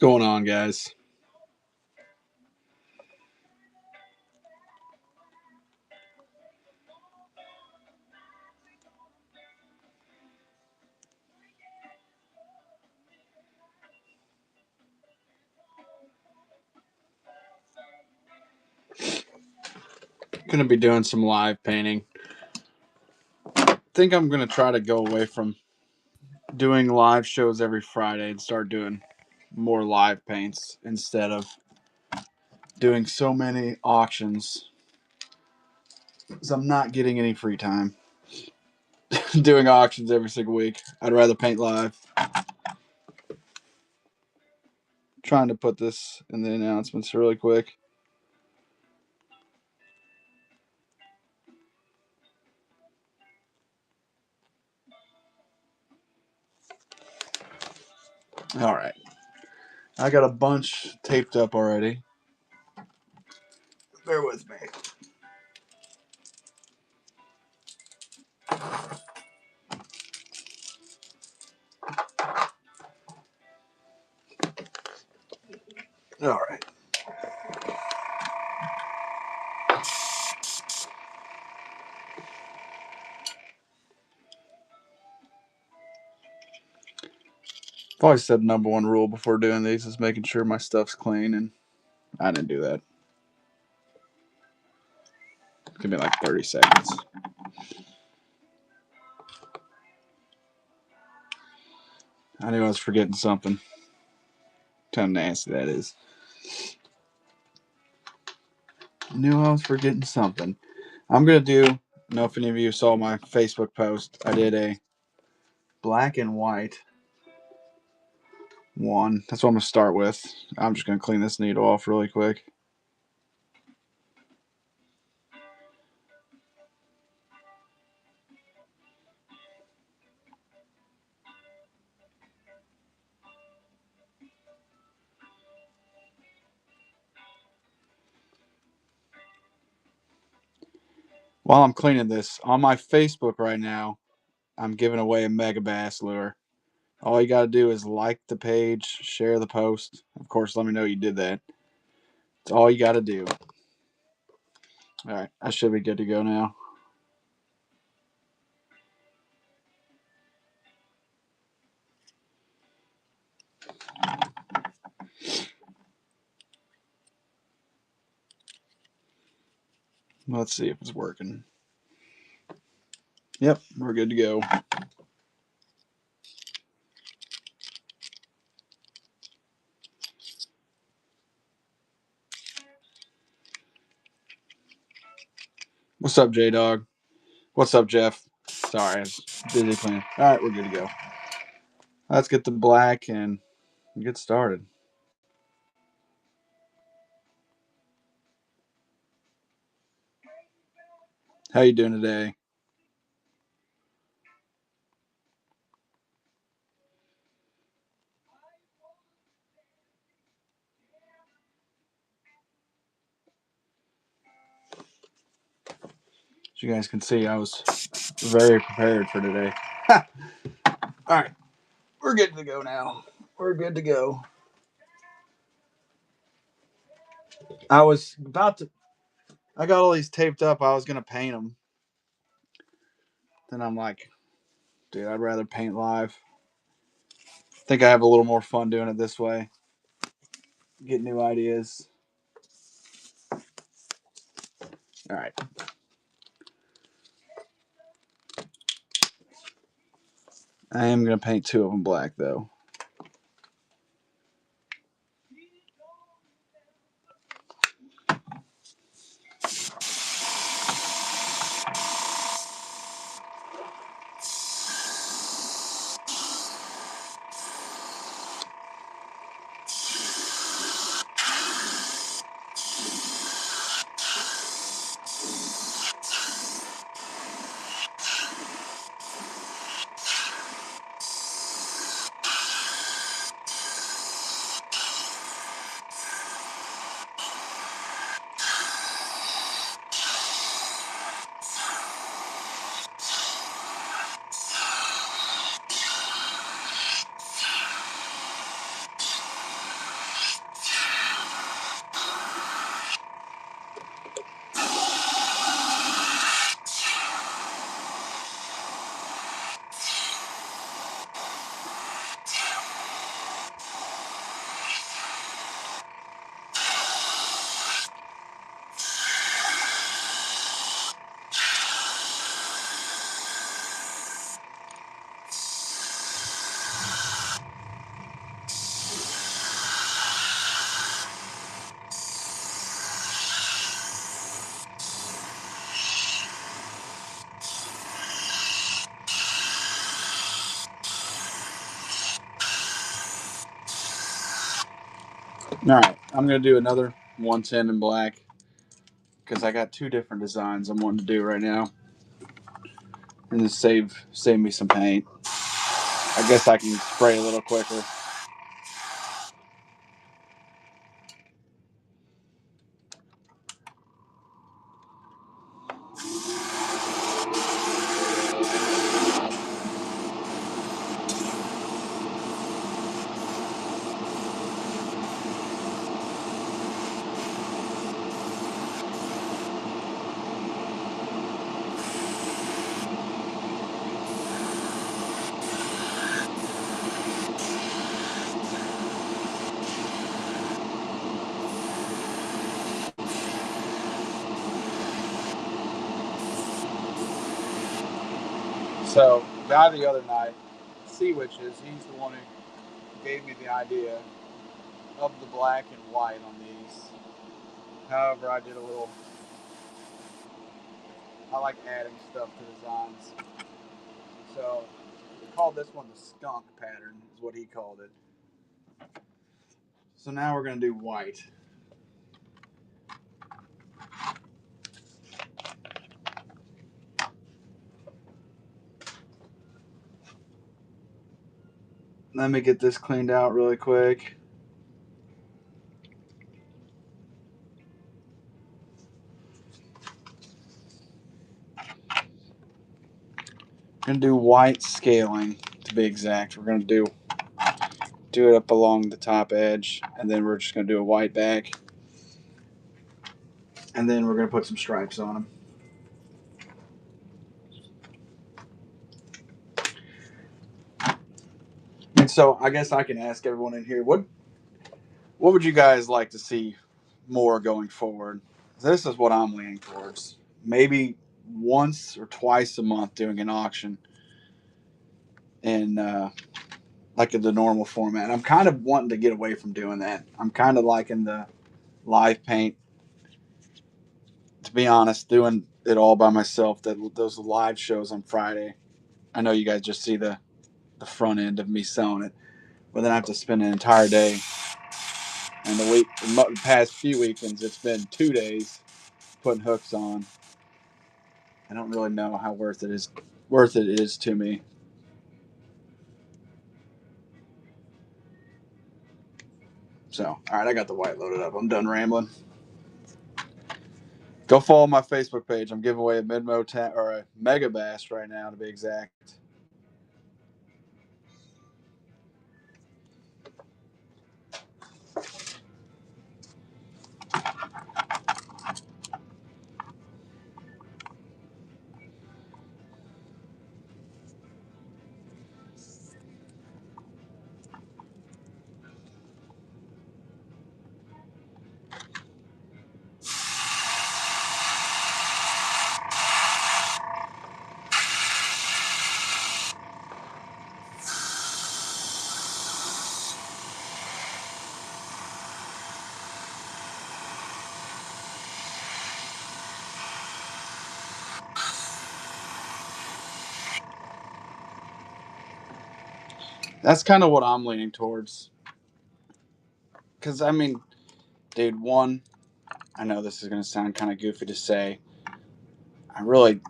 What's going on, guys? Gonna be doing some live painting. Think I'm gonna try to go away from doing live shows every Friday and start doing more live paints instead of doing so many auctions. Because I'm not getting any free time doing auctions every single week. I'd rather paint live. Trying to put this in the announcements really quick. All right. I got a bunch taped up already. Bear with me. All right. I've always said number one rule before doing these is making sure my stuff's clean, and I didn't do that. Give me like 30 seconds. I knew I was forgetting something. Kind of nasty that is. I knew I was forgetting something. I'm gonna do. I don't know if any of you saw my Facebook post. I did a black and white one. That's what I'm gonna start with. I'm just gonna clean this needle off really quick. While I'm cleaning this, on my Facebook right now, I'm giving away a mega bass lure. All you gotta do is like the page, share the post. Of course, let me know you did that. It's all you gotta do. All right, I should be good to go now. Let's see if it's working. Yep, we're good to go. What's up, J Dog? What's up, Jeff? Sorry, I was busy cleaning. All right, we're good to go. Let's get the black and get started. How you doing today? As you guys can see, I was very prepared for today. All right, we're good to go now. We're good to go. I was about to. I got all these taped up. I was gonna paint them. Then I'm like, dude, I'd rather paint live. I think I have a little more fun doing it this way. Get new ideas. All right. I am gonna paint two of them black though. All right, I'm gonna do another 110 in black because I got two different designs I'm wanting to do right now, and just save me some paint. I guess I can spray a little quicker. So, the guy the other night, Sea Witches, he's the one who gave me the idea of the black and white on these. However, I did a little. I like adding stuff to designs. So, we called this one the skunk pattern, is what he called it. So now we're gonna do white. Let me get this cleaned out really quick. We're gonna do white scaling to be exact. We're gonna do it up along the top edge, and then we're just gonna do a white back, and then we're gonna put some stripes on them. And so I guess I can ask everyone in here, what would you guys like to see more going forward? This is what I'm leaning towards. Maybe once or twice a month doing an auction in like in the normal format. I'm kind of wanting to get away from doing that. I'm kind of liking the live paint. To be honest, doing it all by myself. Those live shows on Friday. I know you guys just see the front end of me selling it, but then I have to spend an entire day. And the past few weekends, it's been 2 days putting hooks on. I don't really know how worth it is to me. So, all right, I got the white loaded up. I'm done rambling. Go follow my Facebook page. I'm giving away a or a Mega Bass right now, to be exact. That's kind of what I'm leaning towards. Because, I mean, dude, one, I know this is going to sound kind of goofy to say. I really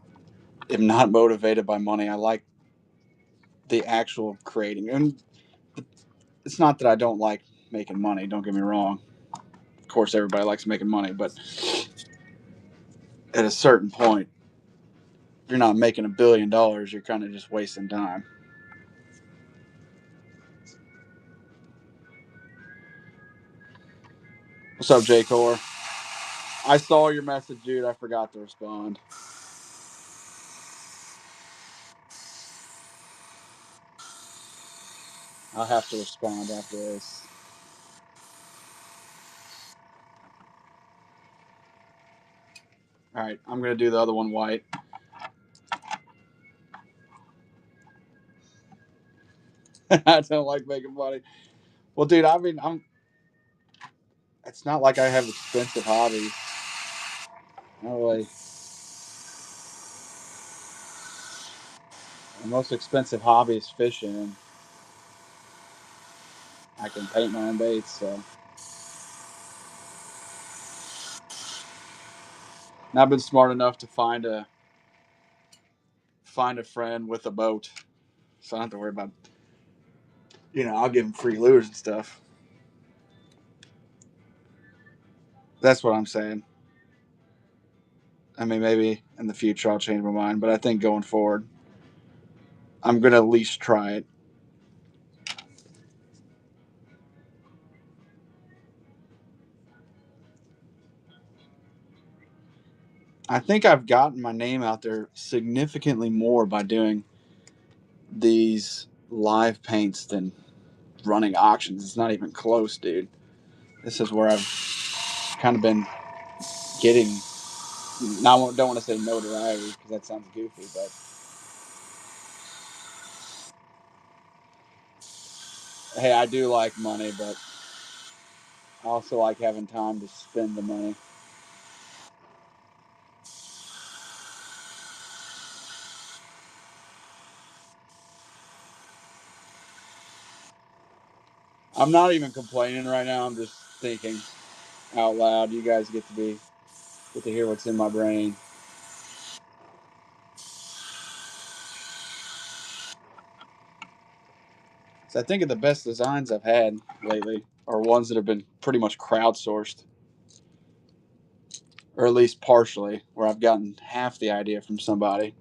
am not motivated by money. I like the actual creating. And it's not that I don't like making money, don't get me wrong. Of course, everybody likes making money, but at a certain point, if you're not making $1 billion, you're kind of just wasting time. What's up, J. Core? I saw your message, dude. I forgot to respond. I'll have to respond after this. All right, I'm gonna do the other one white. I don't like making money. Well, dude, I mean, It's not like I have expensive hobbies. No way. My most expensive hobby is fishing, and I can paint my own baits. So And I've been smart enough to find a friend with a boat, so I don't have to worry about. I'll give them free lures and stuff. That's what I'm saying. I mean, maybe in the future I'll change my mind, but I think going forward, I'm gonna at least try it. I think I've gotten my name out there significantly more by doing these live paints than running auctions. It's not even close, dude. This is where I've kind of been getting. Now, I don't want to say notoriety because that sounds goofy, but hey, I do like money, but I also like having time to spend the money. I'm not even complaining right now. I'm just thinking out loud. You guys get to hear what's in my brain. So I think of the best designs I've had lately are ones that have been pretty much crowdsourced, or at least partially, where I've gotten half the idea from somebody.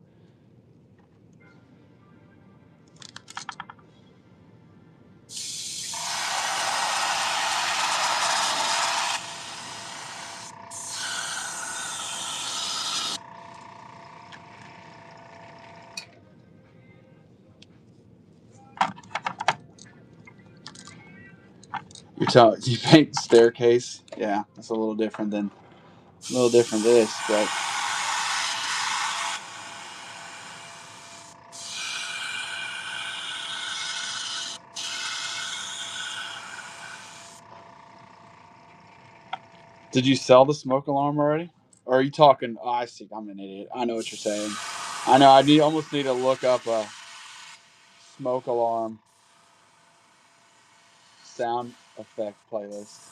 You paint staircase, yeah, that's a little different this, but did you sell the smoke alarm already? Or are you talking? Oh, I see. I'm an idiot. I know what you're saying. I know. Almost need to look up a smoke alarm sound effect playlist.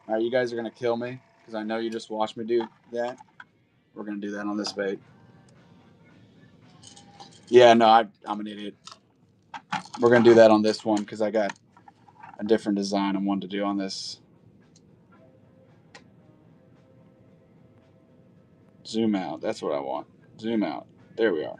All right, you guys are gonna kill me because I know you just watched me do that. We're gonna do that on this bait. Yeah, no, I'm an idiot. We're gonna do that on this one because I got a different design I wanted to do on this. Zoom out. That's what I want. Zoom out. There we are.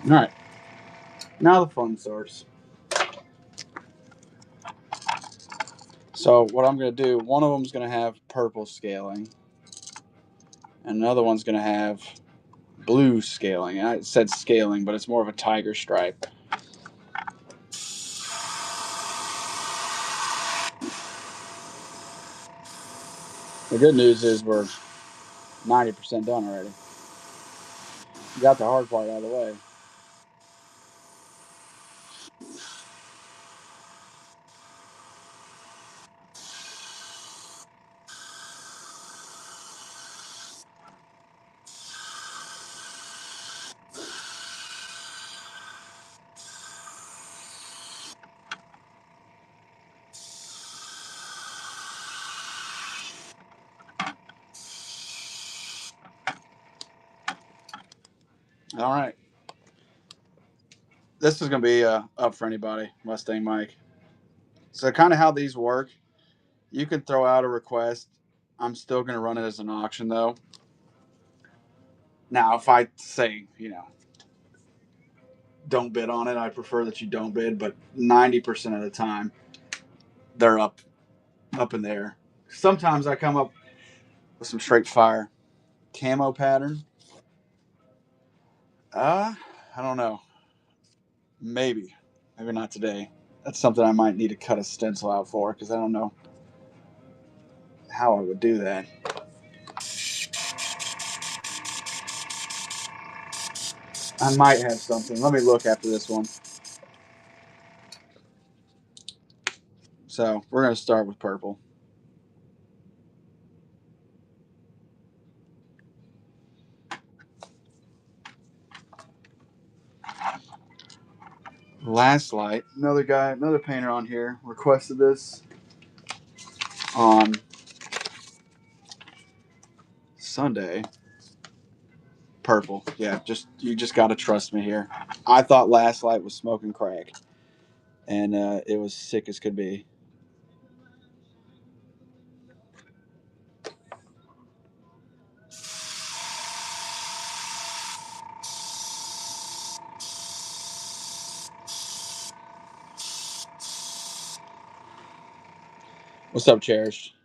All right. Now the fun starts. So what I'm gonna do? One of them's gonna have purple scaling, and another one's gonna have blue scaling. I said scaling, but it's more of a tiger stripe. The good news is we're 90% done already. Got the hard part out of the way. All right. This is gonna be up for anybody, Mustang Mike. So kind of how these work, you can throw out a request I'm still going to run it as an auction, though. Now, if I say, don't bid on it, I prefer that you don't bid, but 90% of the time, they're up in the air. Sometimes I come up with some straight fire camo pattern. I don't know. Maybe not today. That's something I might need to cut a stencil out for because I don't know how I would do that. I might have something. Let me look after this one. So we're going to start with purple. Last Light, another painter on here requested this on Sunday. Purple, yeah. You just got to trust me here. I thought Last Light was smoking crack, and it was sick as could be. What's up, Cherish?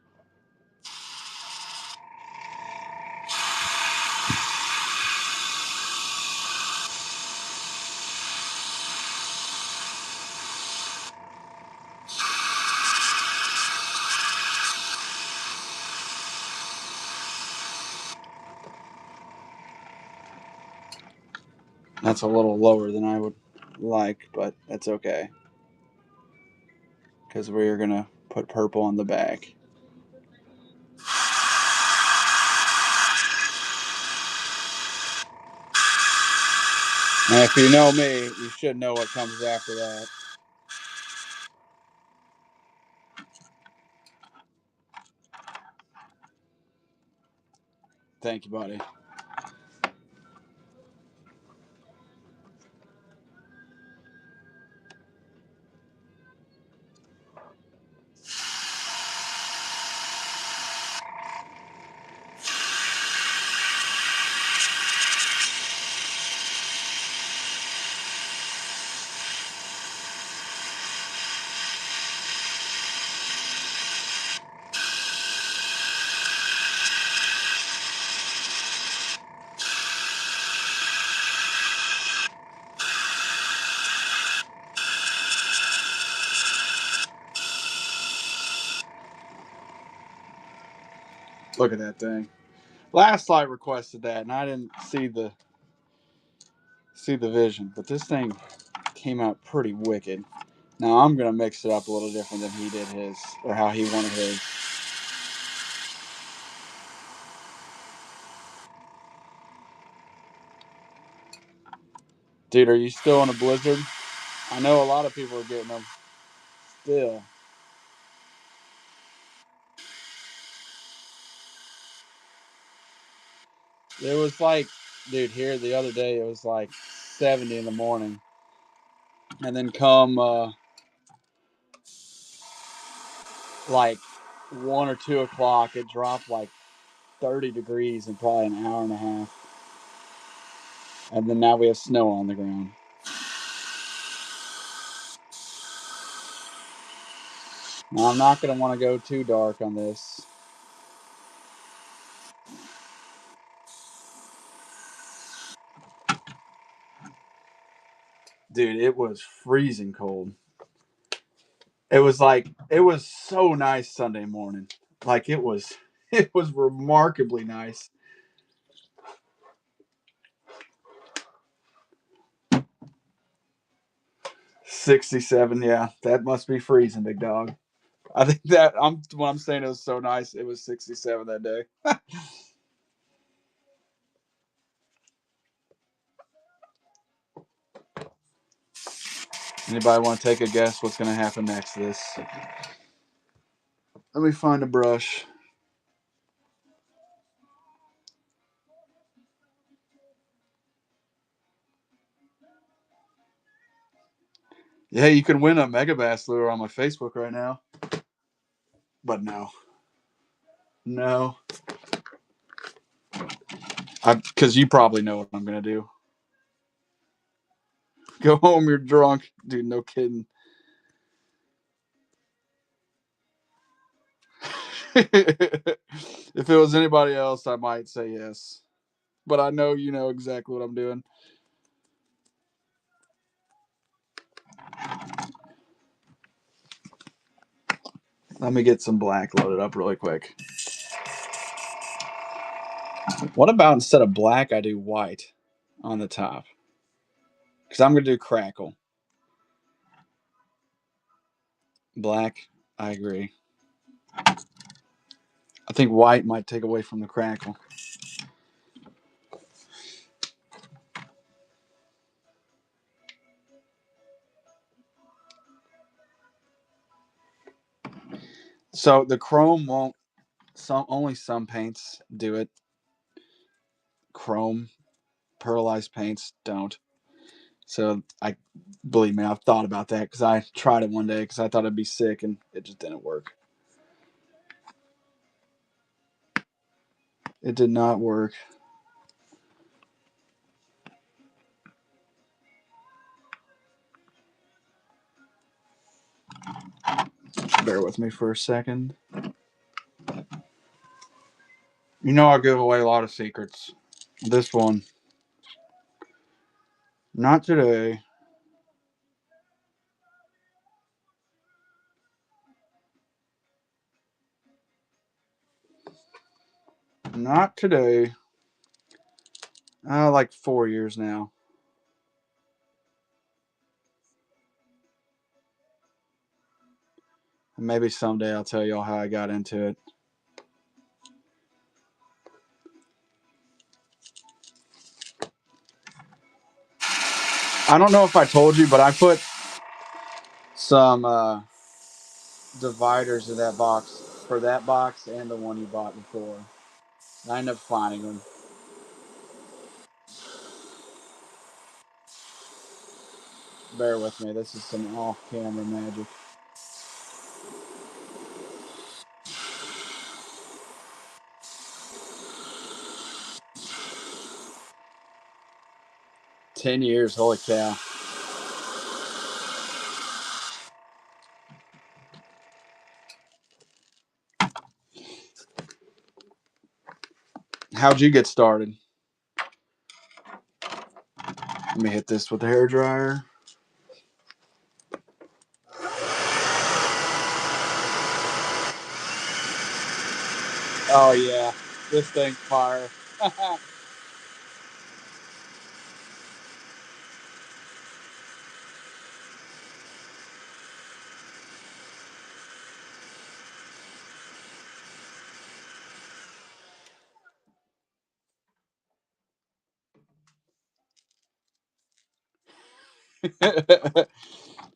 That's a little lower than I would like, but that's okay because we're gonna put purple on the back. And if you know me, you should know what comes after that. Thank you, buddy. Look at that thing. Last Light requested that, and I didn't see the vision, but this thing came out pretty wicked. Now I'm gonna mix it up a little different than he did his, or how he wanted his. Dude, are you still in a blizzard? I know a lot of people are getting them still. It was like, dude, here the other day it was like 70 in the morning, and then come like 1 or 2 o'clock, it dropped like 30 degrees in probably an hour and a half, and then now we have snow on the ground. Now I'm not gonna want to go too dark on this. Dude, it was freezing cold. It was so nice Sunday morning. Like it was remarkably nice. 67, yeah. That must be freezing, big dog. I think that I'm when I'm saying it was so nice, it was 67 that day. Anybody want to take a guess what's gonna happen next to this? Let me find a brush. Yeah, you can win a Megabass lure on my Facebook right now. But no. No, because you probably know what I'm gonna do. Go home, you're drunk, dude. No kidding. If it was anybody else, I might say yes, but I know you know exactly what I'm doing. Let me get some black loaded up really quick. What about instead of black, I do white on the top? Because I'm gonna do crackle. Black, I agree. I think white might take away from the crackle. So the chrome won't. Some paints do it. Chrome pearlized paints don't. So I believe me, I've thought about that because I tried it one day because I thought it'd be sick and it just didn't work. It did not work. Bear with me for a second. You know I give away a lot of secrets. This one, not today. Not today. Like 4 years now. And maybe someday I'll tell y'all how I got into it. I don't know if I told you, but I put some dividers in that box for that box and the one you bought before. I ended up finding them. Bear with me. This is some off-camera magic. 10 years. Holy cow. How'd you get started? Let me hit this with the hair dryer. Oh yeah, this thing's fire.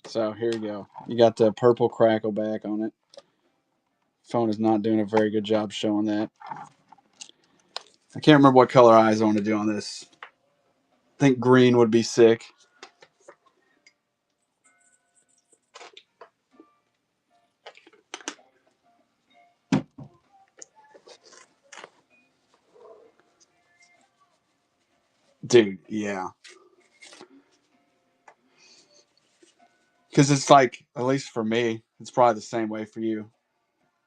So here you go. You got the purple crackle back on it. Phone is not doing a very good job showing that. I can't remember what color eyes I want to do on this. I think green would be sick. Dude, yeah. Because it's like, at least for me, it's probably the same way for you.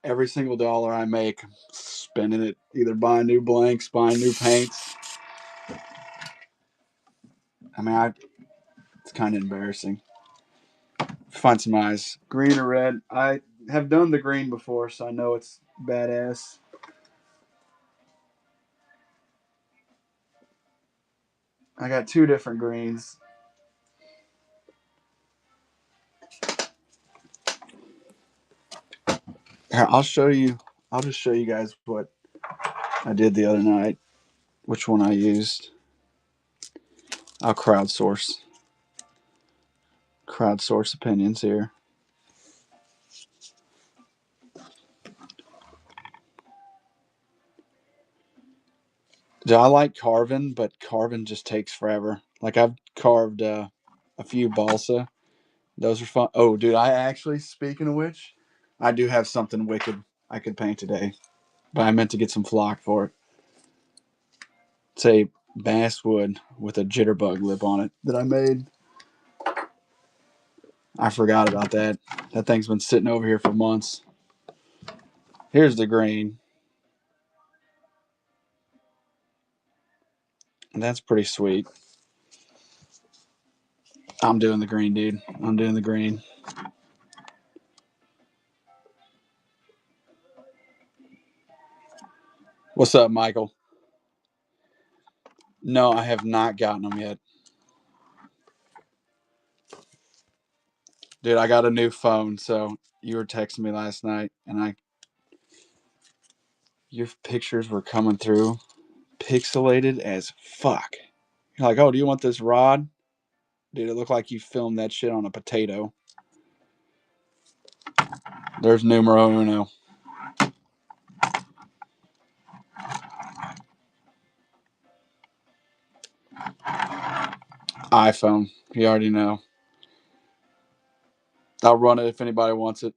Every single dollar I make, I'm spending it either buying new blanks, buying new paints. I mean, it's kind of embarrassing. Find some eyes, green or red. I have done the green before, so I know it's badass. I got two different greens. Here, I'll show you. I'll just show you guys what I did the other night. Which one I used. I'll crowdsource opinions here. Do I like carving, but carving just takes forever. Like I've carved a few balsa. Those are fun. Oh, dude, I actually, speaking of which, I do have something wicked I could paint today. but I meant to get some flock for it. It's a basswood with a jitterbug lip on it that I made. I forgot about that. That thing's been sitting over here for months. Here's the green. And that's pretty sweet. I'm doing the green, dude. I'm doing the green. What's up, Michael? No, I have not gotten them yet. Dude, I got a new phone, so you were texting me last night, and your pictures were coming through pixelated as fuck. You're like, oh, do you want this rod? Dude, it looked like you filmed that shit on a potato. There's numero uno. iPhone. You already know. I'll run it if anybody wants it.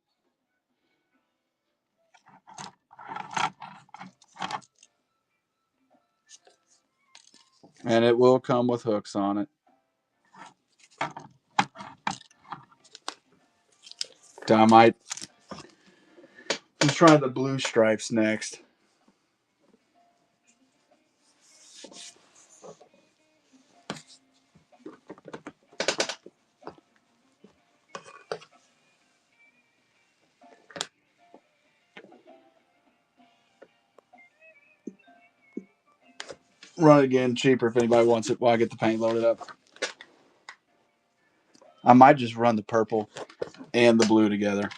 And it will come with hooks on it. I might. I'm trying the blue stripes next. Run it again, cheaper if anybody wants it while I get the paint loaded up. I might just run the purple and the blue together.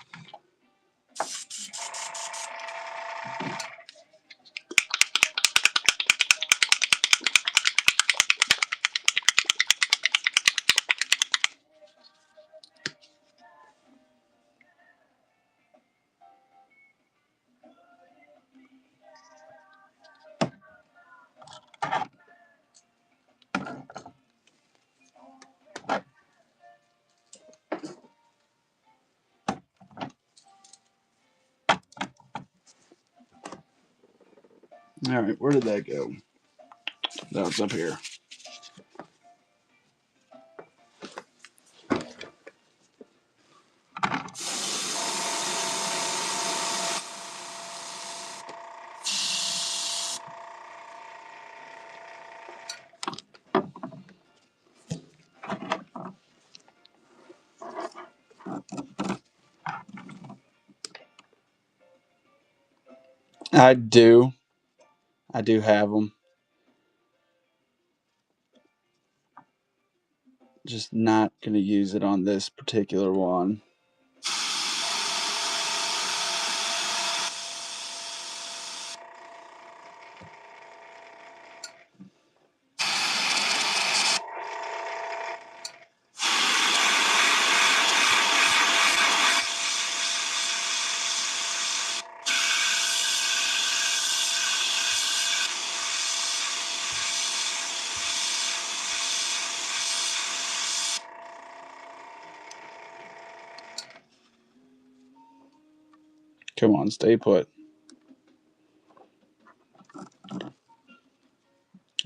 All right, where did that go? That was up here. I do. I do have them. Just not going to use it on this particular one. Come on, stay put.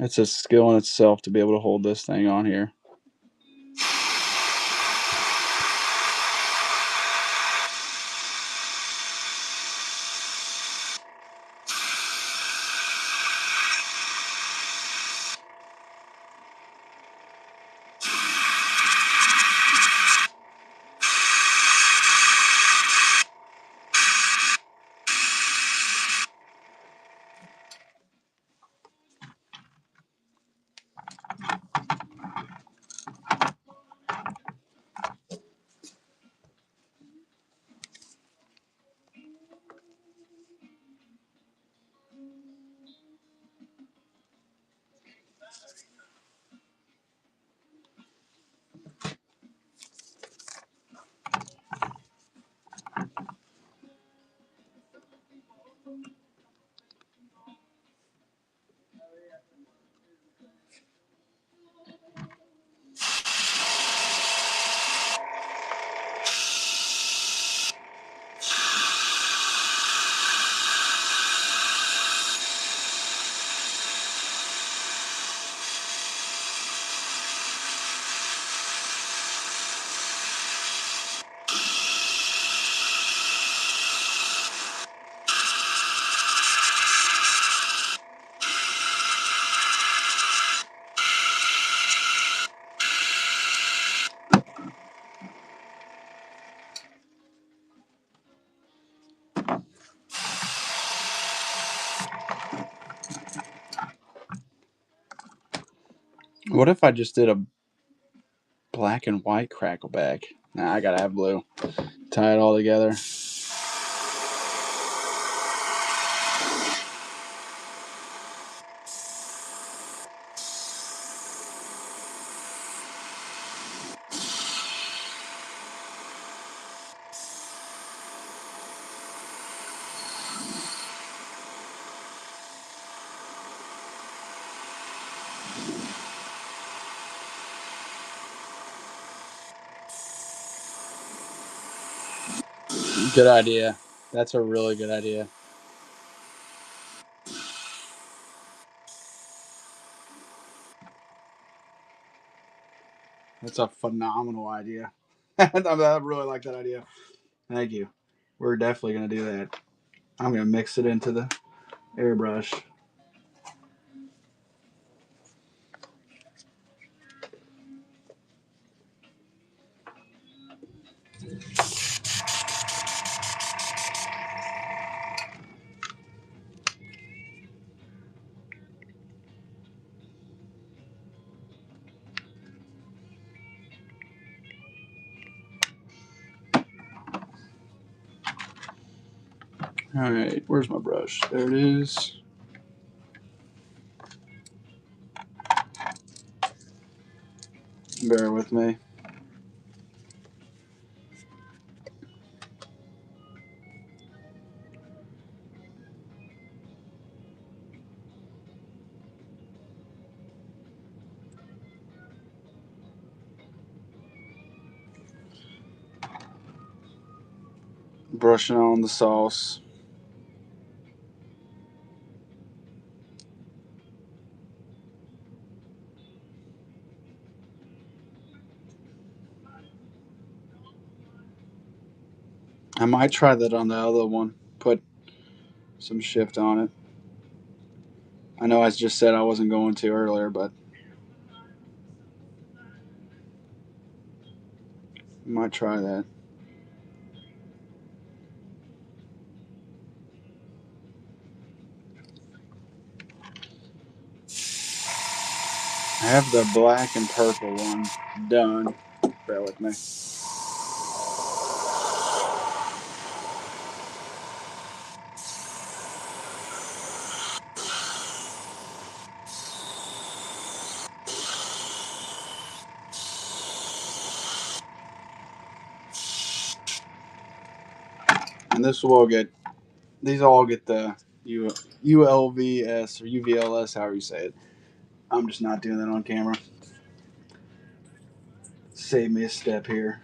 It's a skill in itself to be able to hold this thing on here. What if I just did a black and white crackleback? Nah, I gotta have blue. Tie it all together. Good idea. That's a really good idea. That's a phenomenal idea. I really like that idea. Thank you. We're definitely going to do that. I'm going to mix it into the airbrush. All right, where's my brush? There it is. Bear with me. Brushing on the sauce. I might try that on the other one. Put some shift on it. I know I just said I wasn't going to earlier, but I might try that. I have the black and purple one done. Bear with me. And this will all get, these all get the ULVS or UVLS, however you say it. I'm just not doing that on camera. Save me a step here.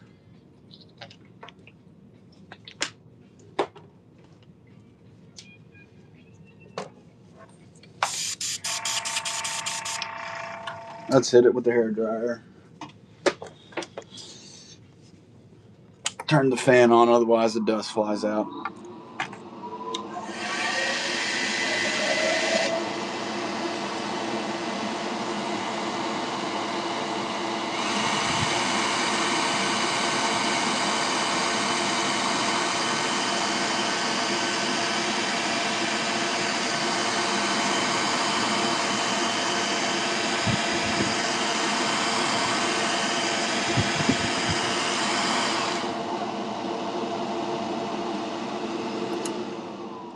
Let's hit it with the hair dryer. Turn the fan on, otherwise the dust flies out.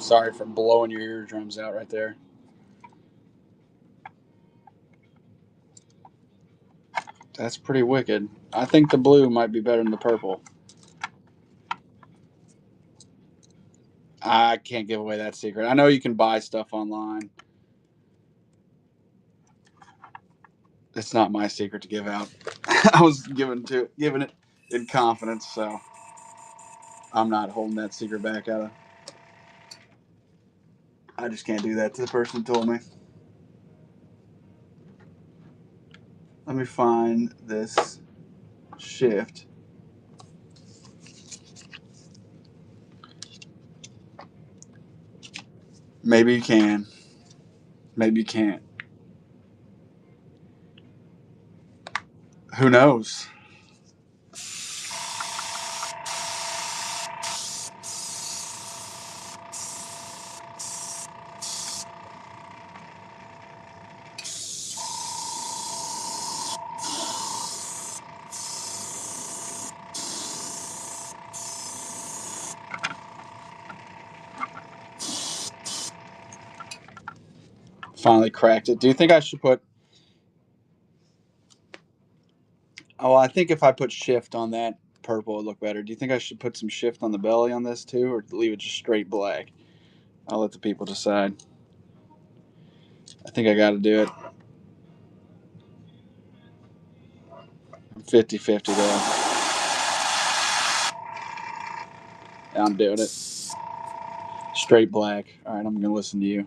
Sorry for blowing your eardrums out right there. That's pretty wicked. I think the blue might be better than the purple. I can't give away that secret. I know you can buy stuff online. It's not my secret to give out. I was giving it in confidence, so I'm not holding that secret back out of. I just can't do that to the person who told me. Let me find this shift. Maybe you can. Maybe you can't. Who knows? Finally cracked it. Do you think I should put... Oh, I think if I put shift on that purple, it would look better. Do you think I should put some shift on the belly on this too, or leave it just straight black? I'll let the people decide. I think I got to do it. I'm 50-50 though. Yeah, I'm doing it. Straight black. All right, I'm going to listen to you.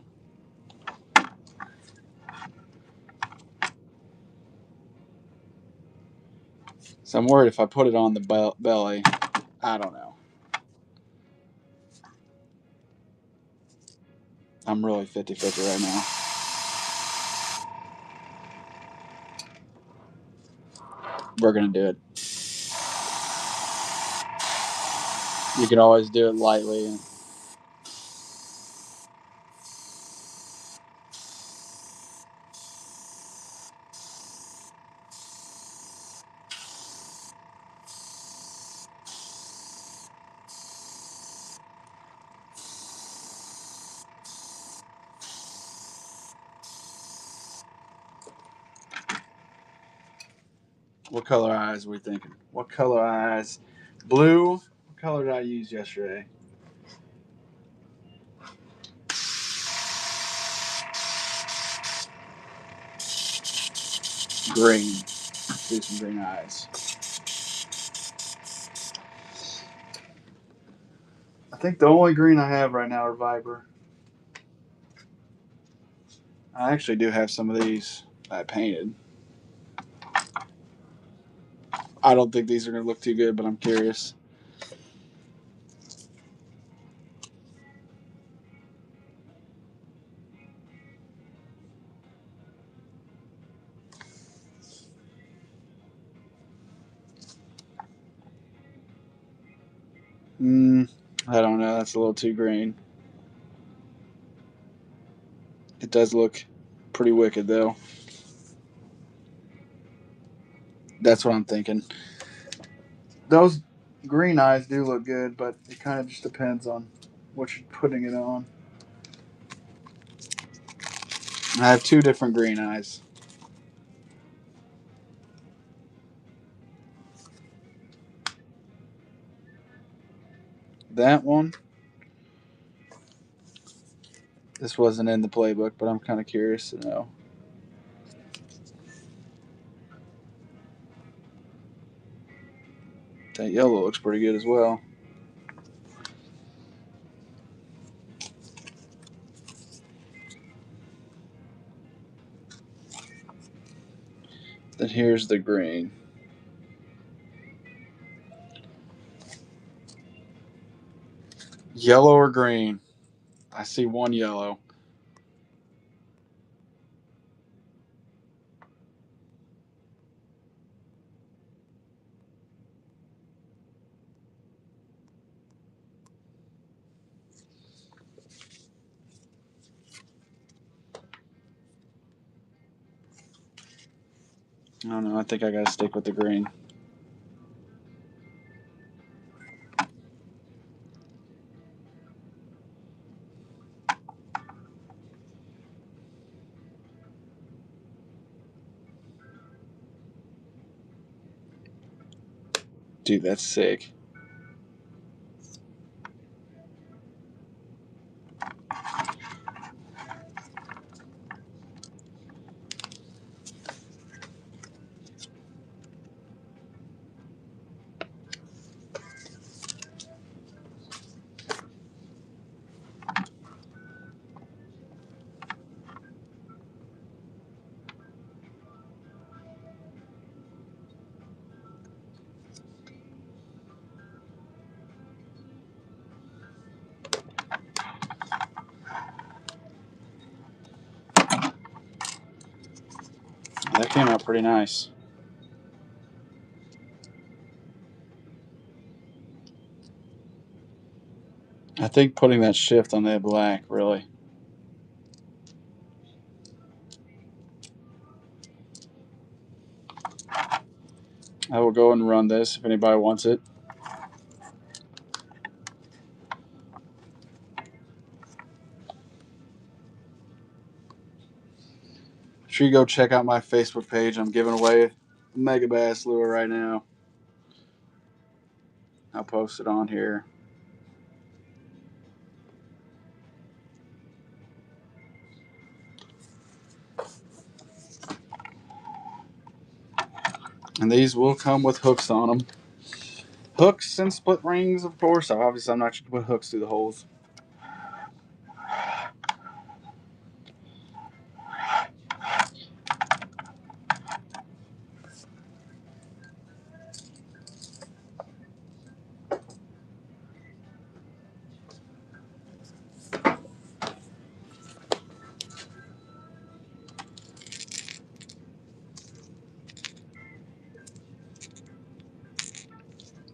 So I'm worried if I put it on the belly, I don't know. I'm really 50-50 right now. We're going to do it. You can always do it lightly. What color eyes are we thinking? What color eyes? Blue. What color did I use yesterday? Green. Let's do some green eyes. I think the only green I have right now are Viper. I actually do have some of these I painted. I don't think these are going to look too good, but I'm curious. I don't know. That's a little too green. It does look pretty wicked, though. That's what I'm thinking. Those green eyes do look good, but it kind of just depends on what you're putting it on. I have two different green eyes. That one, this wasn't in the playbook, but I'm kind of curious to know. That yellow looks pretty good as well. Then here's the green. Yellow or green? I see one yellow. I don't know. I think I got to stick with the green. Dude, that's sick. That came out pretty nice. I think putting that shift on that black, really. I will go and run this if anybody wants it. sure you go check out my Facebook page. I'm giving away a Megabass lure right now. I'll post it on here. And these will come with hooks on them. Hooks and split rings, of course. Obviously, I'm not going to put hooks through the holes.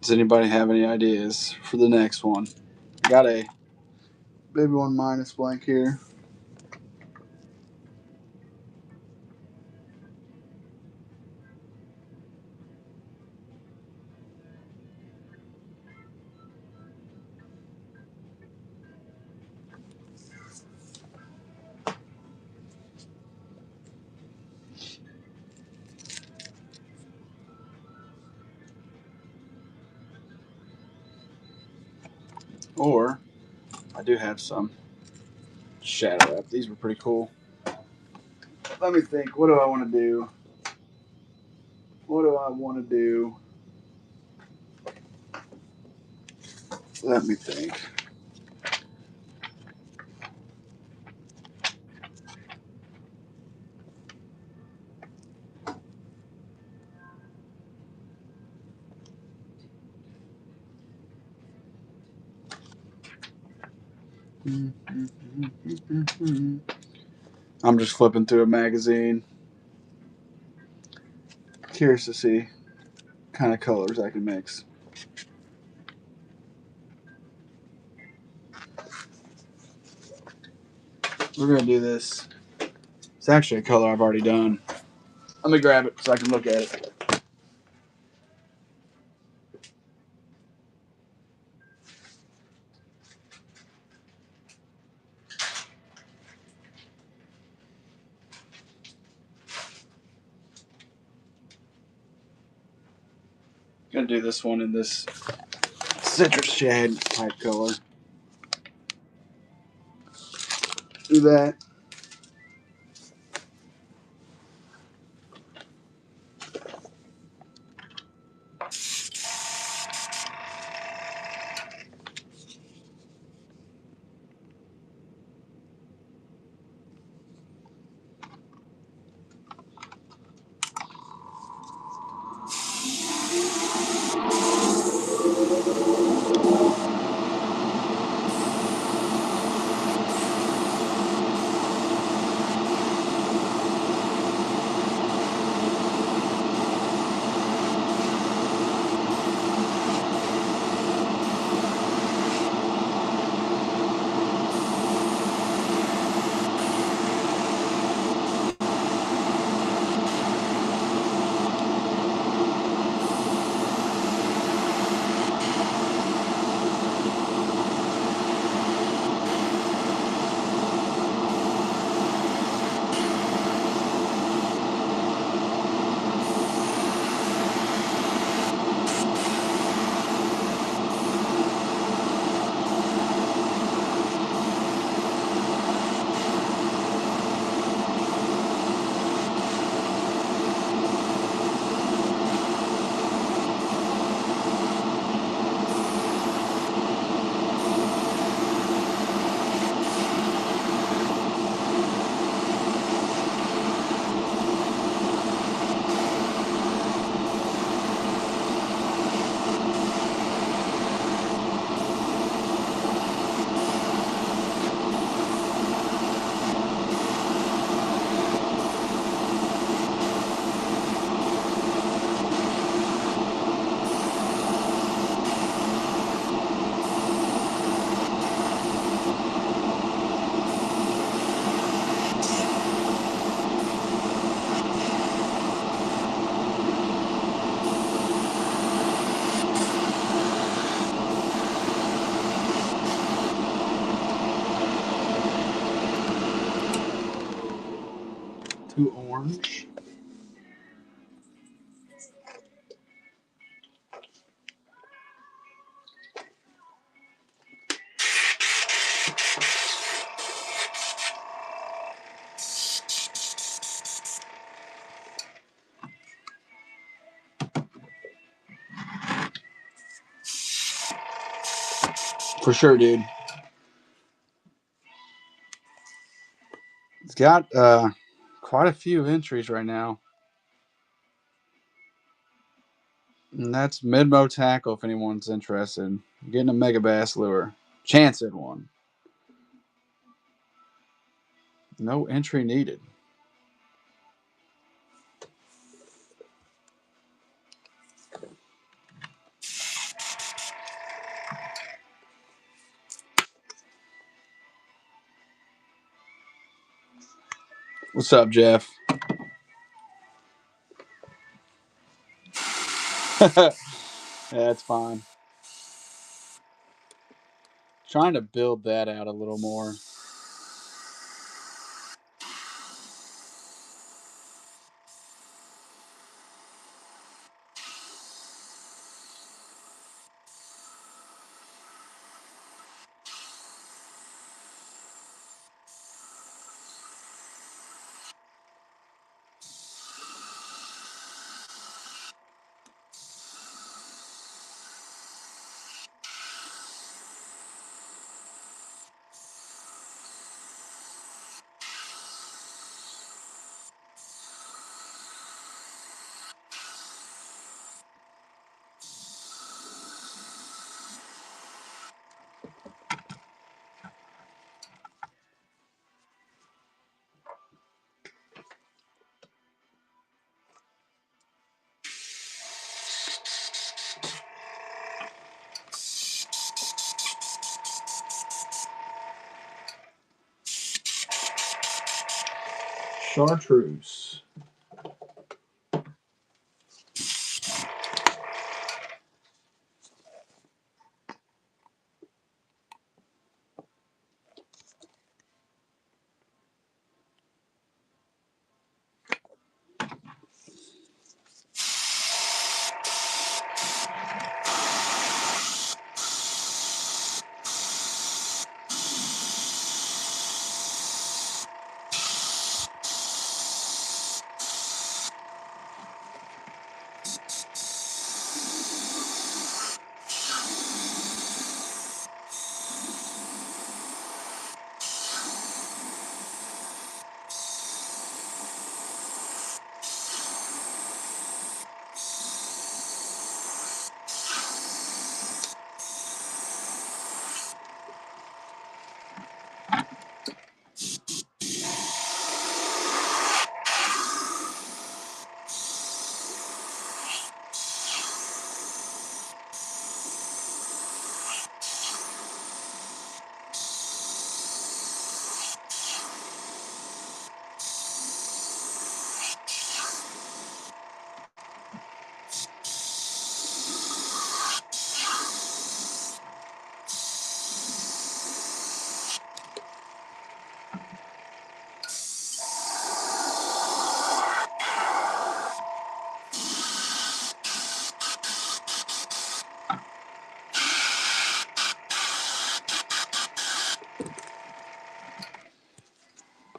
Does anybody have any ideas for the next one? Got a baby one minus blank here. Or I do have some Shadow Wrap. These were pretty cool. Let me think. What do I want to do? What do I want to do? Let me think. I'm just flipping through a magazine. Curious to see what kind of colors I can mix. We're going to do this. It's actually a color I've already done. Let me grab it so I can look at it. Gonna do this one in this citrus shade type color. Do that. orange. For sure, dude. It's got quite a few entries right now. And that's Midmo Tackle if anyone's interested. Getting a Mega Bass lure. Chance at one. No entry needed. What's up, Jeff? That's fine. Trying to build that out a little more. Chartreuse.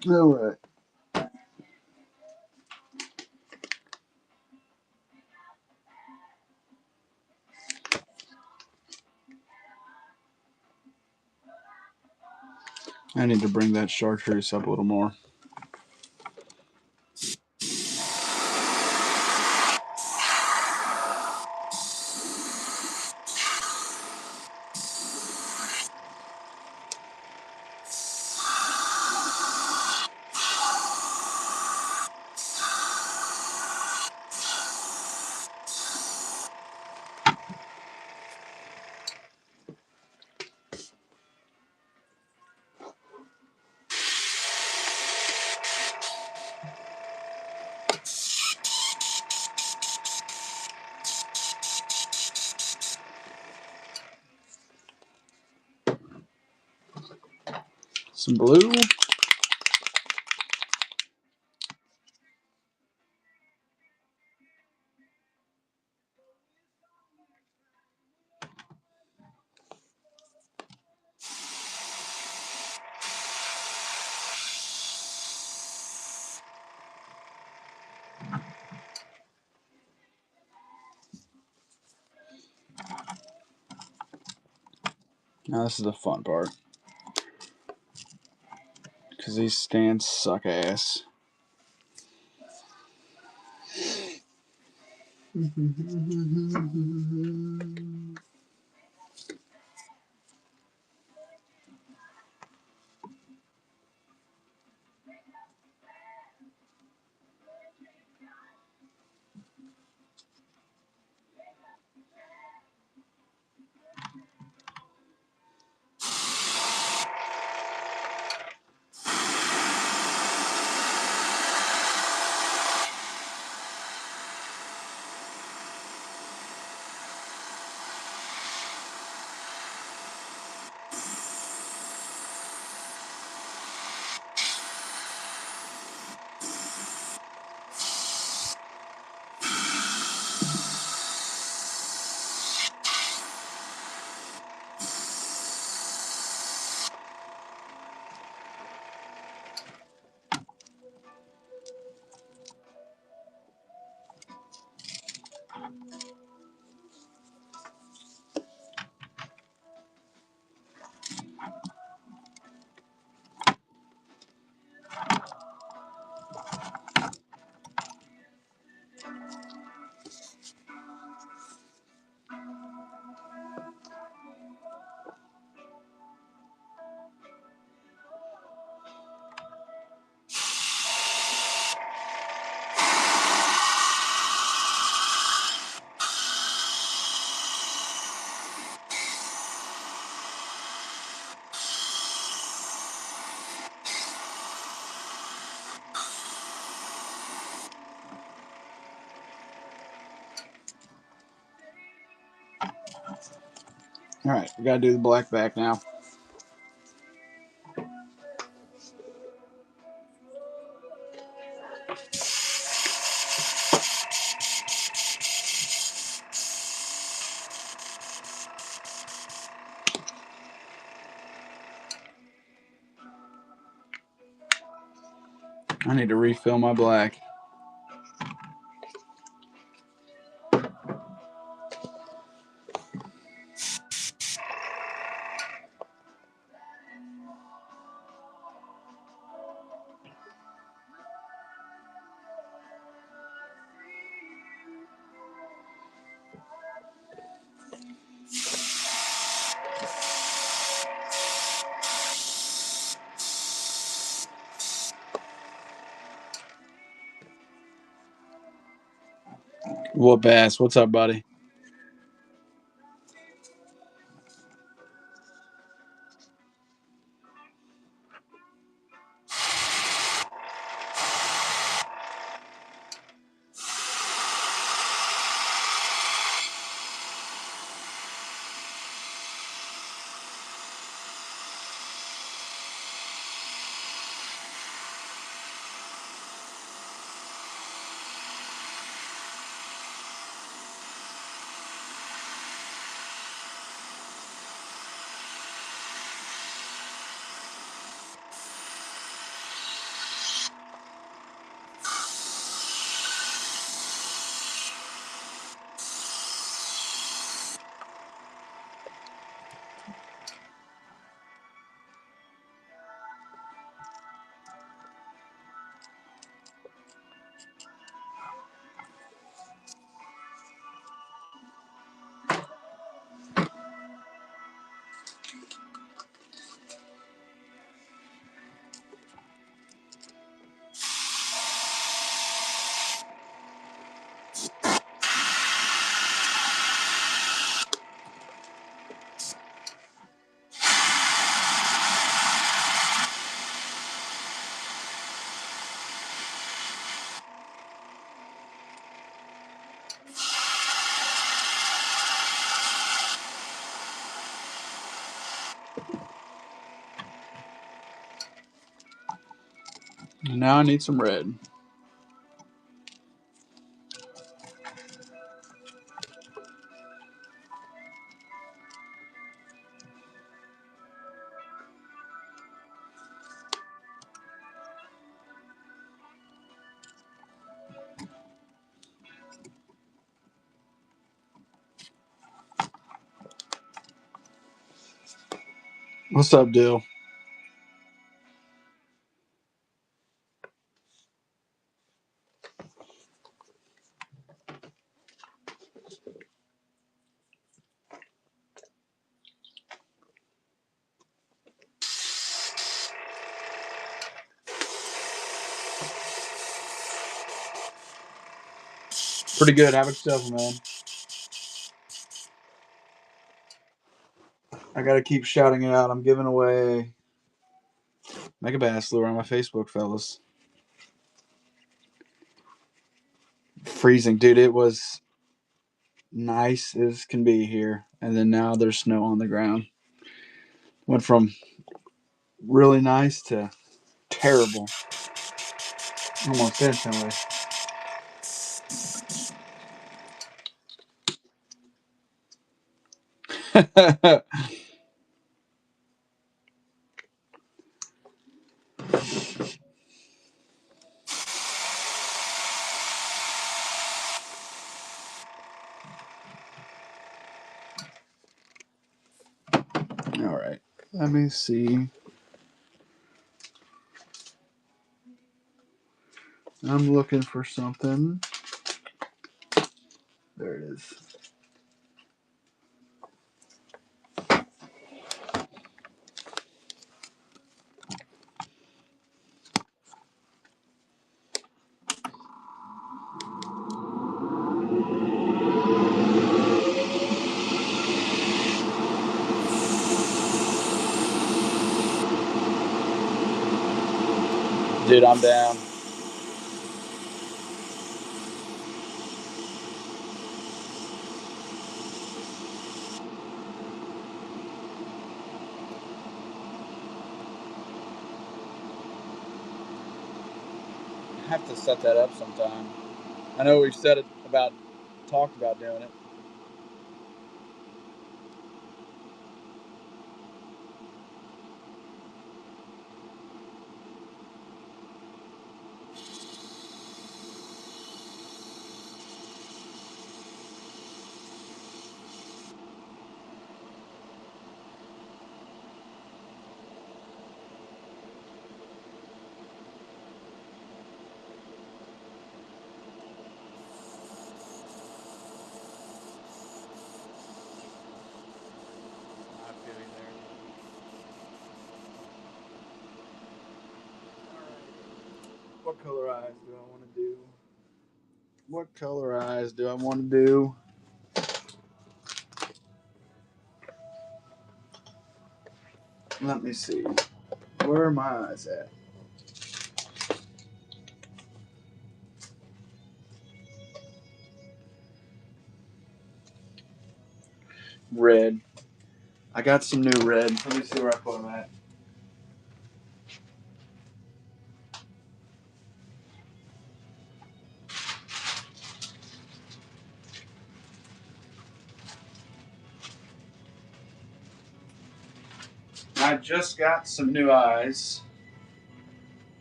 All right. I need to bring that chartreuse up a little more. Some blue. Now this is the fun part. Because these stands suck ass. Alright, we gotta do the black back now. I need to refill my black. Whoop ass. What's up, buddy? Now I need some red. What's up, Dill? Pretty good. How about yourself, man? I gotta keep shouting it out. I'm giving away Mega Bass lure on my Facebook, fellas. Freezing, dude. It was nice as can be here, and then now there's snow on the ground. Went from really nice to terrible, almost instantly. All right, let me see. I'm looking for something. There it is. Dude, I'm down. I have to set that up sometime. I know we've said it about, talked about doing it. I feel you there. What color eyes do I want to do? What color eyes do I want to do? Let me see. Where are my eyes at? Red. I got some new red. Let me see where I put them at. I just got some new eyes.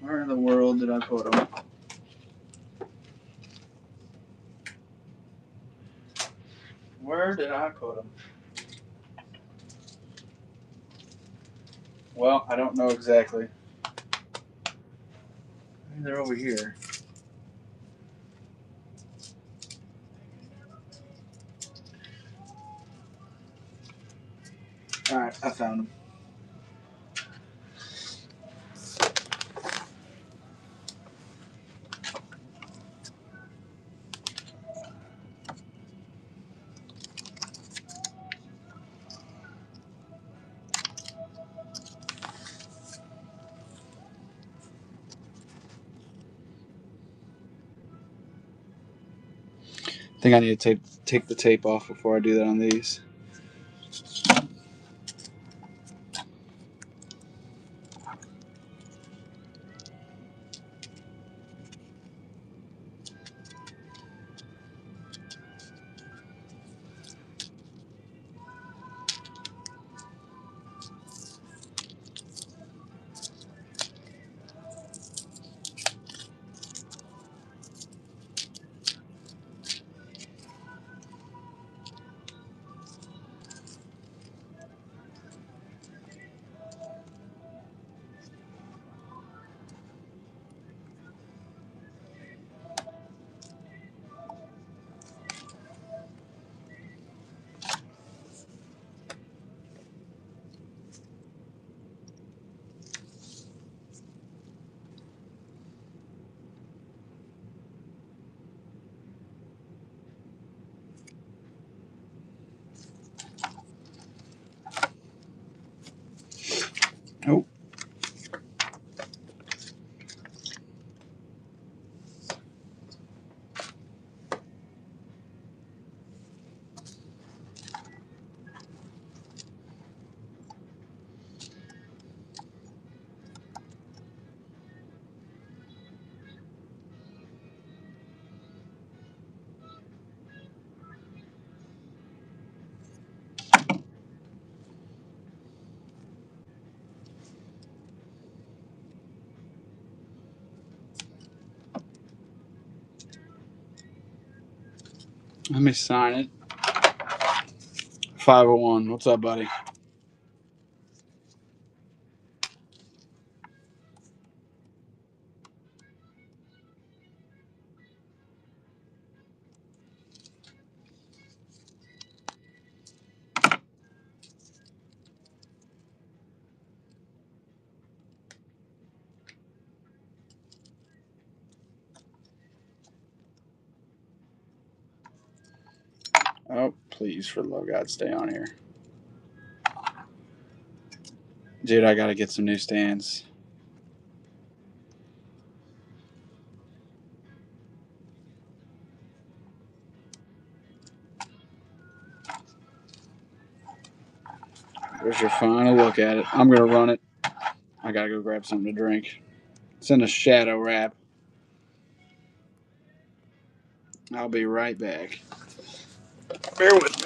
Where in the world did I put them? Where did I put them? Well, I don't know exactly. Maybe they're over here. All right, I found them. I think I need to take the tape off before I do that on these. Let me sign it. 501. What's up, buddy? Oh, please, for the love of God, stay on here. Dude, I gotta get some new stands. There's your final look at it. I'm gonna run it. I gotta go grab something to drink. It's in a shadow wrap. I'll be right back. Bear with me.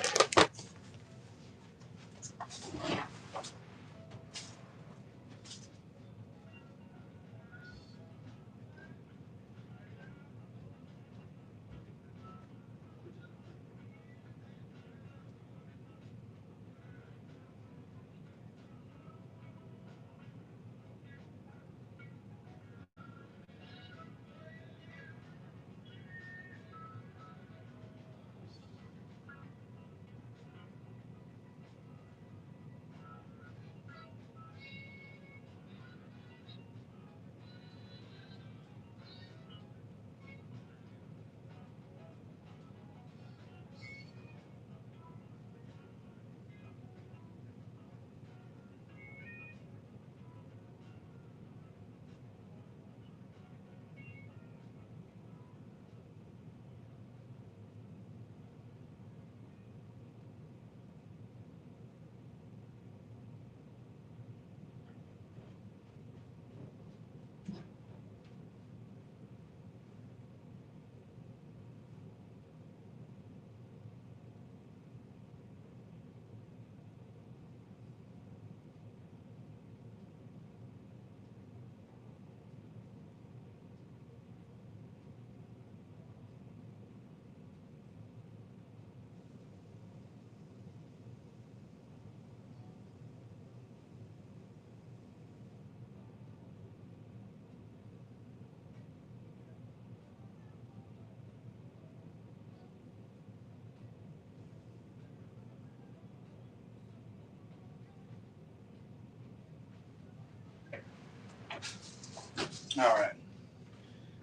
All right.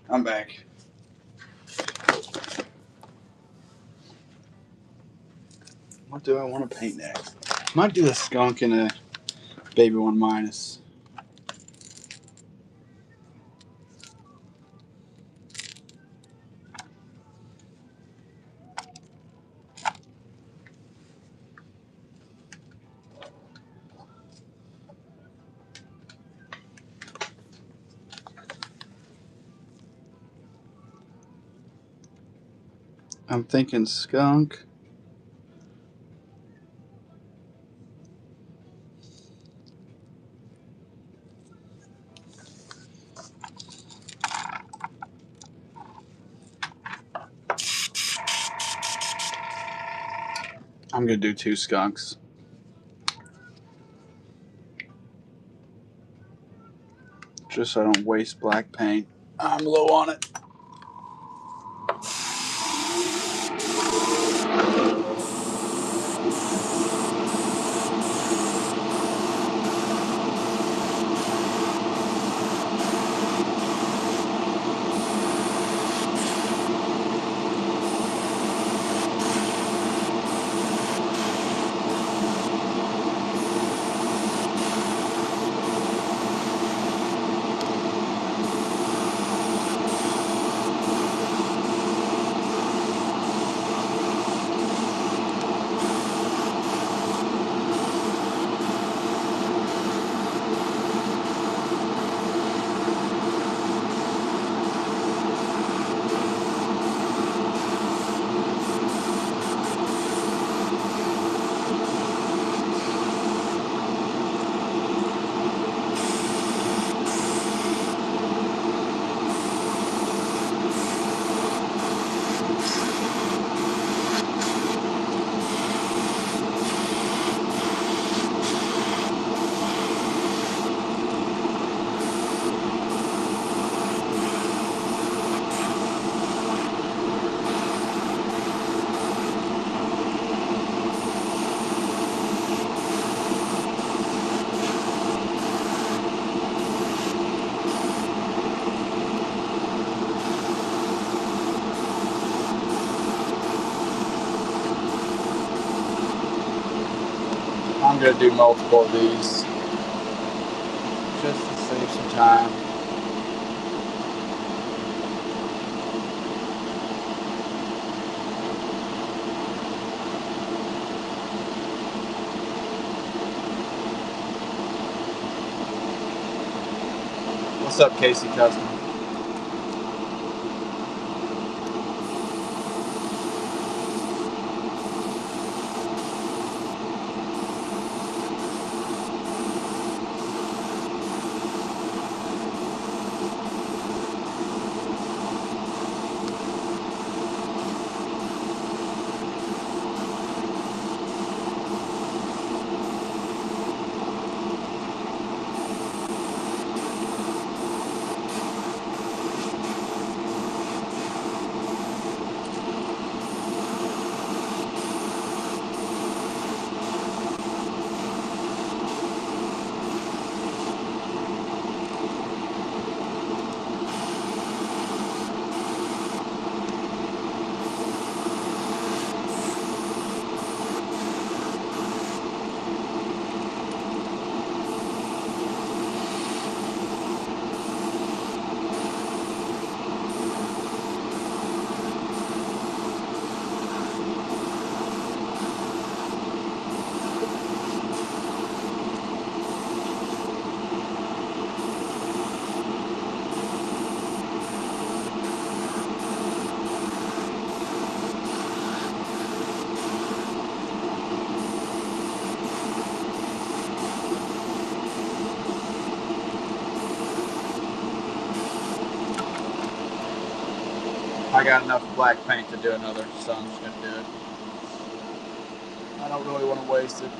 I'm back. What do I want to paint next? Might do a skunk and a baby one minus. I'm thinking skunk. I'm gonna do 2 skunks. Just so I don't waste black paint. I'm low on it. I'm going to do multiple of these just to save some time. What's up, Casey Custom? I got enough black paint to do another, so I'm just going to do it. I don't really want to waste it.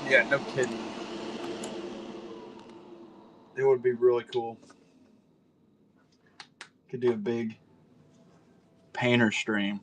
Yeah, no kidding. It would be really cool. Could do a big painter stream.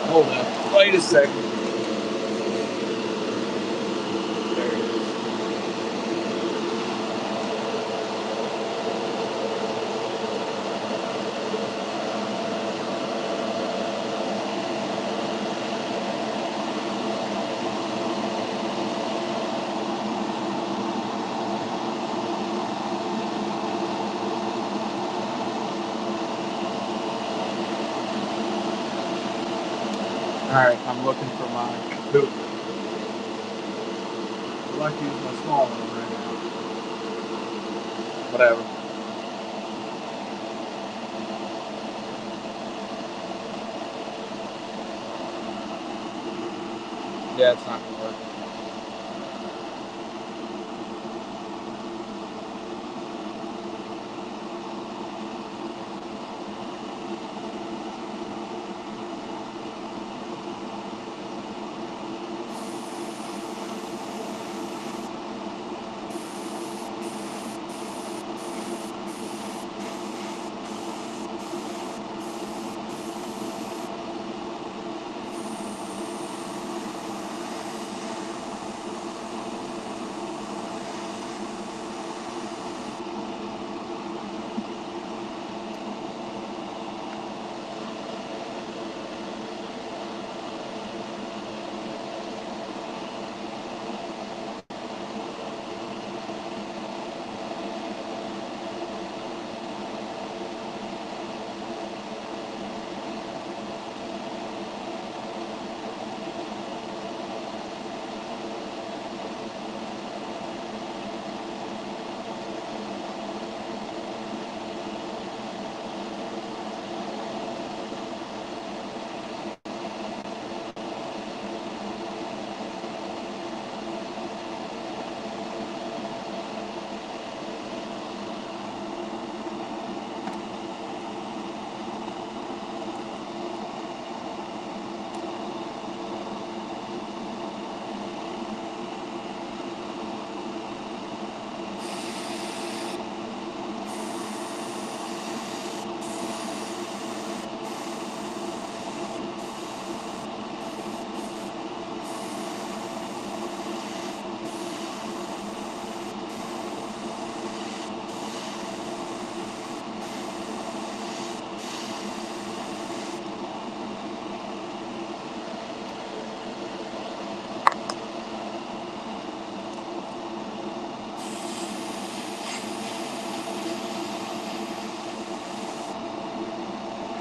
Hold up. Wait a second. There it is. Alright, I'm looking for my hoop. I'd like to use my small one right now. Whatever. Yeah, it's not gonna work.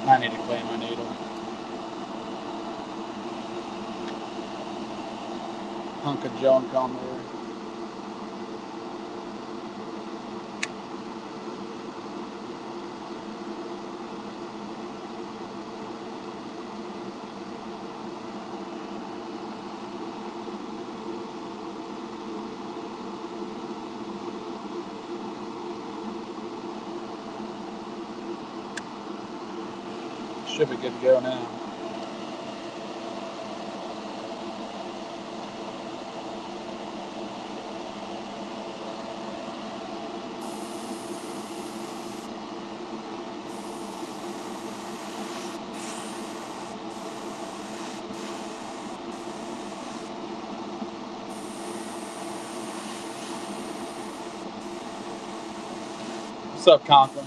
I need to clean my needle. Hunk of junk on there. Should be good to go now. What's up, Conklin?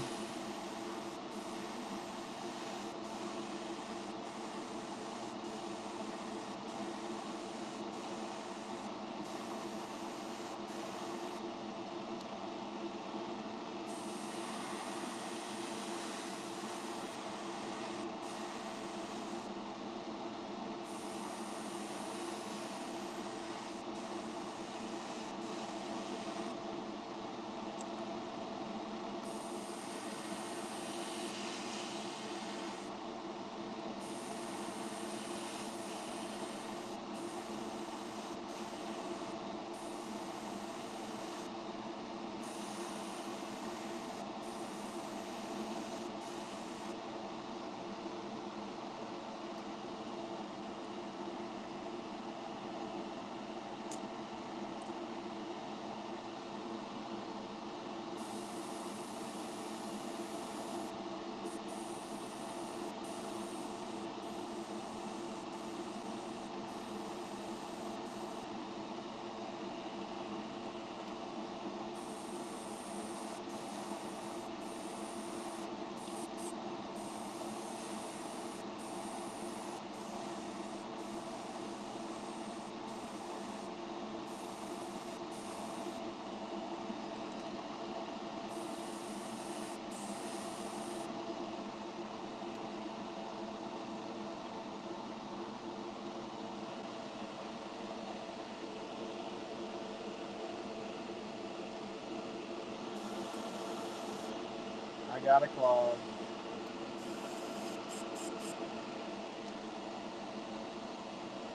I got a clog.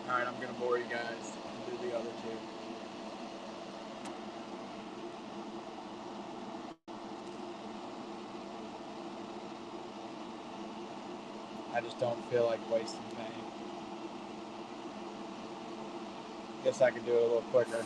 Alright, I'm gonna bore you guys and do the other two. I just don't feel like wasting paint. Guess I could do it a little quicker.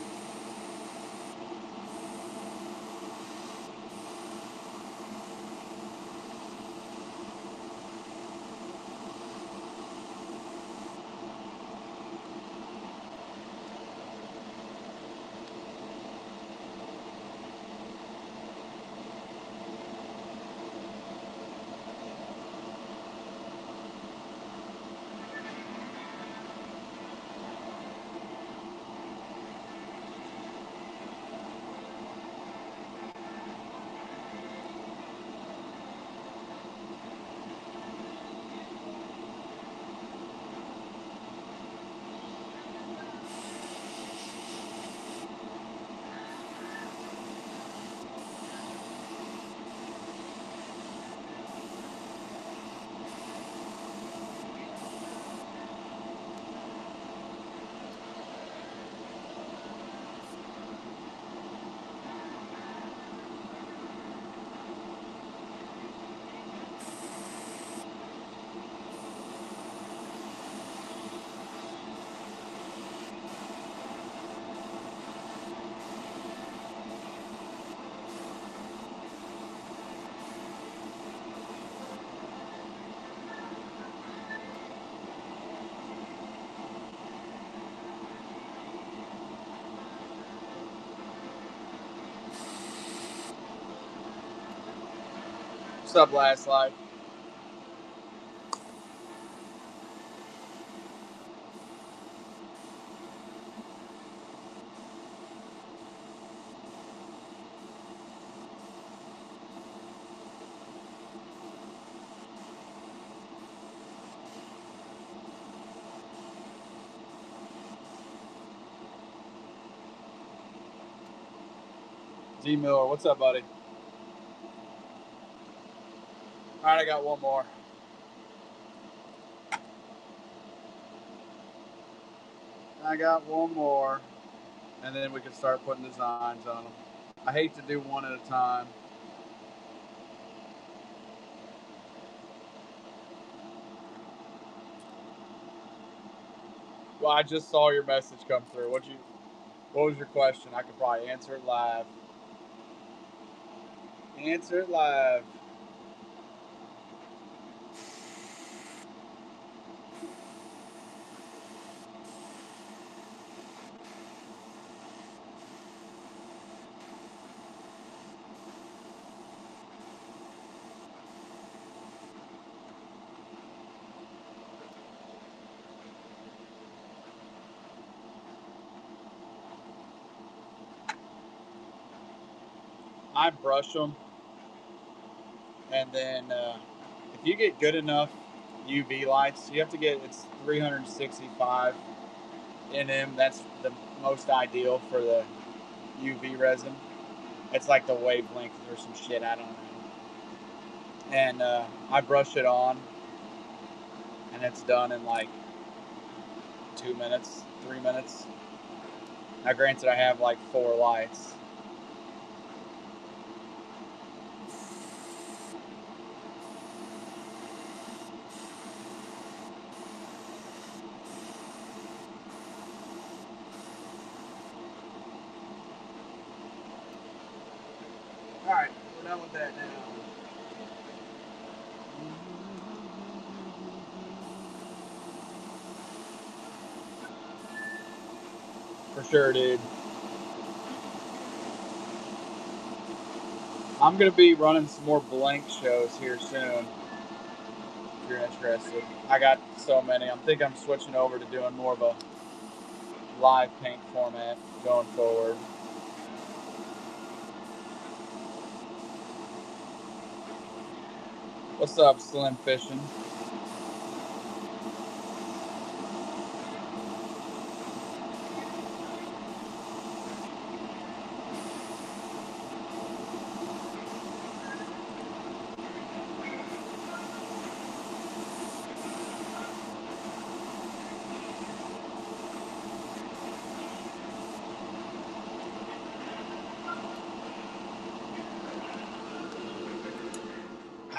What's up, last light? Z Miller, what's up, buddy? Alright, I got one more. I got one more. And then we can start putting designs on them. I hate to do one at a time. Well, I just saw your message come through. What was your question? I could probably answer it live. Answer it live. I brush them, and then if you get good enough UV lights, you have to get it's 365 nm. That's the most ideal for the UV resin. It's like the wavelength or some shit, I don't know. And I brush it on, and it's done in like 2 minutes, 3 minutes. Now, granted, I have like 4 lights. All right, we're done with that now. For sure, dude. I'm gonna be running some more blank shows here soon. If you're interested, I got so many. I think I'm switching over to doing more of a live paint format going forward. What's up, Slim Fishing?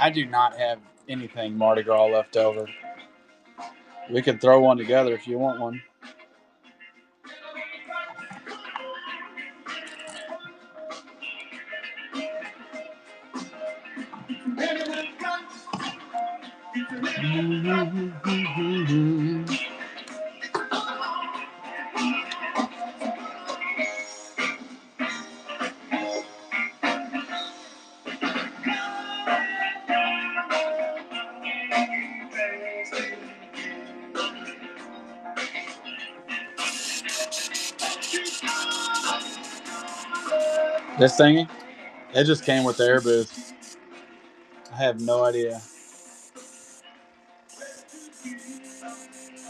I do not have anything Mardi Gras left over. We could throw one together if you want one. This thingy, it just came with the air boost. I have no idea.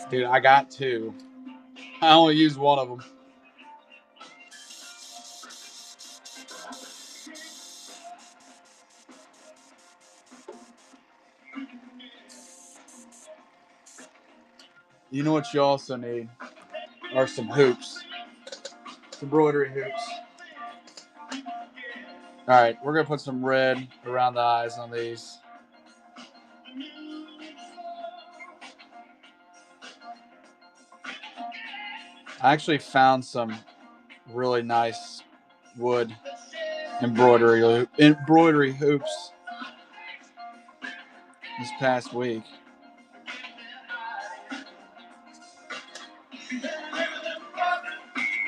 Dude, I got two. I only used one of them. You know what you also need? Are some hoops. Some embroidery hoops. Alright, we're going to put some red around the eyes on these. I actually found some really nice wood embroidery hoops this past week.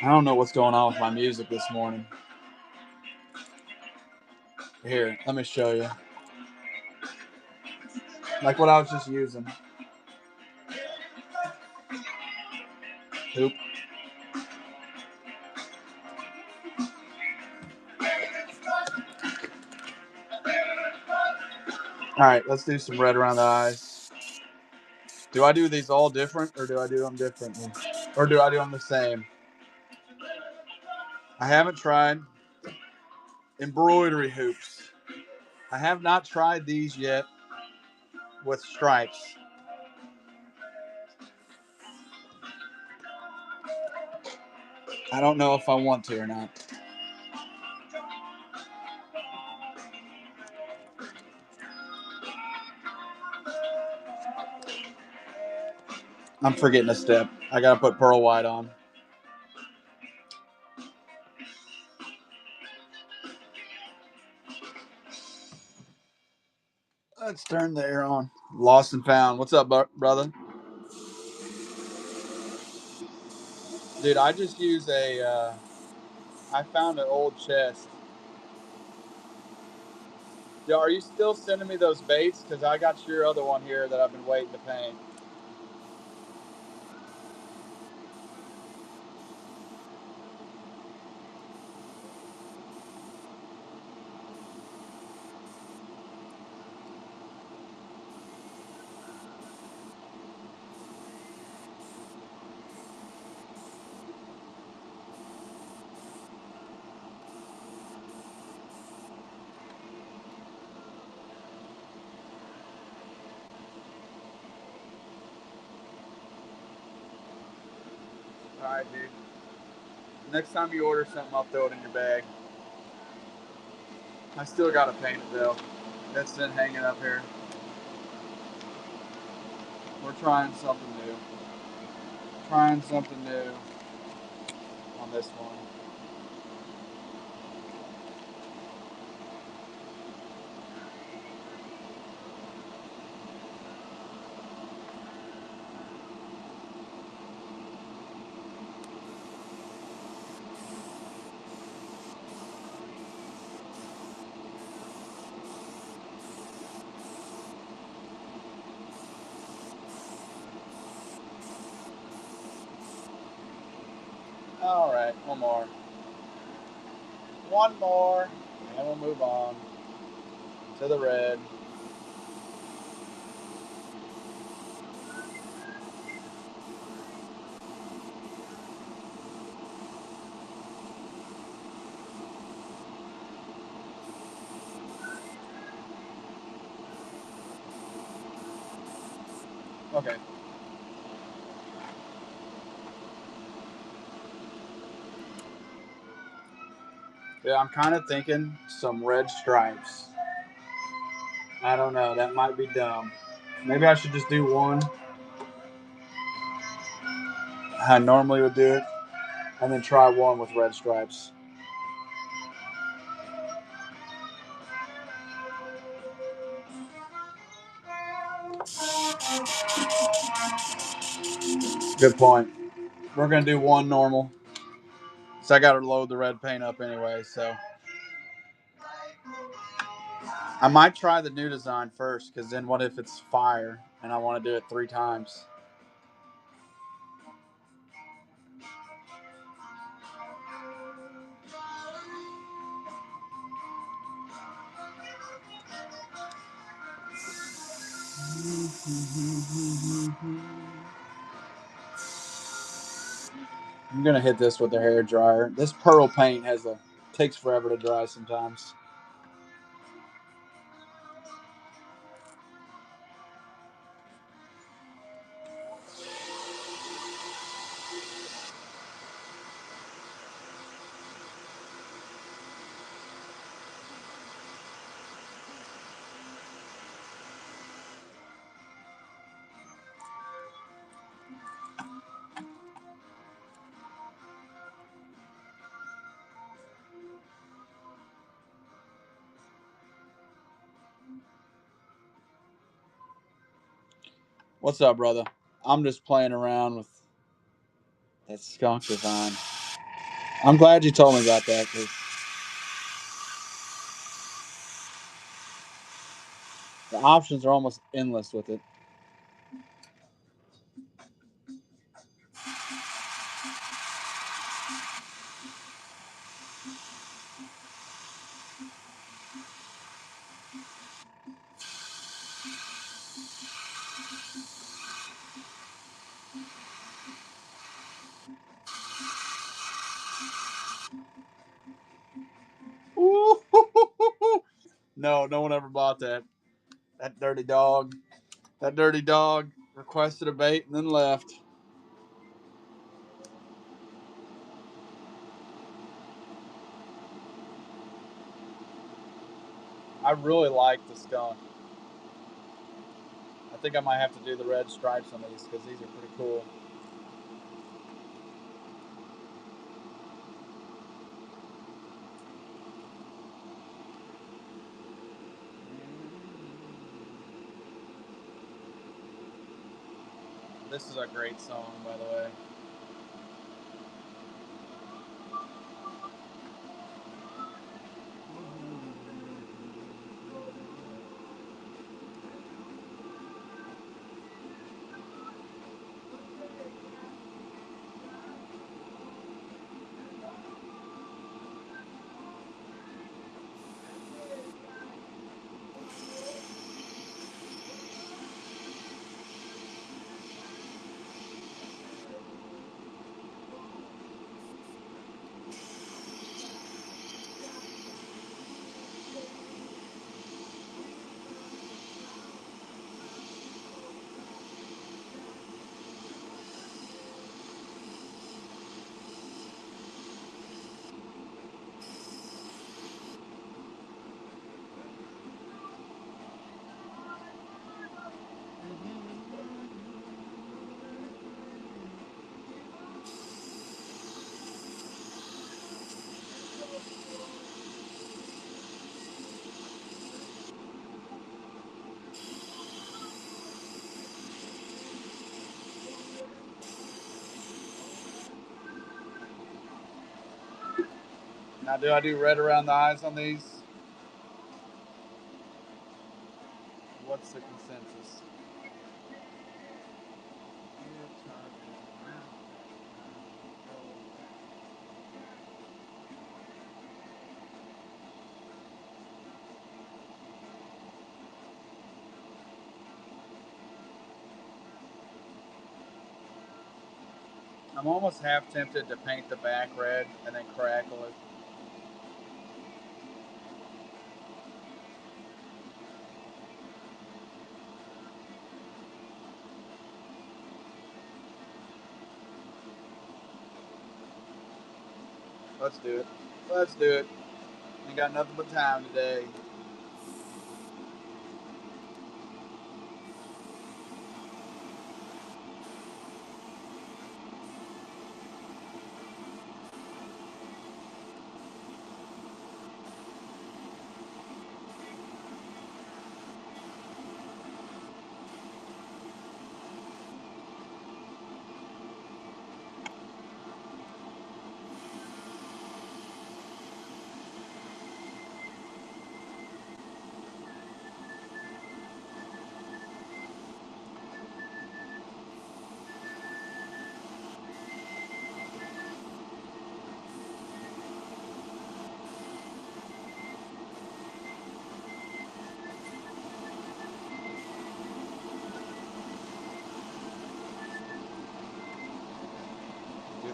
I don't know what's going on with my music this morning. Here, let me show you. Like what I was just using. Hoop. Alright, let's do some red around the eyes. Do I do these all different, or do I do them differently? Or do I do them the same? I haven't tried embroidery hoops. I have not tried these yet with stripes. I don't know if I want to or not. I'm forgetting a step. I gotta put pearl white on. Let's turn the air on. Lost and found. What's up, brother? Dude, I just use I found an old chest. Yo, are you still sending me those baits? Because I got your other one here that I've been waiting to paint. All right, dude. Next time you order something, I'll throw it in your bag. I still gotta paint it though. That's been hanging up here. We're trying something new. Trying something new on this one. All right, one more. One more, and we'll move on to the red. Okay. Yeah, I'm kind of thinking some red stripes. I don't know. That might be dumb. Maybe I should just do one. I normally would do it, and then try one with red stripes. Good point. We're gonna do one normal. So I got to load the red paint up anyway. So I might try the new design first, because then what if it's fire and I want to do it 3 times? I'm gonna hit this with the hair dryer. This pearl paint takes forever to dry sometimes. What's up, brother? I'm just playing around with that skunk design. I'm glad you told me about that, because the options are almost endless with it. Ooh, no, no one ever bought that. That dirty dog. That dirty dog requested a bait and then left. I really like the skunk. I think I might have to do the red stripes on these, because these are pretty cool. This is a great song, by the way. Now, do I do red around the eyes on these? What's the consensus? I'm almost half tempted to paint the back red and then crackle it. Let's do it. Let's do it. Ain't got nothing but time today.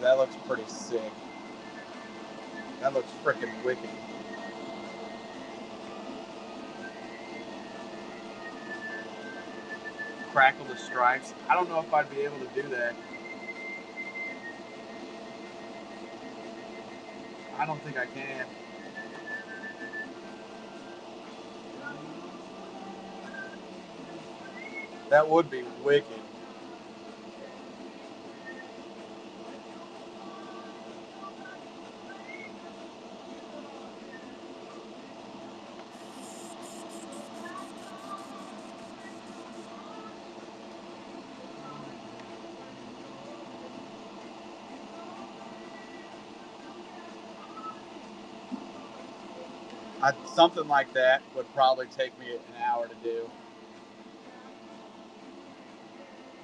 Dude, that looks pretty sick. That looks freaking wicked. Crackle the stripes. I don't know if I'd be able to do that. I don't think I can. That would be wicked. Something like that would probably take me an hour to do.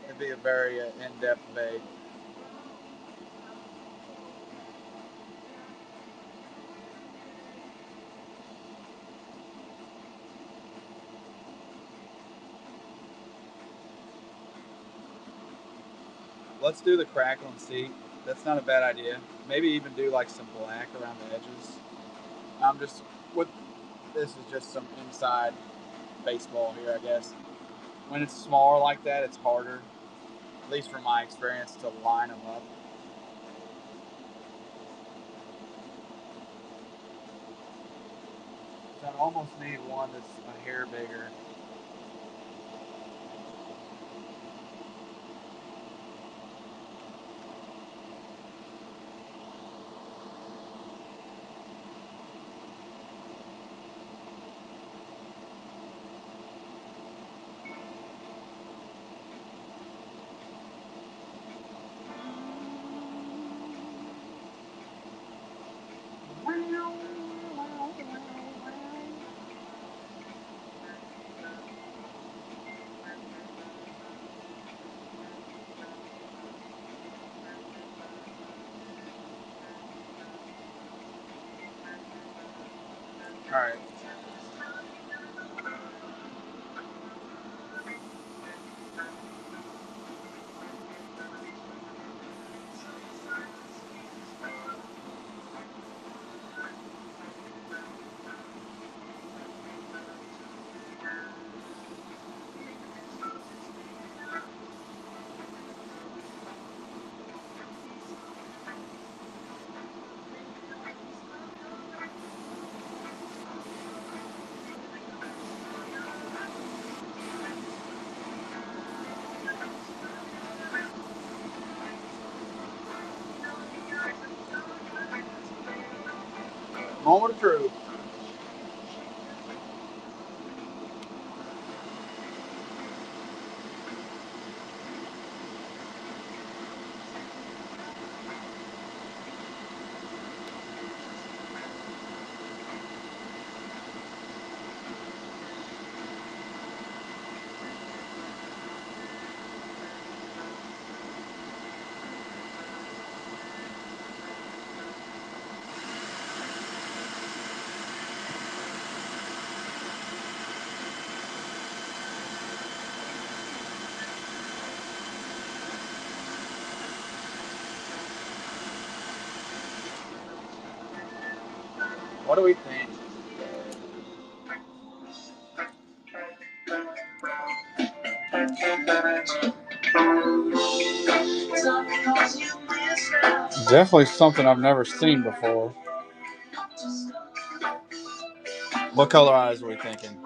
It'd be a very in-depth bait. Let's do the crackle and see. That's not a bad idea. Maybe even do like some black around the edges. I'm just with this is just some inside baseball here, I guess. When it's smaller like that, it's harder, at least from my experience, to line them up. So I almost need one that's a hair bigger. All right. Moment of truth. What do we think? Definitely something I've never seen before. What color eyes are we thinking?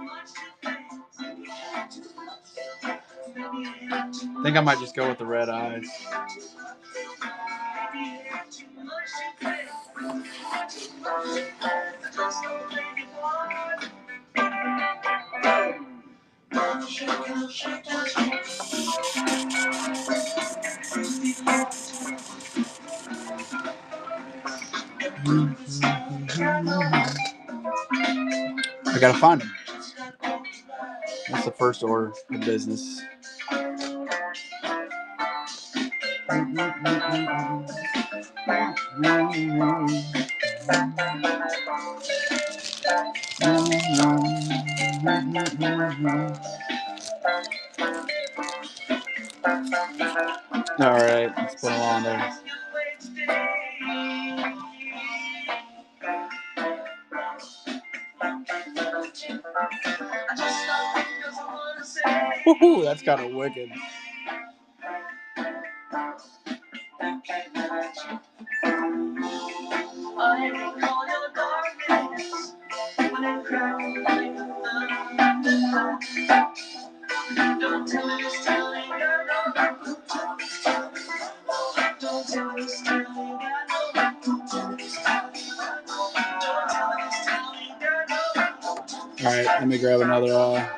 I think I might just go with the red eyes. I gotta find them. That's the first order of business. All right, let's put them on there. Woohoo, that's kind of wicked. All right, let me grab another.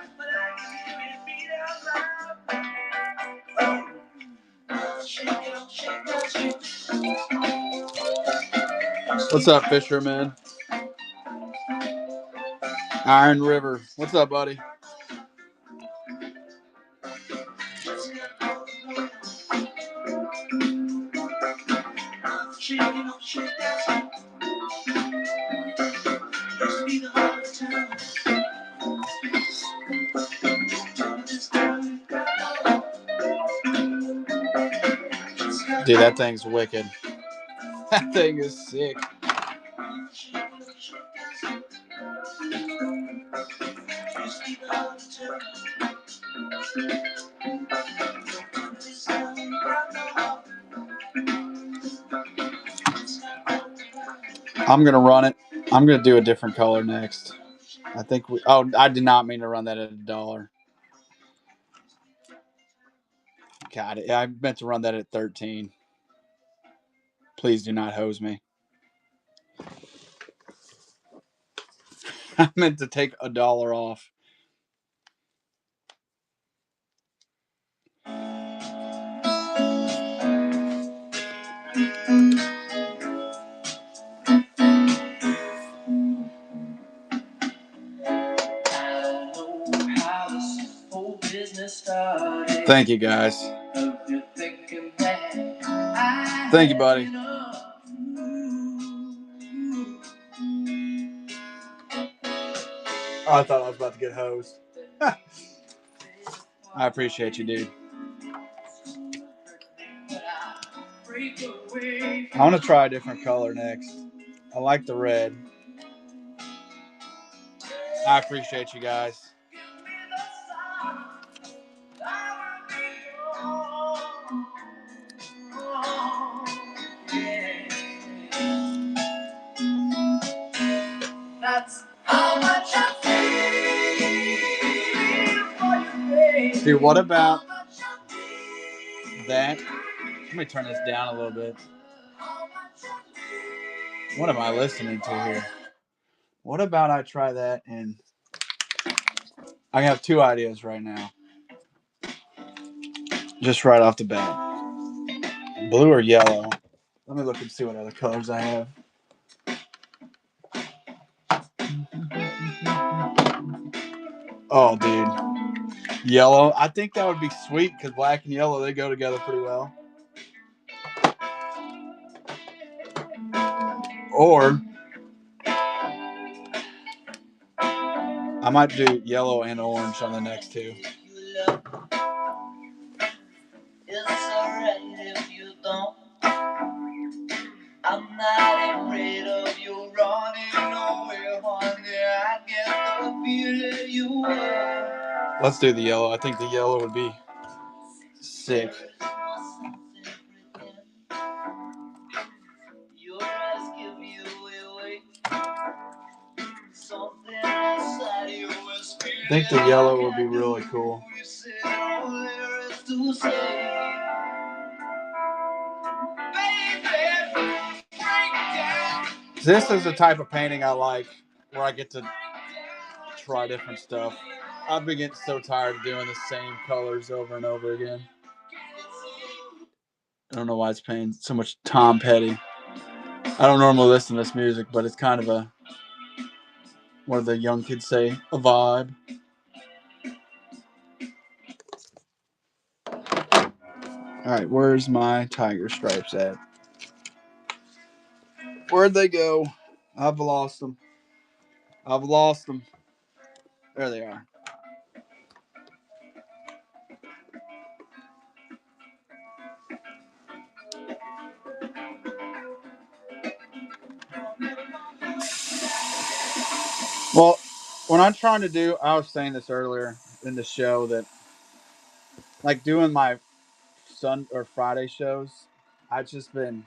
What's up, Fisherman? Iron River. What's up, buddy? Dude, that thing's wicked. That thing is sick. I'm going to run it. I'm going to do a different color next. I think I did not mean to run that at $1. God, I meant to run that at 13. Please do not hose me. I meant to take $1 off. Thank you, guys. Thank you, buddy. Oh, I thought I was about to get hosed. I appreciate you, dude. I want to try a different color next. I like the red. I appreciate you guys. That's how much I feel. Dude, what about that? Let me turn this down a little bit. What am I listening to here? What about I try that and I have two ideas right now. Just right off the bat. Blue or yellow? Let me look and see what other colors I have. Oh, dude. Yellow. I think that would be sweet because black and yellow, they go together pretty well. Or I might do yellow and orange on the next two. It's alright if you don't. I'm not afraid of you running away, honey. I get the feeling you are. Let's do the yellow. I think the yellow would be sick. I think the yellow would be really cool. This is the type of painting I like, where I get to try different stuff. I've been getting so tired of doing the same colors over and over again. I don't know why it's playing so much Tom Petty. I don't normally listen to this music, but it's kind of a, what do the young kids say, a vibe. All right, where's my tiger stripes at? Where'd they go? I've lost them. I've lost them. There they are. Well, When I'm trying to do, I was saying this earlier in the show that like doing my Sun or Friday shows, I've just been,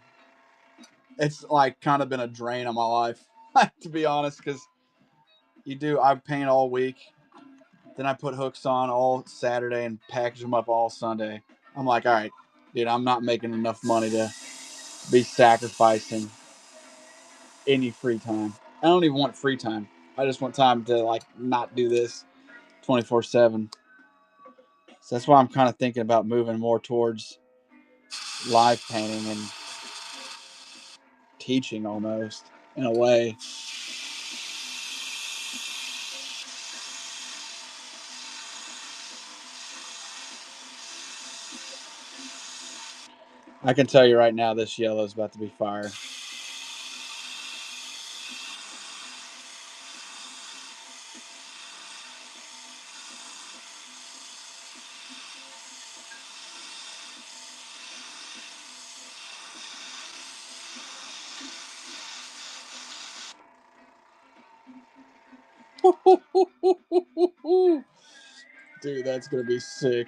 it's like kind of been a drain on my life, to be honest, because I paint all week, then I put hooks on all Saturday and package them up all Sunday. I'm like, all right, dude, I'm not making enough money to be sacrificing any free time. I don't even want free time. I just want time to like not do this 24/7. So that's why I'm kind of thinking about moving more towards live painting and teaching almost in a way. I can tell you right now, this yellow is about to be fire. Dude, that's gonna be sick.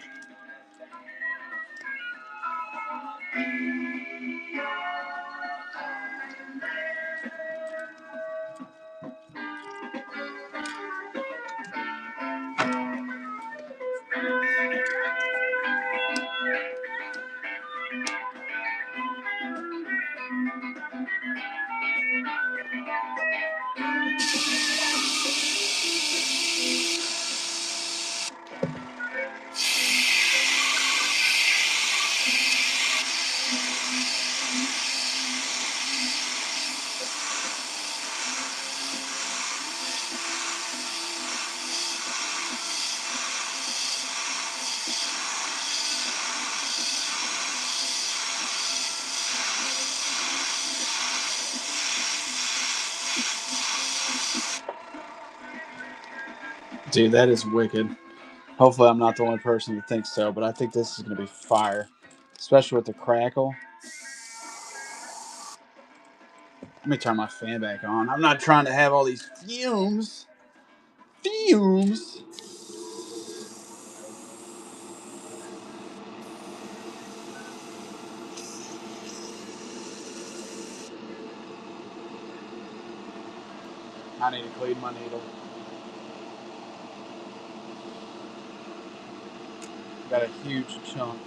Dude, that is wicked. Hopefully, I'm not the only person that thinks so, but I think this is gonna be fire, especially with the crackle. Let me turn my fan back on. I'm not trying to have all these fumes. Fumes. I need to clean my needle. Got a huge chunk.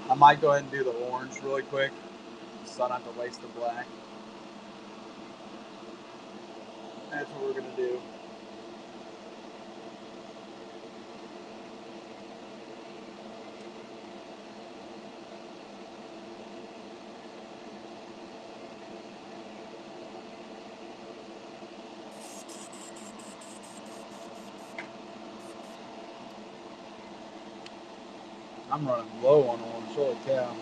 I might go ahead and do the orange really quick, so I don't have to waste the black. That's what we're gonna do. I'm running low on orange. Holy cow.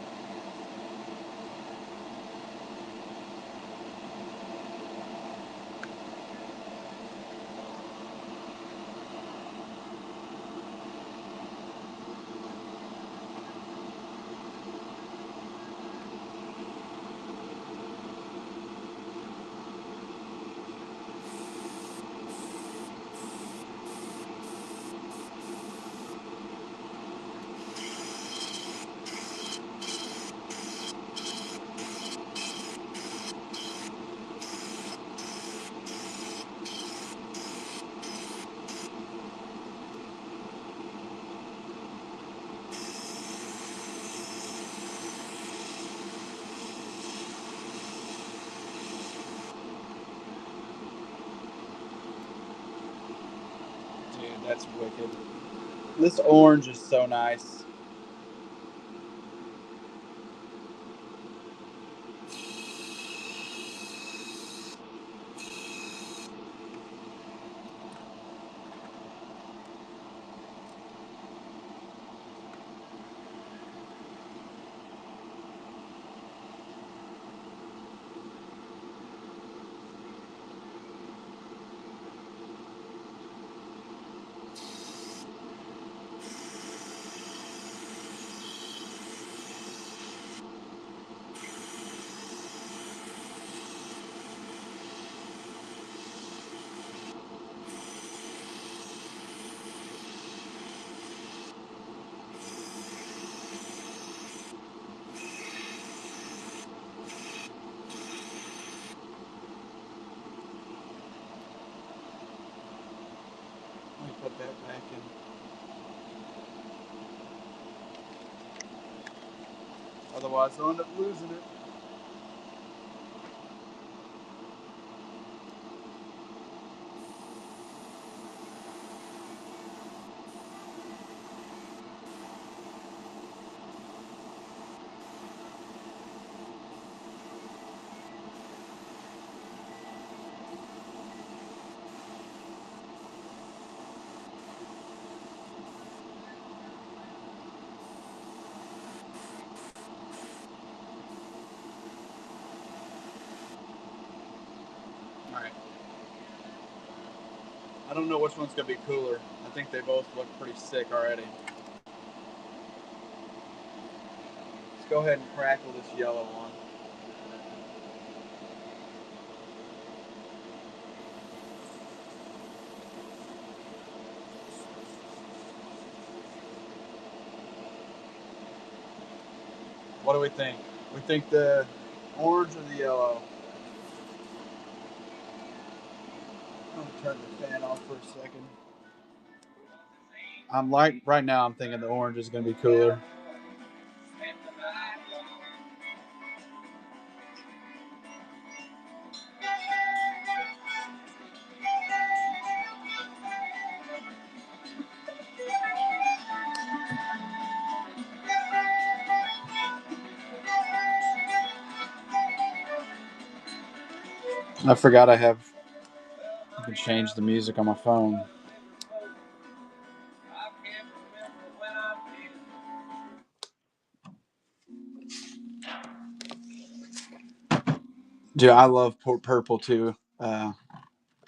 That's wicked. This orange is so nice. Let me put that back in. Otherwise, I'll end up losing it. All right. I don't know which one's going to be cooler. I think they both look pretty sick already. Let's go ahead and crackle this yellow one. What do we think? We think the orange or the yellow? I'm going to turn the fan off for a second. Right now I'm thinking the orange is going to be cooler. I forgot I can change the music on my phone. Dude, I love purple too.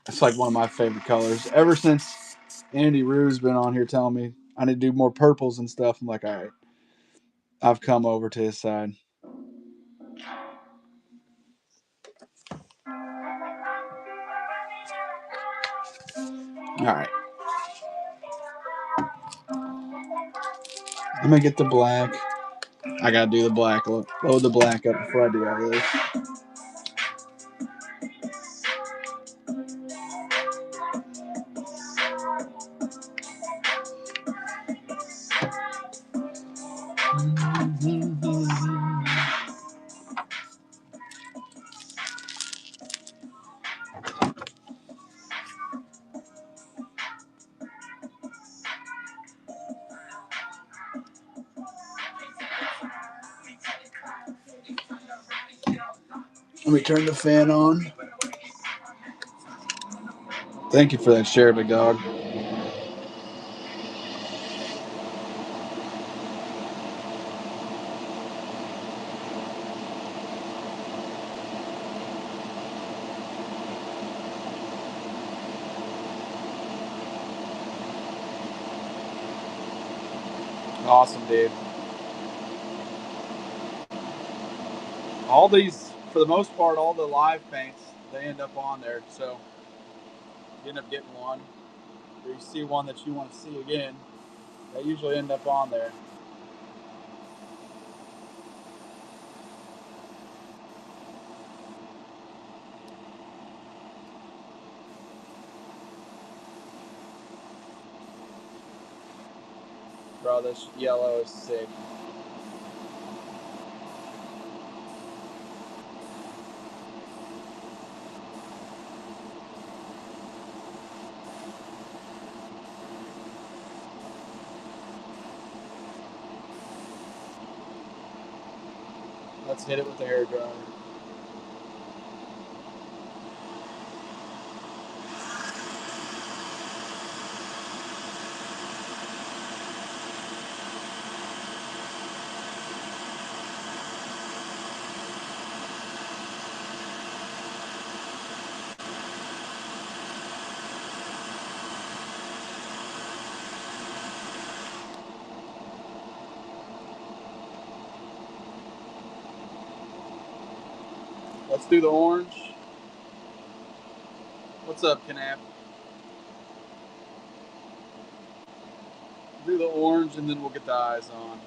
It's like one of my favorite colors. Ever since Andy Rue's been on here telling me I need to do more purples and stuff, I'm like, all right, I've come over to his side. All right. I'm going to get the black. I got to do the black. Load the black up before I do all this. Let me turn the fan on. Thank you for that share, big dog. Awesome, dude. All these, for the most part, all the live paints, they end up on there. So you end up getting one, or you see one that you want to see again, they usually end up on there. Bro, this yellow is sick. Let's hit it with the hair dryer. Let's do the orange. What's up, Canap? Do the orange and then we'll get the eyes on.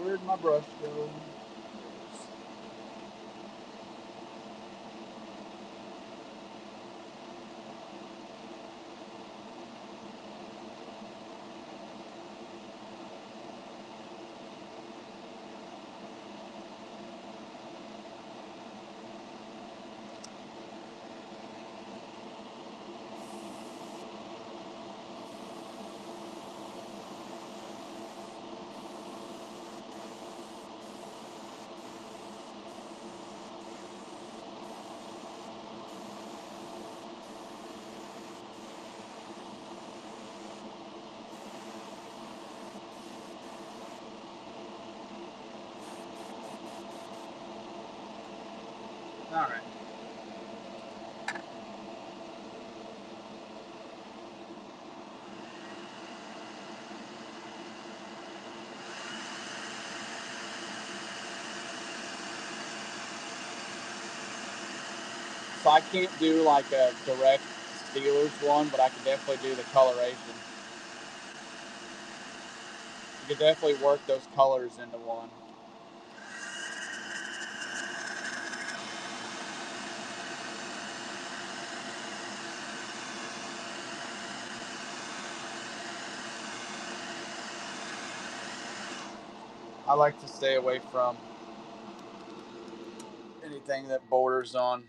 Where'd my brush go? All right. So I can't do like a direct Steelers one, but I can definitely do the coloration. You could definitely work those colors into one. I like to stay away from anything that borders on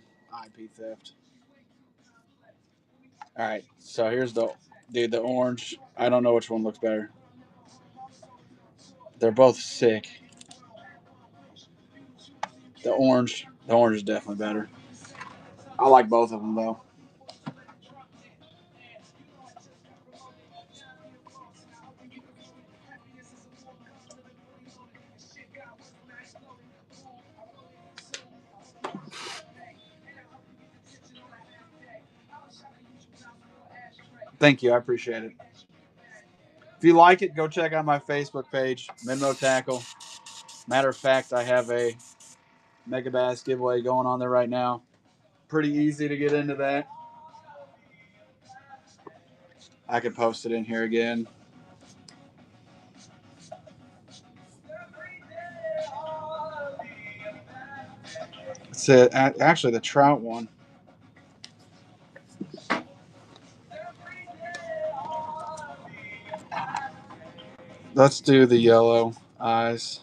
IP theft. All right, so here's the orange. I don't know which one looks better. They're both sick. The orange is definitely better. I like both of them though. Thank you, I appreciate it. If you like it, go check out my Facebook page, Menmo Tackle. Matter of fact, I have a Megabass giveaway going on there right now. Pretty easy to get into that. I can post it in here again. It's actually the trout one. Let's do the yellow eyes.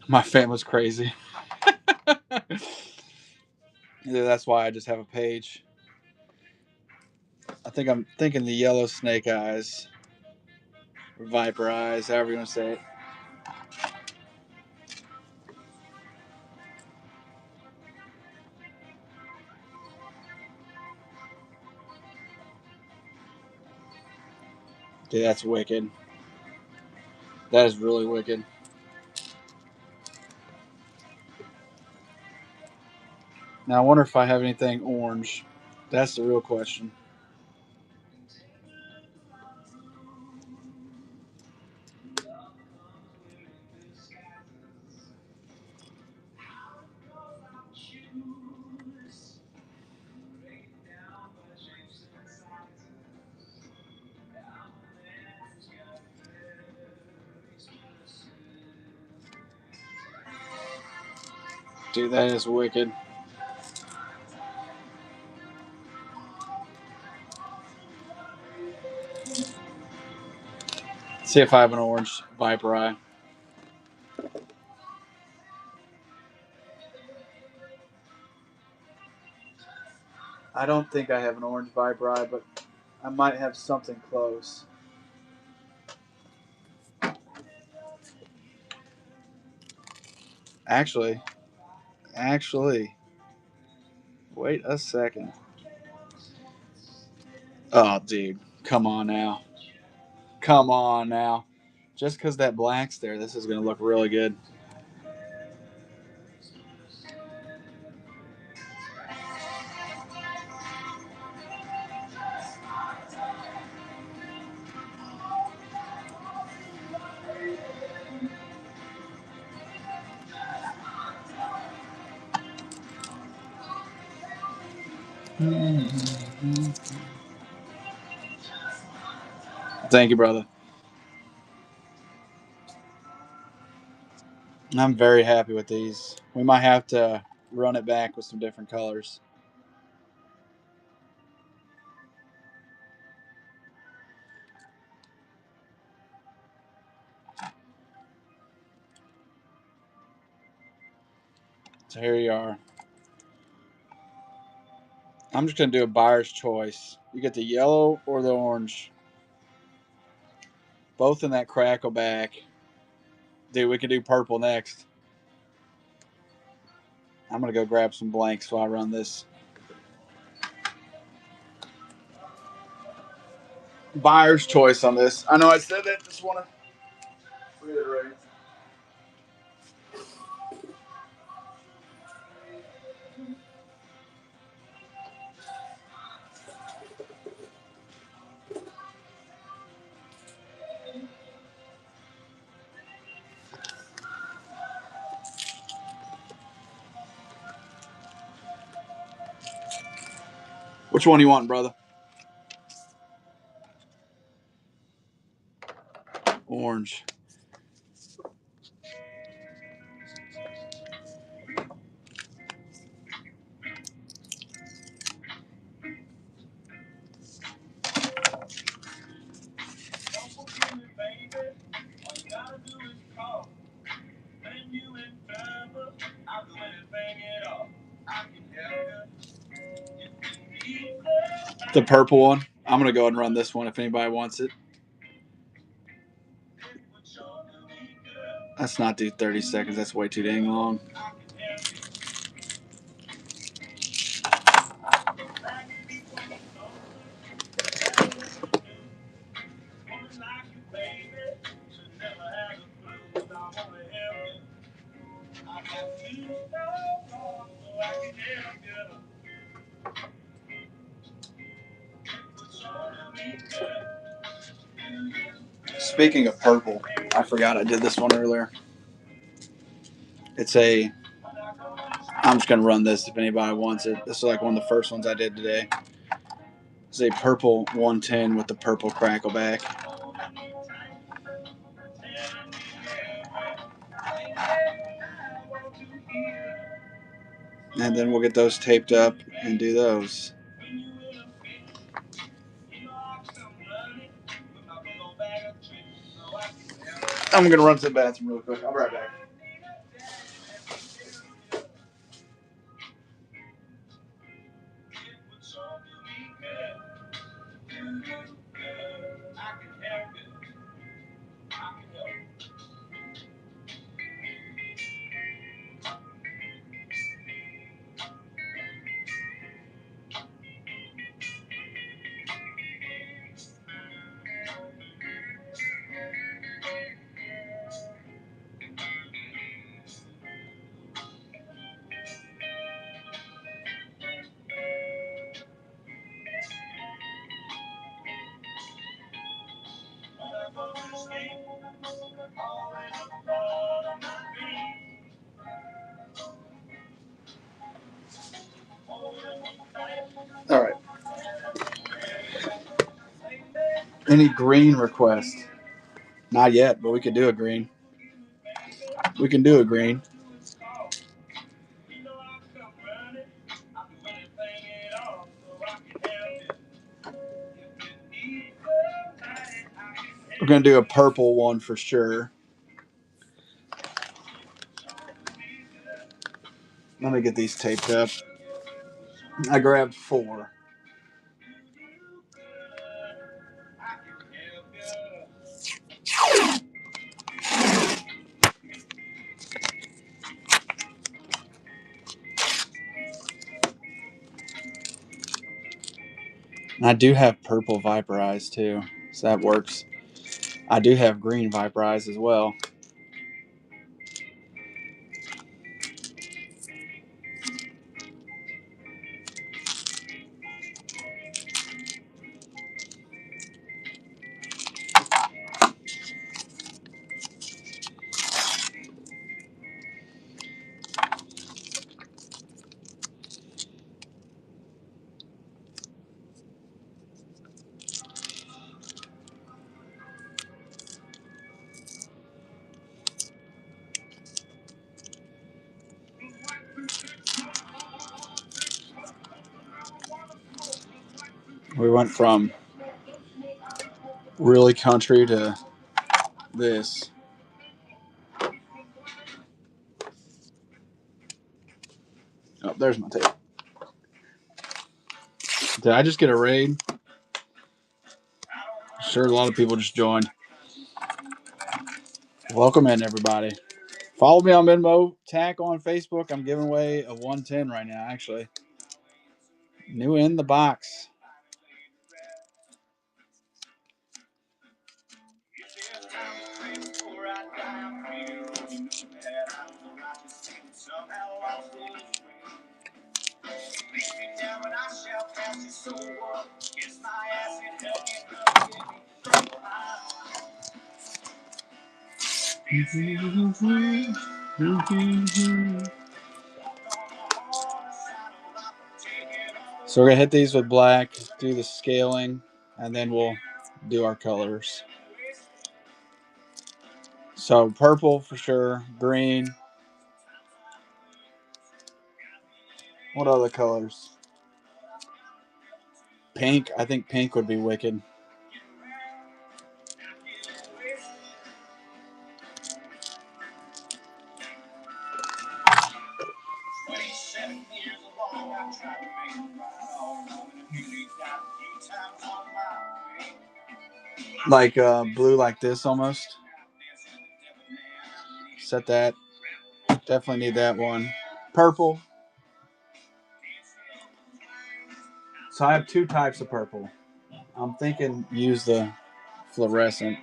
My family's crazy. Yeah, that's why I just have a page. I think I'm thinking the yellow snake eyes, or viper eyes, however you want to say it. Dude, that's wicked. That is really wicked. Now I wonder if I have anything orange. That's the real question. Dude, that is wicked. See if I have an orange viper eye. I don't think I have an orange vibri, but I might have something close. Actually, wait a second. Oh, dude, come on now. Come on now. Just because that black's there, this is going to look really good. Thank you, brother. I'm very happy with these. We might have to run it back with some different colors. So here you are. I'm just going to do a buyer's choice. You get the yellow or the orange. Both in that crackle back. Dude, we could do purple next. I'm going to go grab some blanks while I run this. Buyer's choice on this. I know I said that. Just want to reiterate. Which one do you want, brother? Orange. The purple one. I'm going to go ahead and run this one if anybody wants it. Let's not do 30 seconds. That's way too dang long. Speaking of purple, I forgot I did this one earlier. It's a. I'm just gonna run this if anybody wants it. This is like one of the first ones I did today. It's a purple 110 with the purple crackle back. And then we'll get those taped up and do those. I'm gonna run to the bathroom real quick. I'll be right back. All right. Any green request? Not yet, but we could do a green. We can do a green. We're gonna do a purple one for sure. Let me get these taped up. I grabbed 4. And I do have purple Viper eyes too, so that works. I do have green Viper eyes as well. We went from really country to this. Oh, there's my tape. Did I just get a raid? Sure, a lot of people just joined. Welcome in, everybody. Follow me on Venmo, Tack on Facebook. I'm giving away a 110 right now, actually. New in the box. So we're going to hit these with black, do the scaling, and then we'll do our colors. So purple for sure, green. What other colors? Pink. I think pink would be wicked. Like blue like this almost. Set that. Definitely need that one. Purple. So I have 2 types of purple. I'm thinking use the fluorescent.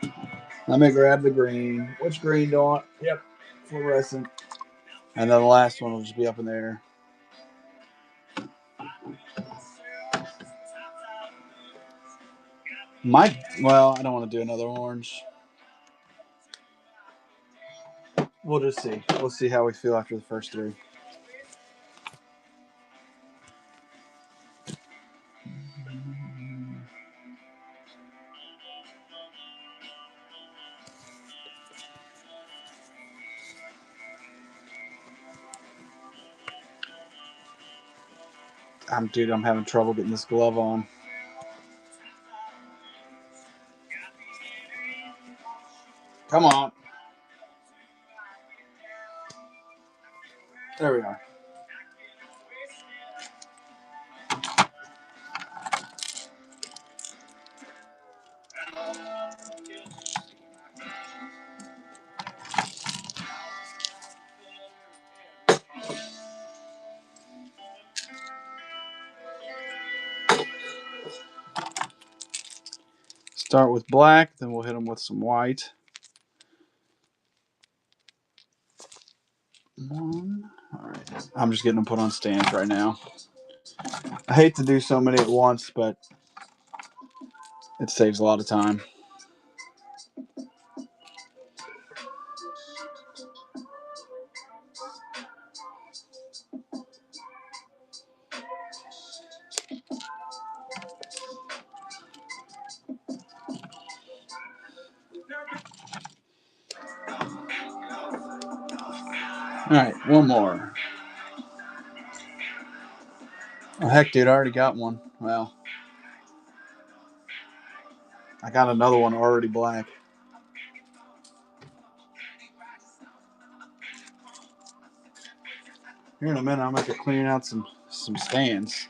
Let me grab the green. Which green do I want? Yep, fluorescent. And then the last one will just be up in there. Well, I don't want to do another orange. We'll just see. We'll see how we feel after the first 3. I'm having trouble getting this glove on. Come on. There we are. Start with black, then we'll hit them with some white. 1. All right. I'm just getting them put on stands right now. I hate to do so many at once, but it saves a lot of time. All right, one more. Oh, heck, dude, I already got one. Well, I got another one already black. Here in a minute, I'm going to clean out some stands.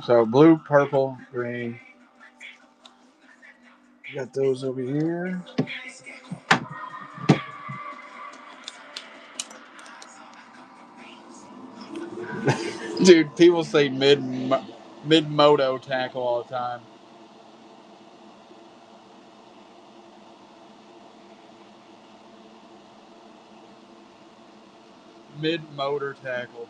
So blue, purple, green. Got those over here. Dude, people say mid moto tackle all the time. Mid motor tackle.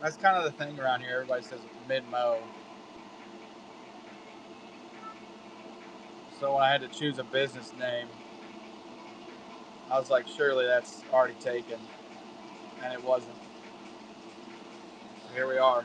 That's kind of the thing around here. Everybody says mid mo. So when I had to choose a business name, I was like, surely that's already taken. And it wasn't. So here we are.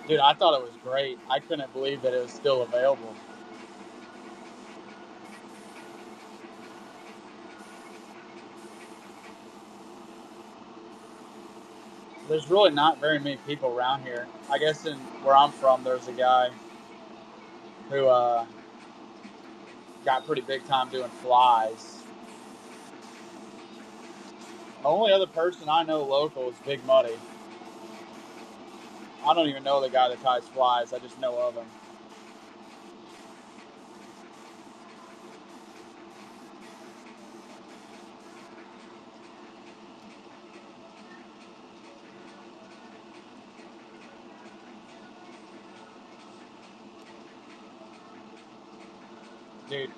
Dude, I thought it was great. I couldn't believe that it was still available. There's really not very many people around here. I guess in where I'm from, there's a guy who got pretty big time doing flies. The only other person I know local is Big Muddy. I don't even know the guy that ties flies. I just know of him. Dude,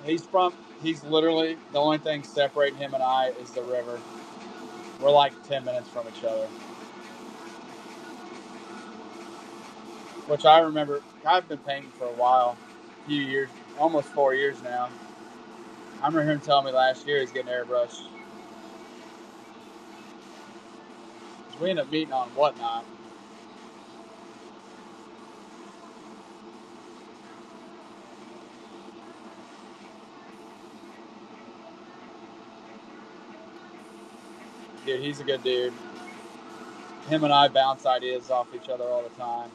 he's literally, the only thing separating him and I is the river. We're like 10 minutes from each other. Which I remember, I've been painting for a while, a few years, almost 4 years now. I remember him telling me last year he's getting airbrushed. We ended up meeting on Whatnot. Dude, he's a good dude. Him and I bounce ideas off each other all the time.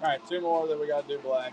All right, two more that we got to do black.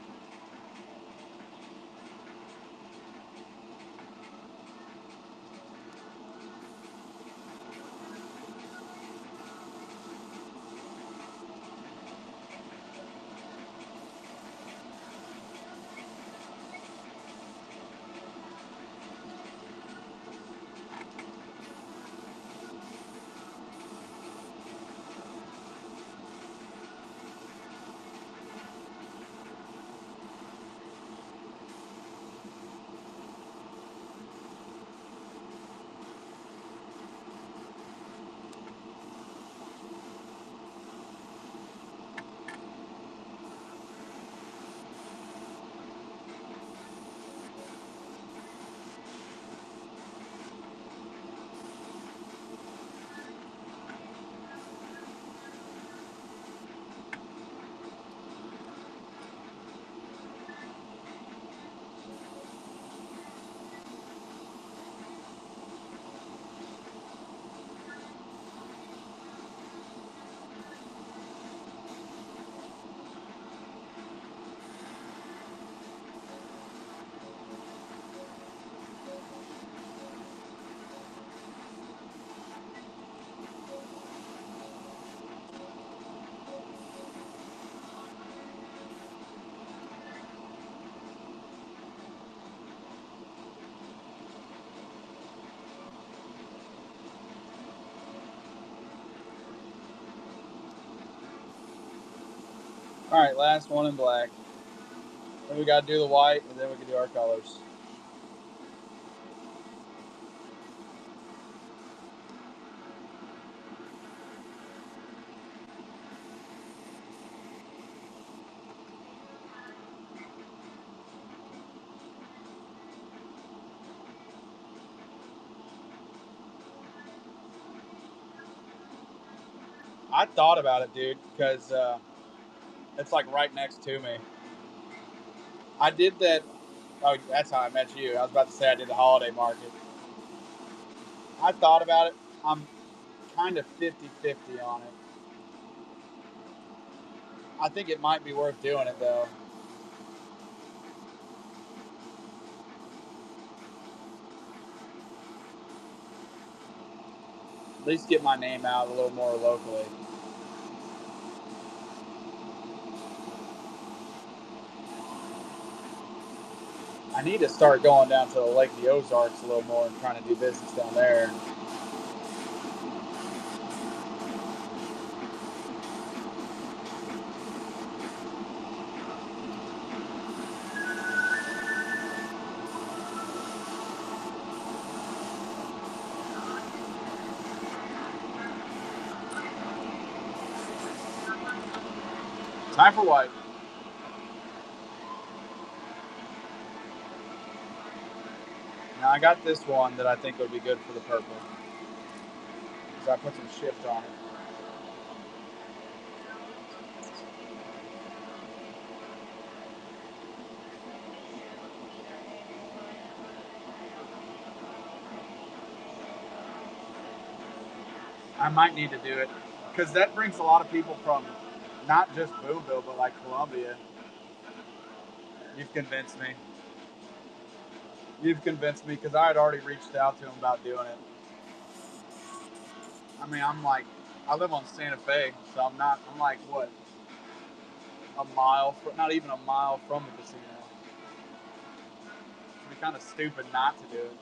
All right, last one in black. Then we got to do the white, and then we can do our colors. I thought about it, dude, because it's like right next to me. I did that. Oh, that's how I met you. I was about to say I did the holiday market. I thought about it. I'm kind of 50-50 on it. I think it might be worth doing it, though. At least get my name out a little more locally. I need to start going down to Lake the Ozarks a little more and trying to do business down there. Time for white. Now I got this one that I think would be good for the purple. Because I put some shift on it. I might need to do it. Because that brings a lot of people from not just Boonville, but like Columbia. You've convinced me. You've convinced me because I had already reached out to him about doing it. I mean, I live on Santa Fe, so I'm like, what, a mile, not even a mile from the casino. It'd be kind of stupid not to do it.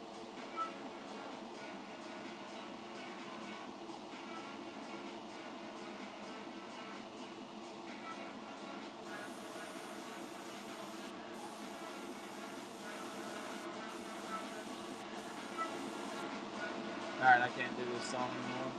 All right, I can't do this song anymore.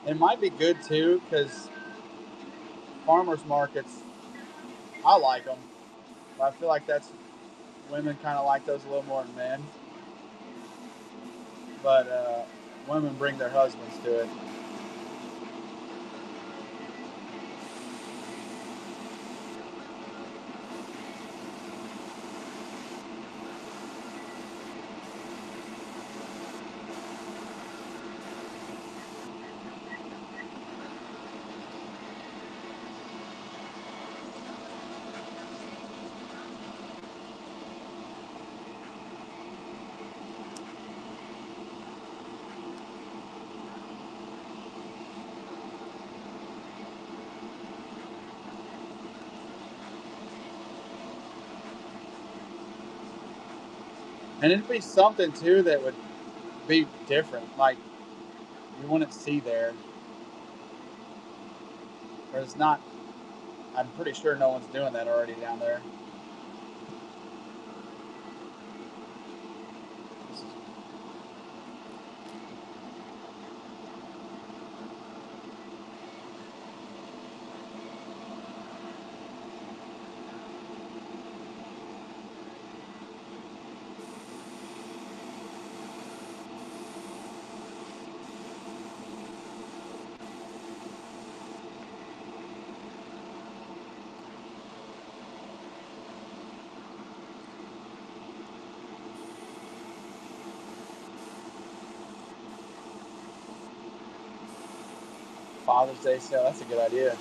It might be good too, because farmers markets, I like them. But I feel like that's women kind of like those a little more than men. But women bring their husbands to it. And it'd be something too that would be different. Like you wouldn't see there, or it's not. I'm pretty sure no one's doing that already down there. Father's Day sale. That's a good idea.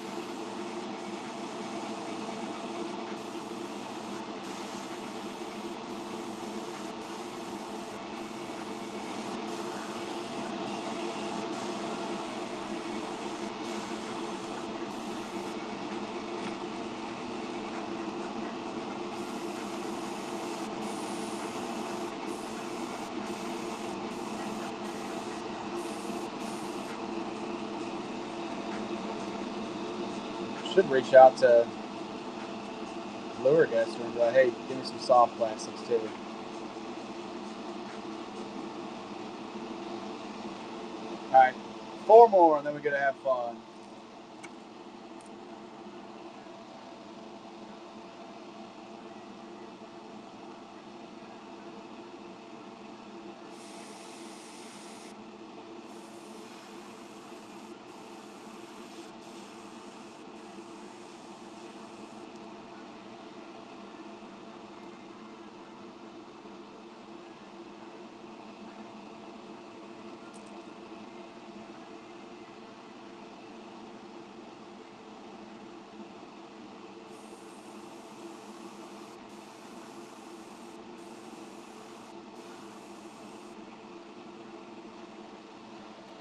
Should reach out to lure guests and be like, hey, give me some soft plastics too. All right, 4 more, and then we're gonna have fun.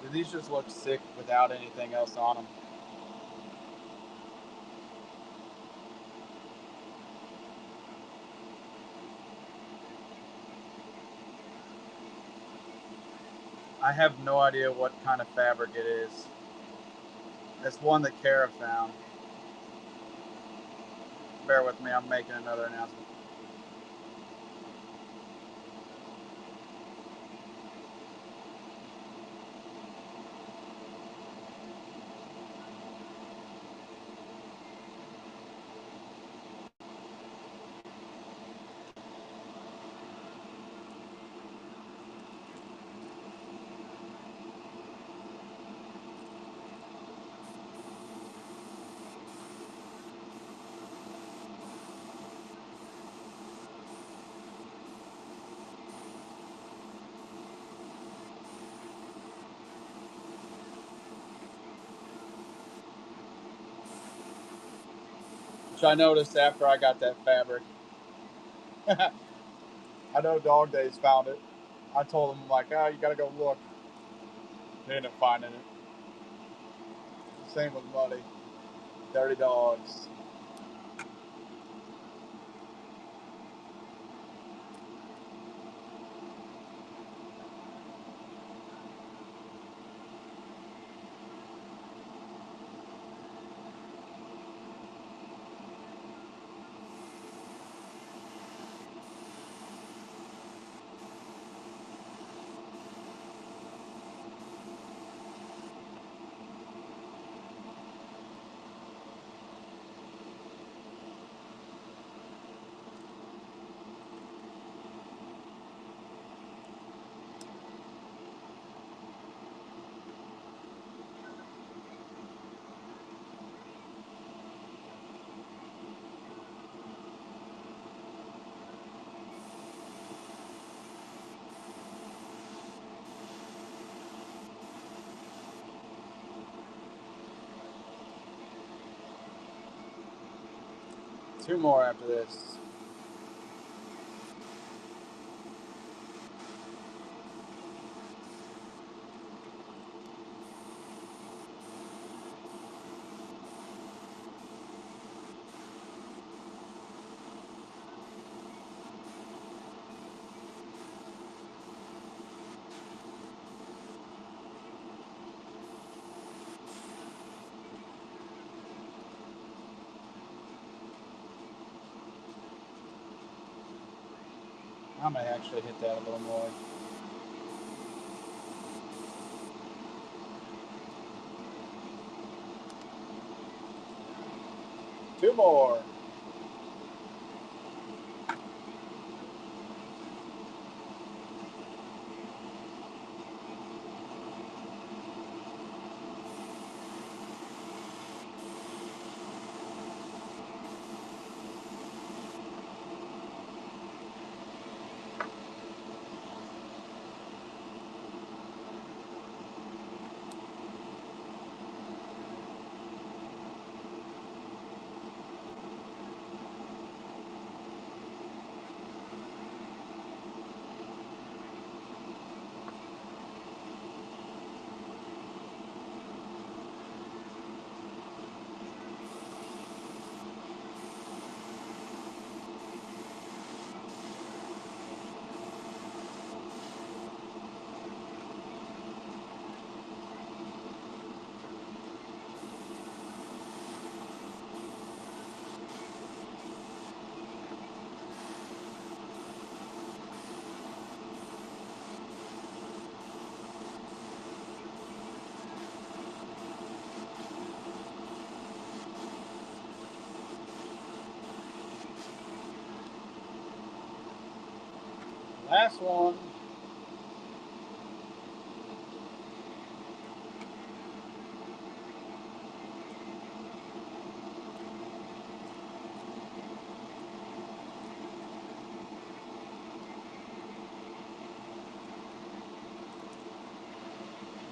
Do these just look sick without anything else on them? I have no idea what kind of fabric it is. It's one that Kara found. Bear with me, I'm making another announcement. Which I noticed after I got that fabric. I know Dog Days found it. I told him, like, oh, you gotta go look. They ended up finding it. Same with Muddy. Dirty Dogs. Two more after this. I may actually hit that a little more. Two more. Last one.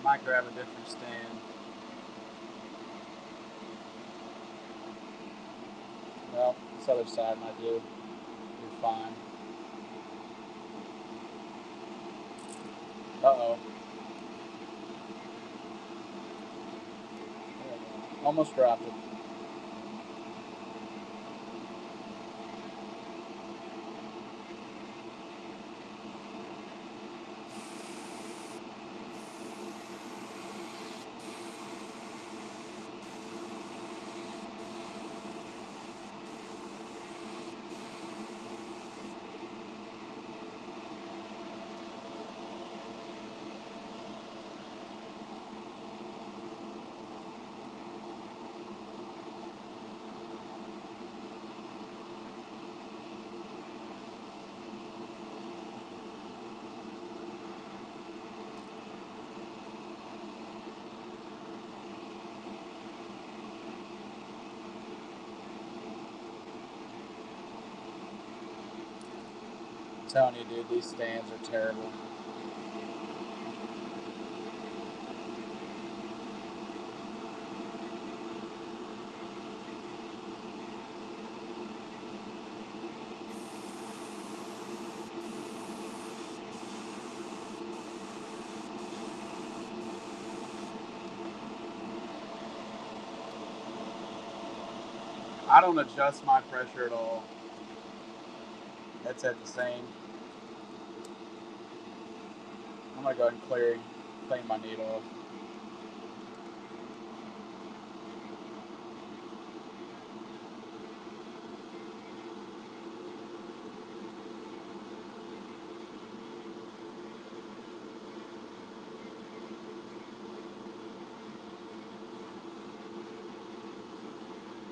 Might grab a different stand. Well, this other side might do. You're fine. Uh-oh. Almost dropped it. I'm telling you, dude, these stands are terrible. I don't adjust my pressure at all. It's at the same. I'm gonna go ahead and clean my needle off.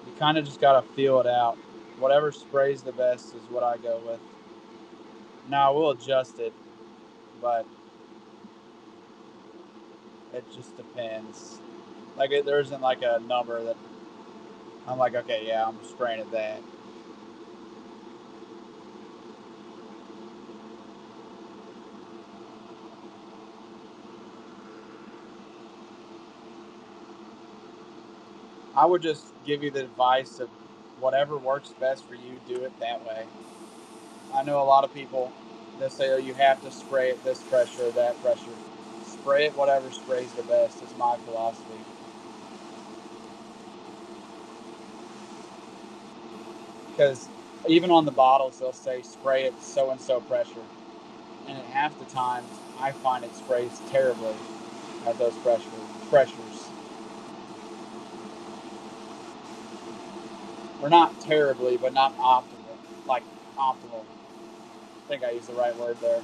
You kind of just gotta feel it out. Whatever sprays the best is what I go with. Now I will adjust it, but it just depends. Like there isn't like a number that I'm like, okay, yeah, I'm spraying at that. I would just give you the advice of whatever works best for you, do it that way. I know a lot of people that say, oh, you have to spray at this pressure or that pressure. Spray it whatever sprays the best is my philosophy. Because even on the bottles, they'll say spray it so and so pressure. And at half the time, I find it sprays terribly at those pressures. Or not terribly, but not optimal. Like optimal. I think I used the right word there.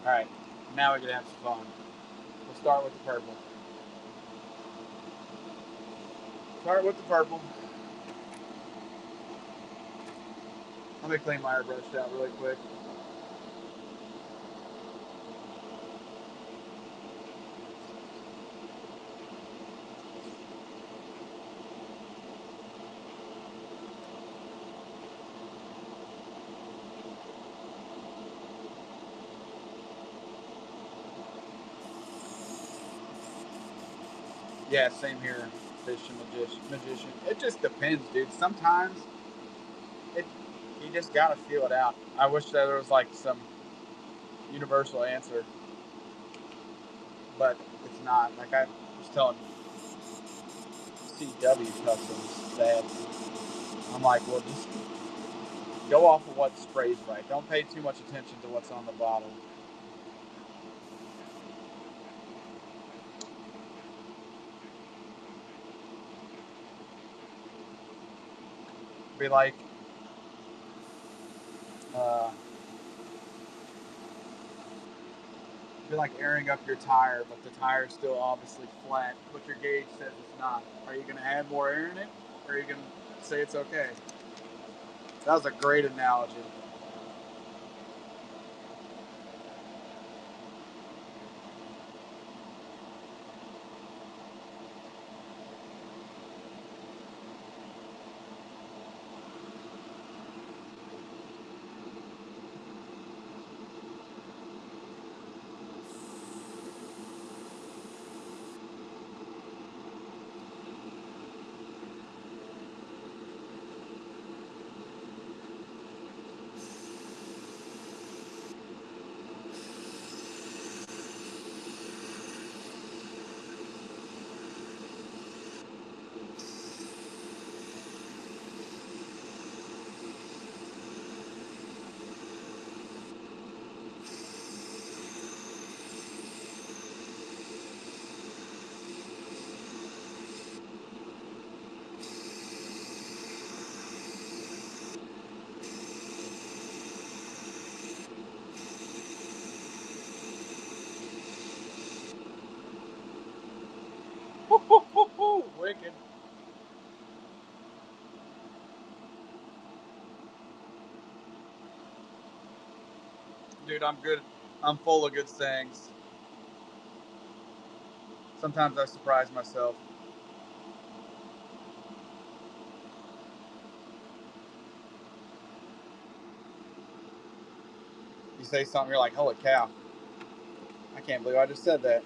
All right, now we're gonna have some fun. We'll start with the purple. Start with the purple. Let me clean my airbrush out really quick. Yeah, same here. Fish and magician. It just depends, dude. Sometimes it you just gotta feel it out. I wish that there was like some universal answer, but it's not. Like I was telling CW Customs that I'm like, well, just go off of what sprays right. Don't pay too much attention to what's on the bottle. Be like, uh, feel like airing up your tire, but the tire's still obviously flat, but your gauge says it's not. Are you going to add more air in it, or are you going to say it's okay? That was a great analogy. Wicked. Dude, I'm good. I'm full of good sayings. Sometimes I surprise myself. You say something, you're like, holy cow. I can't believe I just said that.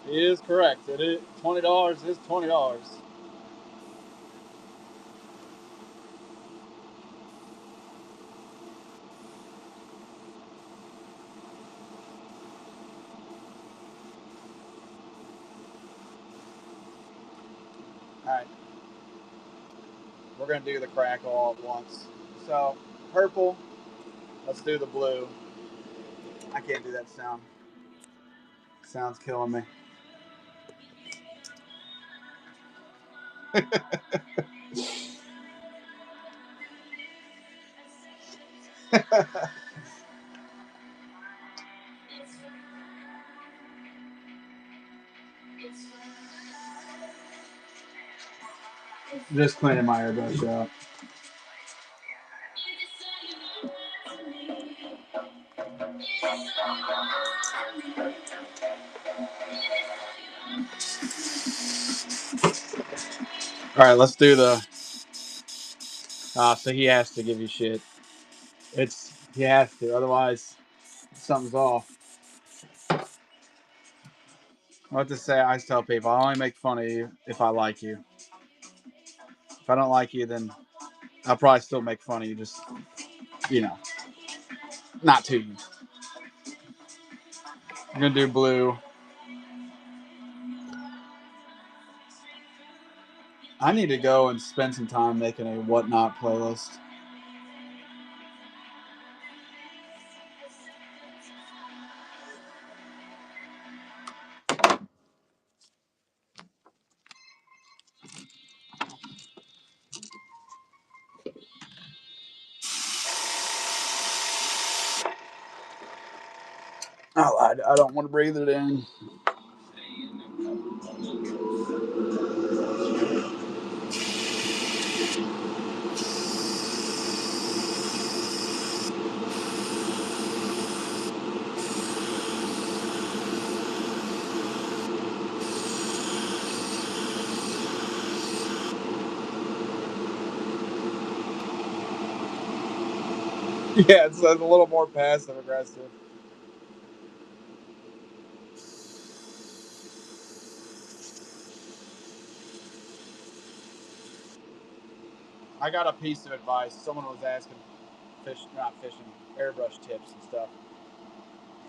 He is correct. It is $20 is $20. All right, we're gonna do the crack all at once. So purple. Let's do the blue. I can't do that sound. Sound's killing me. Just cleaning my airbrush out. All right, let's do the. So he has to give you shit. He has to, otherwise something's off. What to say? I tell people I only make fun of you if I like you. If I don't like you, then I'll probably still make fun of you. Just you know, not to you. I'm gonna do blue. I need to go and spend some time making a whatnot playlist. I don't want to breathe it in. Yeah, it's a little more passive aggressive. I got a piece of advice. Someone was asking not fishing, airbrush tips and stuff.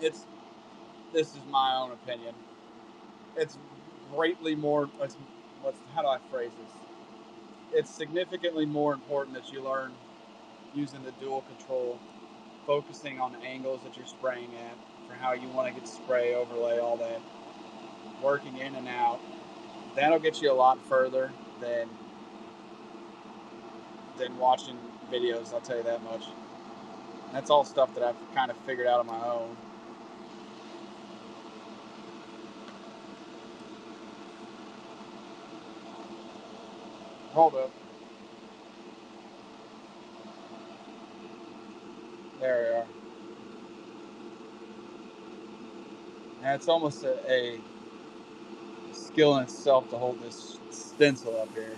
It's This is my own opinion. It's greatly more. How do I phrase this? It's significantly more important that you learn using the dual control, focusing on the angles that you're spraying at, for how you want to get spray, overlay, all that, working in and out. That'll get you a lot further than watching videos. I'll tell you that much. That's all stuff that I've kind of figured out on my own. Hold up. There we are. And it's almost a skill in itself to hold this stencil up here.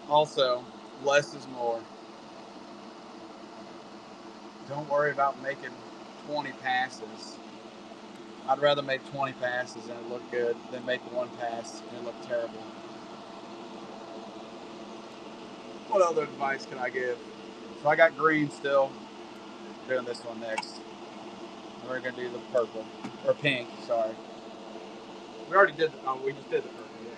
Also, less is more. Don't worry about making 20 passes. I'd rather make 20 passes and it look good than make one pass and it look terrible. What other advice can I give? So I got green still. Doing this one next. We're gonna do the purple or pink. Sorry, we already did. We just did the purple. Yeah.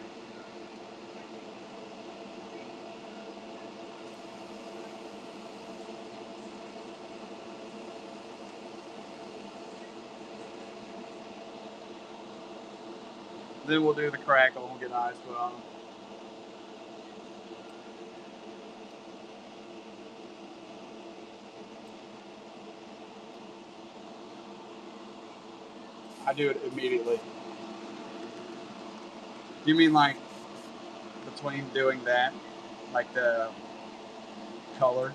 Then we'll do the crackle and get eyes put on them. I do it immediately. Do you mean like between doing that, like the color?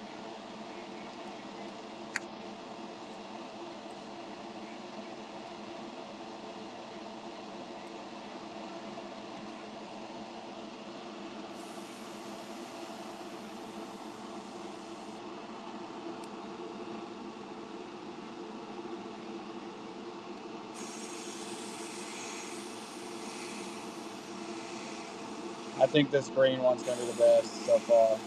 I think this green one's gonna be the best so far.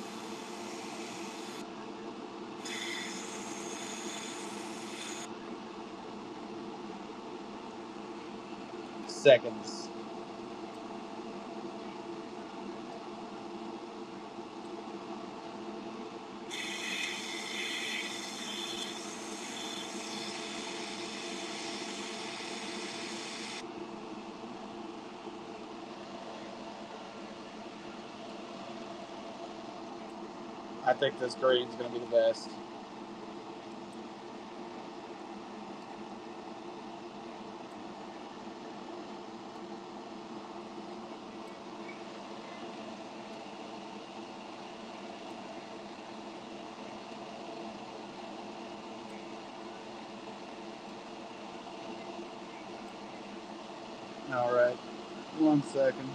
Seconds. I think this green's gonna be the best. All right. 1 second.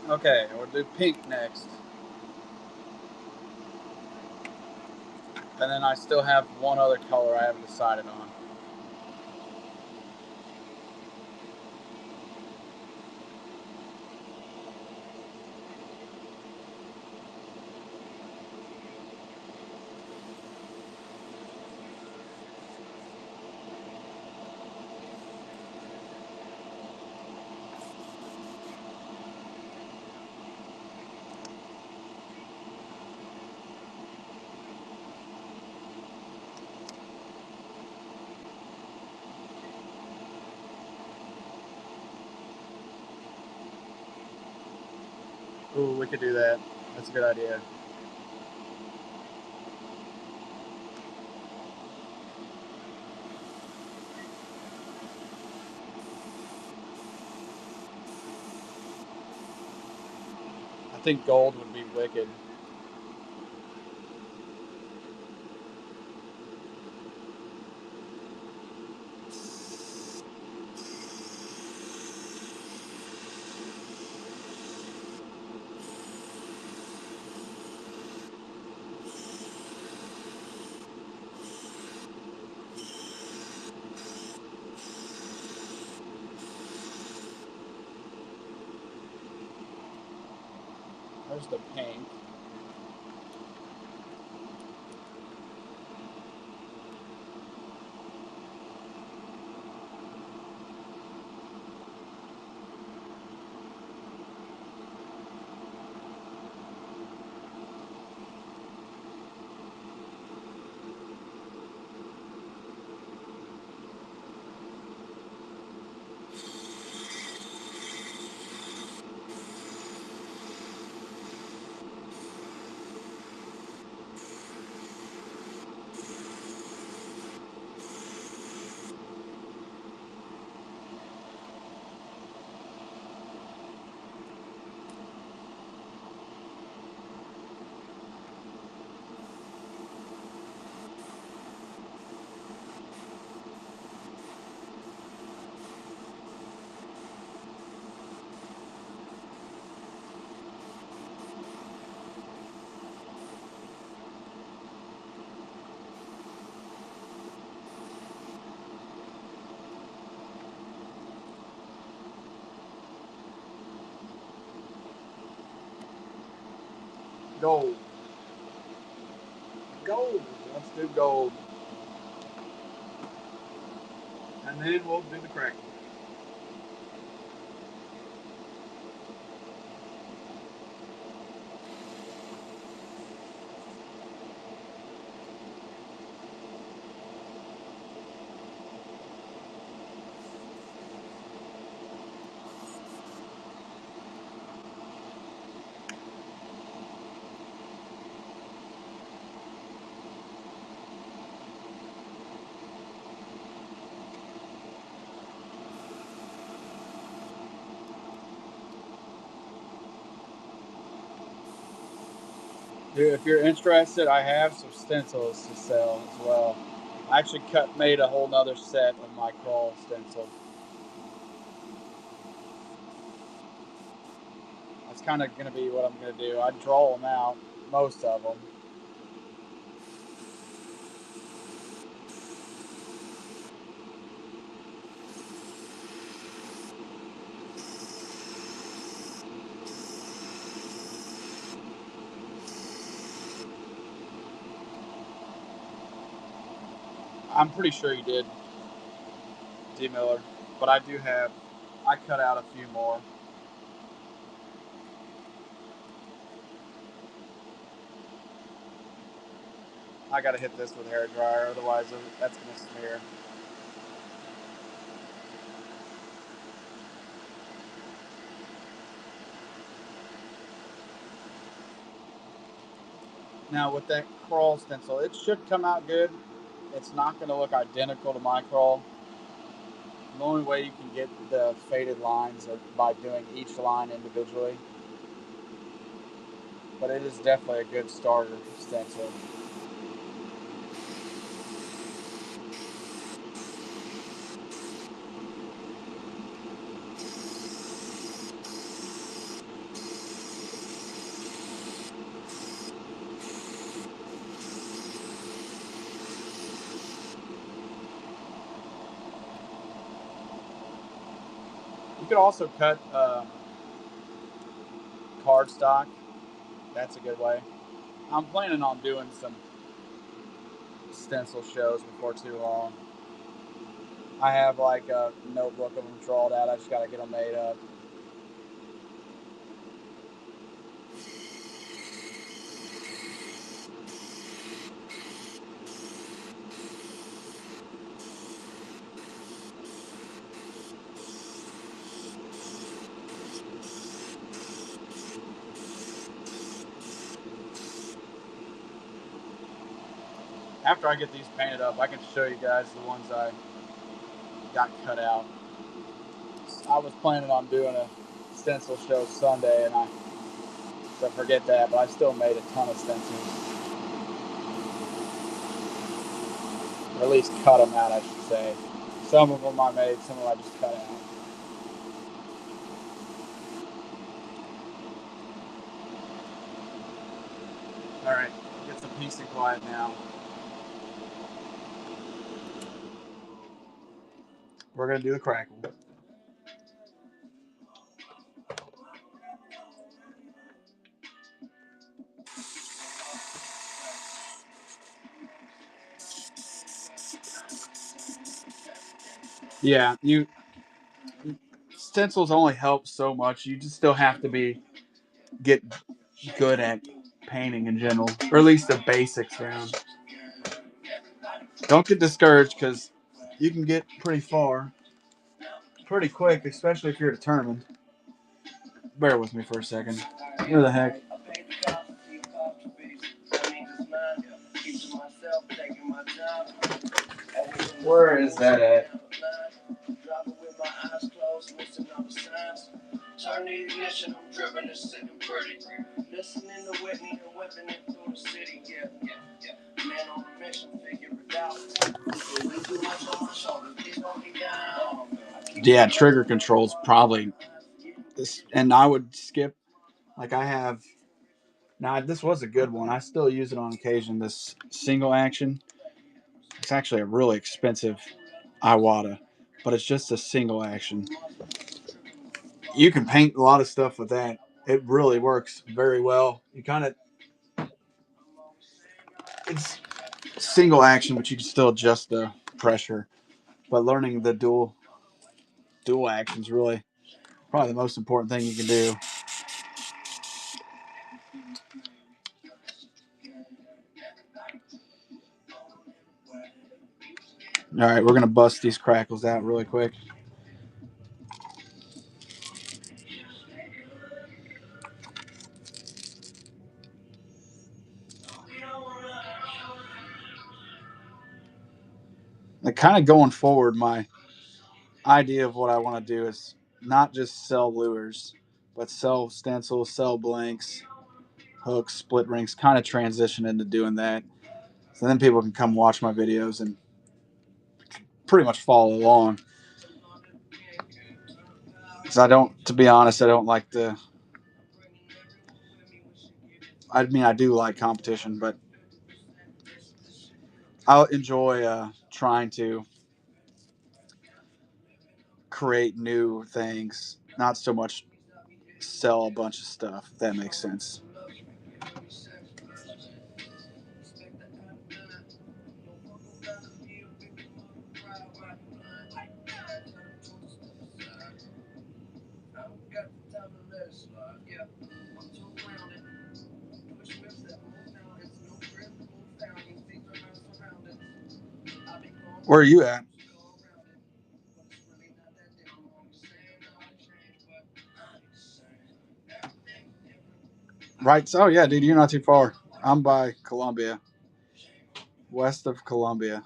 Okay, we'll do pink next. And then I still have one other color I haven't decided on. Ooh, we could do that. That's a good idea. I think gold would be wicked. There's the pink. Gold. Gold. Let's do gold. And then we'll do the crackle. Dude, if you're interested, I have some stencils to sell as well. I actually made a whole nother set of my crawl stencil. That's kind of going to be what I'm going to do. I draw them out, most of them. I'm pretty sure you did, D. Miller, but I cut out a few more. I got to hit this with a hair dryer, otherwise that's going to smear. Now with that crawl stencil, it should come out good. It's not going to look identical to my crawl. The only way you can get the faded lines are by doing each line individually. But it is definitely a good starter stencil. could also cut cardstock. That's a good way. I'm planning on doing some stencil shows before too long. I have like a notebook of them drawn out. I just got to get them made up. After I get these painted up, I can show you guys the ones I got cut out. I was planning on doing a stencil show Sunday, and so forget that, but I still made a ton of stencils. Or at least cut them out, I should say. Some of them I made, some of them I just cut out. All right, get some peace and quiet now. We're gonna do the crackle. Yeah, you stencils only help so much. You just still have to get good at painting in general, or at least the basics down. Don't get discouraged because you can get pretty far pretty quick, especially if you're determined. Bear with me for a second. Where the heck? Where is that at? Turn the ignition, I'm driven and sitting pretty. Listening to Whitney and whipping it through the city. Yeah. Man on a mission, figure it out. Yeah, trigger controls probably this, and I would skip. Like I have now. This was a good one. I still use it on occasion. This single action. It's actually a really expensive Iwata, but it's just a single action. You can paint a lot of stuff with that. It really works very well. You kind of it's single action, but you can still adjust the pressure. But learning the dual action is really probably the most important thing you can do. All right, we're gonna bust these crackles out really quick. And kind of going forward, my idea of what I want to do is not just sell lures, but sell stencils, sell blanks, hooks, split rings, kind of transition into doing that. So then people can come watch my videos and pretty much follow along. Because I don't, to be honest, I don't like the. I mean, I do like competition, but I enjoy trying to create new things, not so much sell a bunch of stuff. If that makes sense. Where are you at? Right. So, yeah, dude, you're not too far. I'm by Columbia, west of Columbia.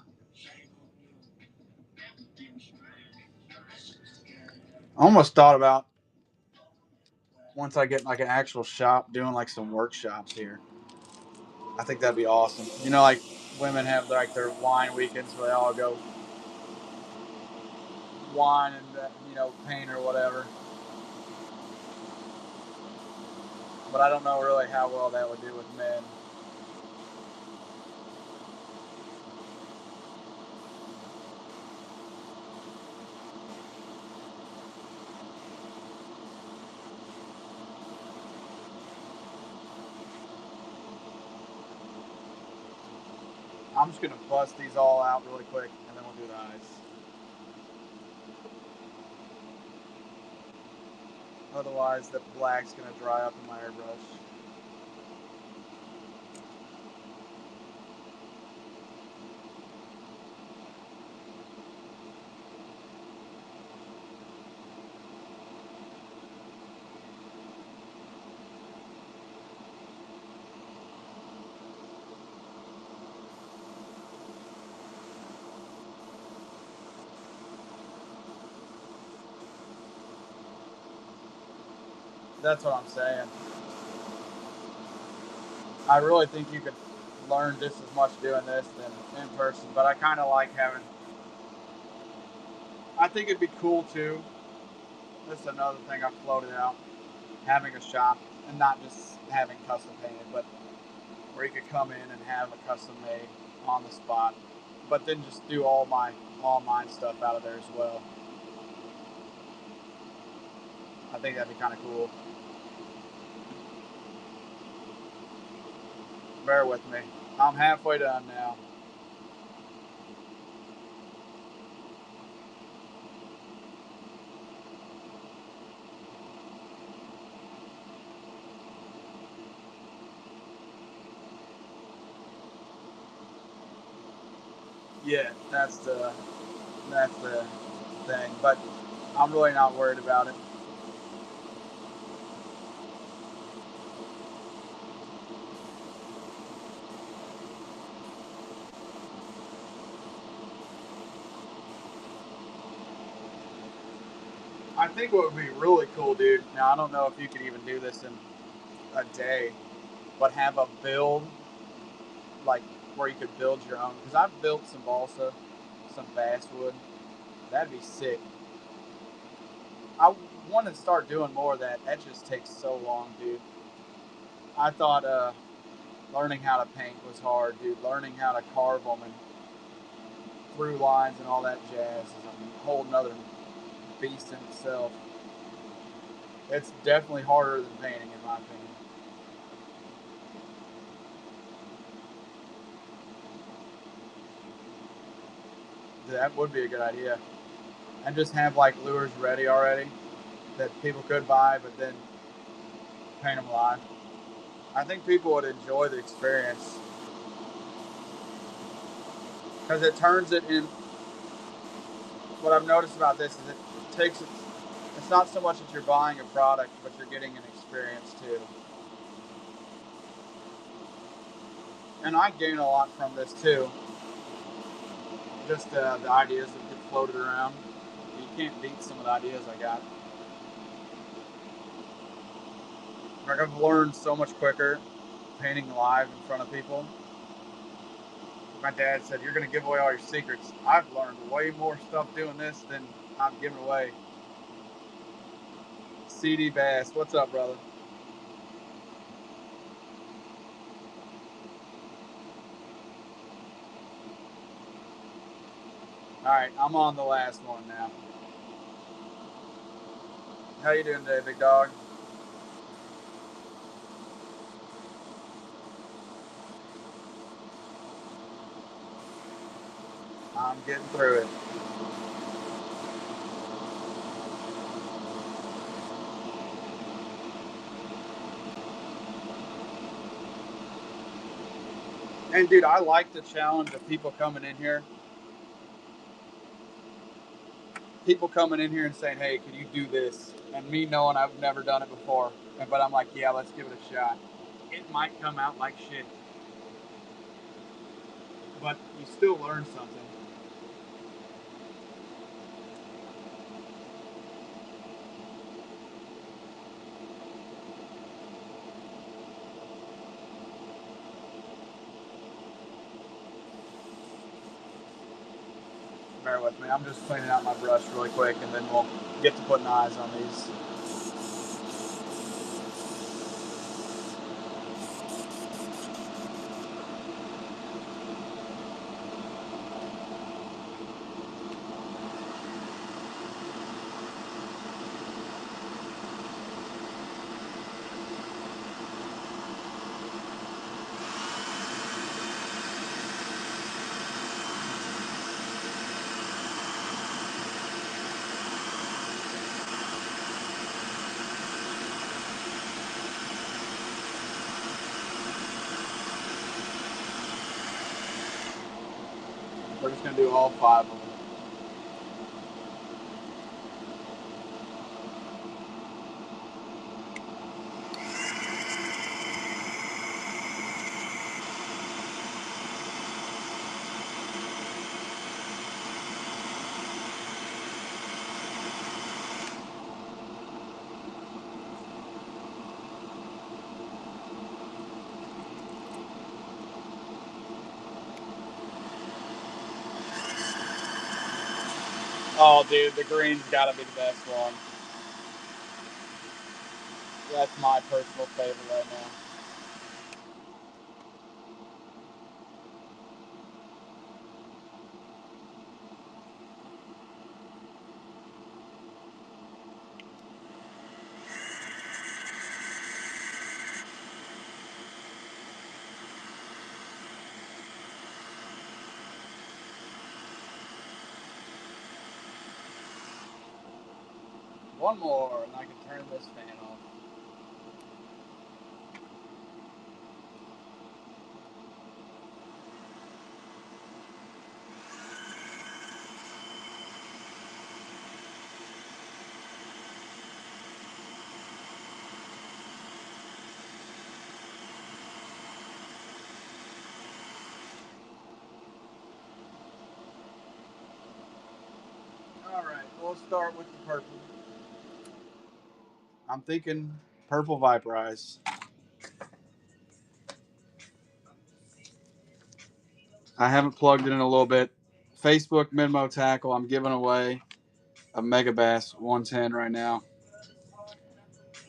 I almost thought about once I get like an actual shop doing like some workshops here. I think that'd be awesome. You know, like women have like their wine weekends where they all go wine and paint or whatever. But I don't know really how well that would do with men. I'm just gonna bust these all out really quick, and then we'll do the eyes. Otherwise, the black's gonna dry up in my airbrush. That's what I'm saying. I really think you could learn just as much doing this than in person, but I kind of like having. I think it'd be cool too. This is another thing I've floated out: having a shop and not just having custom painted, but where you could come in and have a custom made on the spot, but then just do all mine stuff out of there as well. I think that'd be kind of cool. Bear with me. I'm halfway done now. Yeah, that's the thing. But I'm really not worried about it. I think what would be really cool, dude. Now I don't know if you could even do this in a day, but have a build like where you could build your own. Because I've built some balsa, some basswood. That'd be sick. I want to start doing more of that. That just takes so long, dude. I thought learning how to paint was hard, dude. Learning how to carve them and through lines and all that jazz is a whole nother beast in itself. It's definitely harder than painting, in my opinion. That would be a good idea. And just have like lures ready already that people could buy, but then paint them live. I think people would enjoy the experience because it turns it in. What I've noticed about this is it takes it. It's not so much that you're buying a product, but you're getting an experience too. And I gain a lot from this too. Just the ideas that get floated around. You can't beat some of the ideas I got. Like I've learned so much quicker painting live in front of people. My dad said, "You're going to give away all your secrets." I've learned way more stuff doing this than I'm giving away. CD Bass, what's up, brother? All right, I'm on the last one now. How you doing today, big dog? I'm getting through it. And dude, I like the challenge of people coming in here and saying, "Hey, can you do this?" And me knowing I've never done it before, but I'm like, "Yeah, let's give it a shot." It might come out like shit, but you still learn something. Bear with me. I'm just cleaning out my brush really quick, and then we'll get to putting eyes on these. We're just gonna do all 5 of them. Oh, dude, the green's got to be the best one. That's my personal favorite right now. One more, and I can turn this fan off. All right, we'll start with the purple. I'm thinking purple Viperize. I haven't plugged it in a little bit. Facebook Minmo Tackle. I'm giving away a Megabass 110 right now.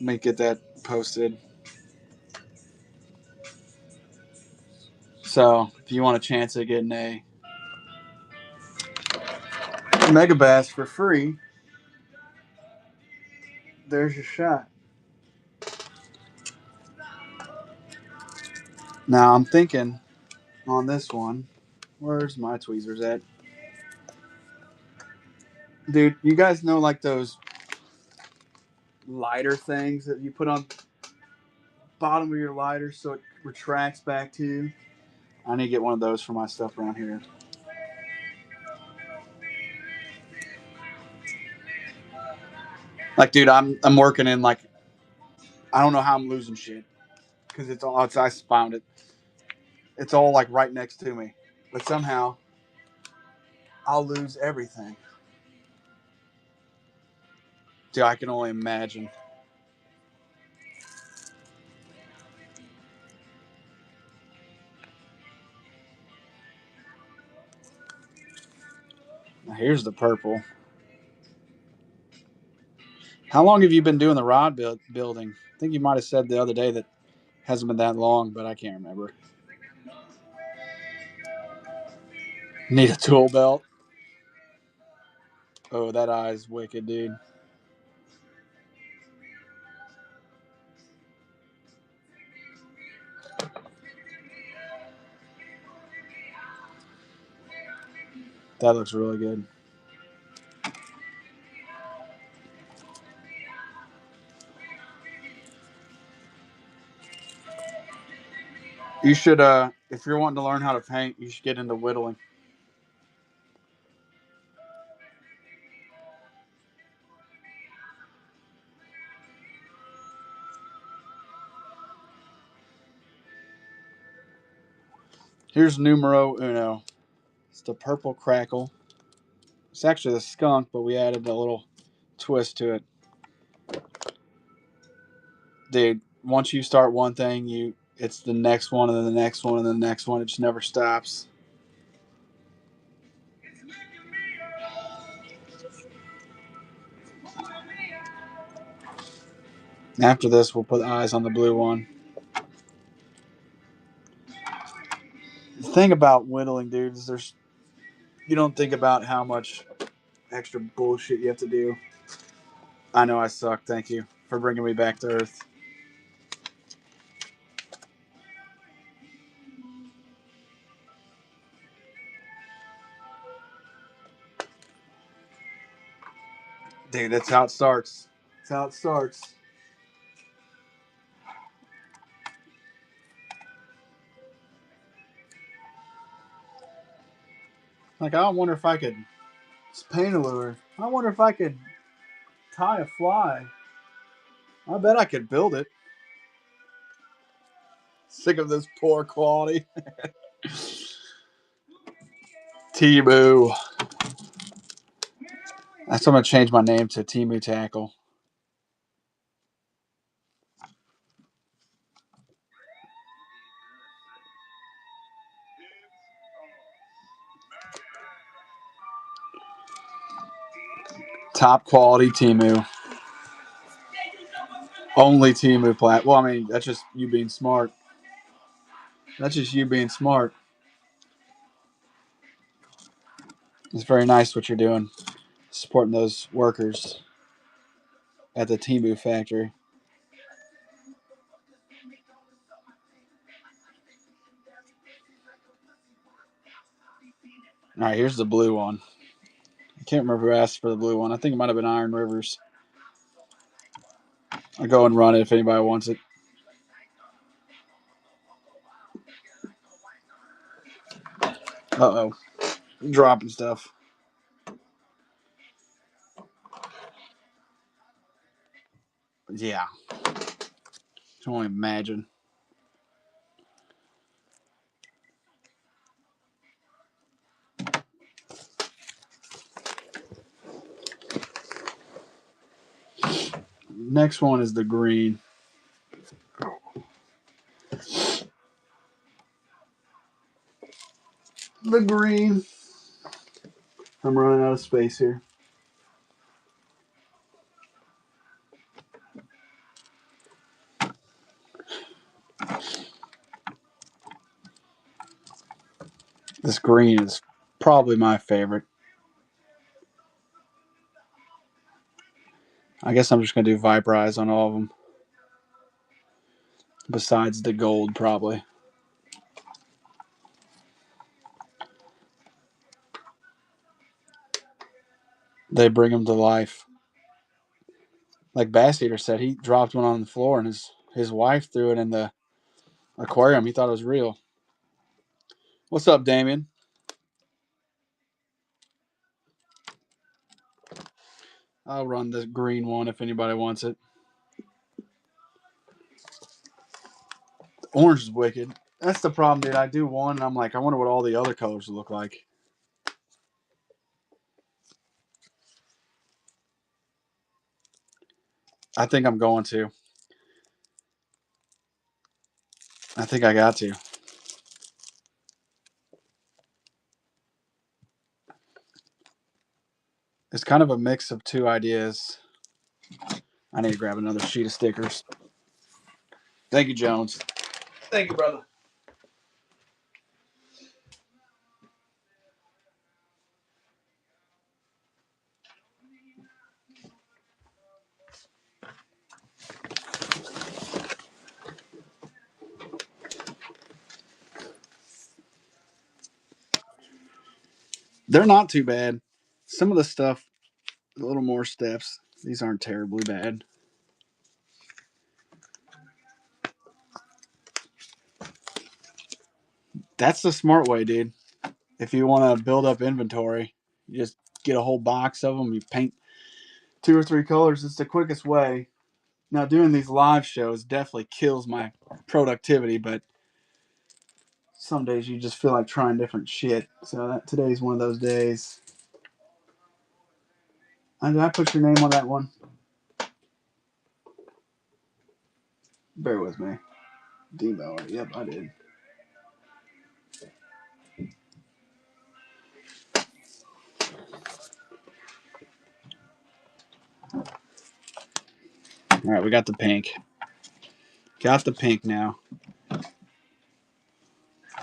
Let me get that posted. So if you want a chance at getting a Megabass for free, there's your shot. Now I'm thinking on this one, where's my tweezers at? Dude, you guys know like those lighter things that you put on bottom of your lighter so it retracts back to you? I need to get one of those for my stuff around here. Like, dude, I'm working in like I don't know how I'm losing shit because I found it. It's all like right next to me, but somehow I'll lose everything. Dude, I can only imagine. Now, here's the purple. How long have you been doing the rod building? I think you might have said the other day that it hasn't been that long, but I can't remember. Need a tool belt. Oh, that eye's wicked, dude. That looks really good. You should, if you're wanting to learn how to paint, you should get into whittling. Here's numero uno. It's the purple crackle. It's actually the skunk, but we added a little twist to it. Dude, once you start one thing, it's the next one and then the next one and then the next one. It just never stops. After this, we'll put eyes on the blue one. The thing about whittling, dude, is you don't think about how much extra bullshit you have to do. I know I suck. Thank you for bringing me back to earth. Dude, that's how it starts. That's how it starts. Like, I wonder if I could paint a lure. I wonder if I could tie a fly. I bet I could build it. Sick of this poor quality. Temu. That's what I'm going to change my name to Temu Tackle. Top quality Temu. Only Temu plat. Well, I mean, that's just you being smart. That's just you being smart. It's very nice what you're doing, supporting those workers at the Temu factory. All right, here's the blue one. I can't remember who asked for the blue one. I think it might have been Iron Rivers. I'll go and run it if anybody wants it. Uh-oh. Dropping stuff. Yeah. Can only imagine. Next one is the green. The green. I'm running out of space here. This green is probably my favorite. I guess I'm just going to do Viperize on all of them. Besides the gold, probably. They bring them to life. Like Bass Eater said, he dropped one on the floor and his wife threw it in the aquarium. He thought it was real. What's up, Damien? I'll run the green one if anybody wants it. Orange is wicked. That's the problem, dude. I do one, and I'm like, I wonder what all the other colors look like. I think I'm going to. I think I got to. It's kind of a mix of two ideas. I need to grab another sheet of stickers. Thank you, Jones. Thank you, brother. They're not too bad. Some of the stuff, a little more steps. These aren't terribly bad. That's the smart way, dude. If you want to build up inventory, you just get a whole box of them. You paint 2 or 3 colors. It's the quickest way. Now, doing these live shows definitely kills my productivity, but some days you just feel like trying different shit. So today's one of those days. Did I put your name on that one? Bear with me. Demo. Yep, I did. All right, we got the pink. Got the pink now.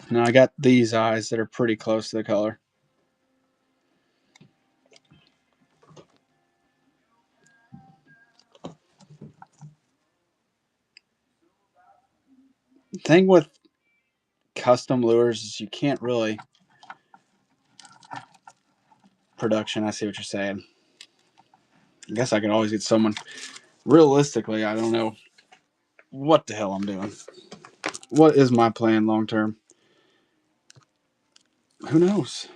Now I got these eyes that are pretty close to the color. The thing with custom lures is you can't really production. I see what you're saying. I guess I could always get someone. Realistically, I don't know what the hell I'm doing. What is my plan long term? Who knows?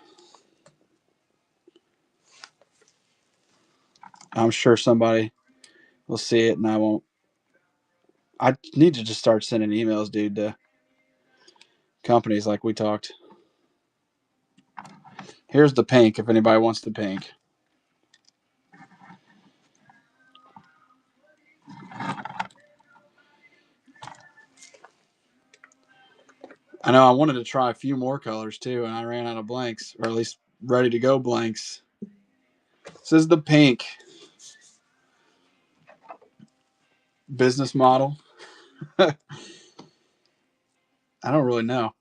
I'm sure somebody will see it, and I won't. I need to just start sending emails, dude, to companies like we talked. Here's the pink if anybody wants the pink. I know I wanted to try a few more colors too, and I ran out of blanks, or at least ready to go blanks. This is the pink business model. I don't really know.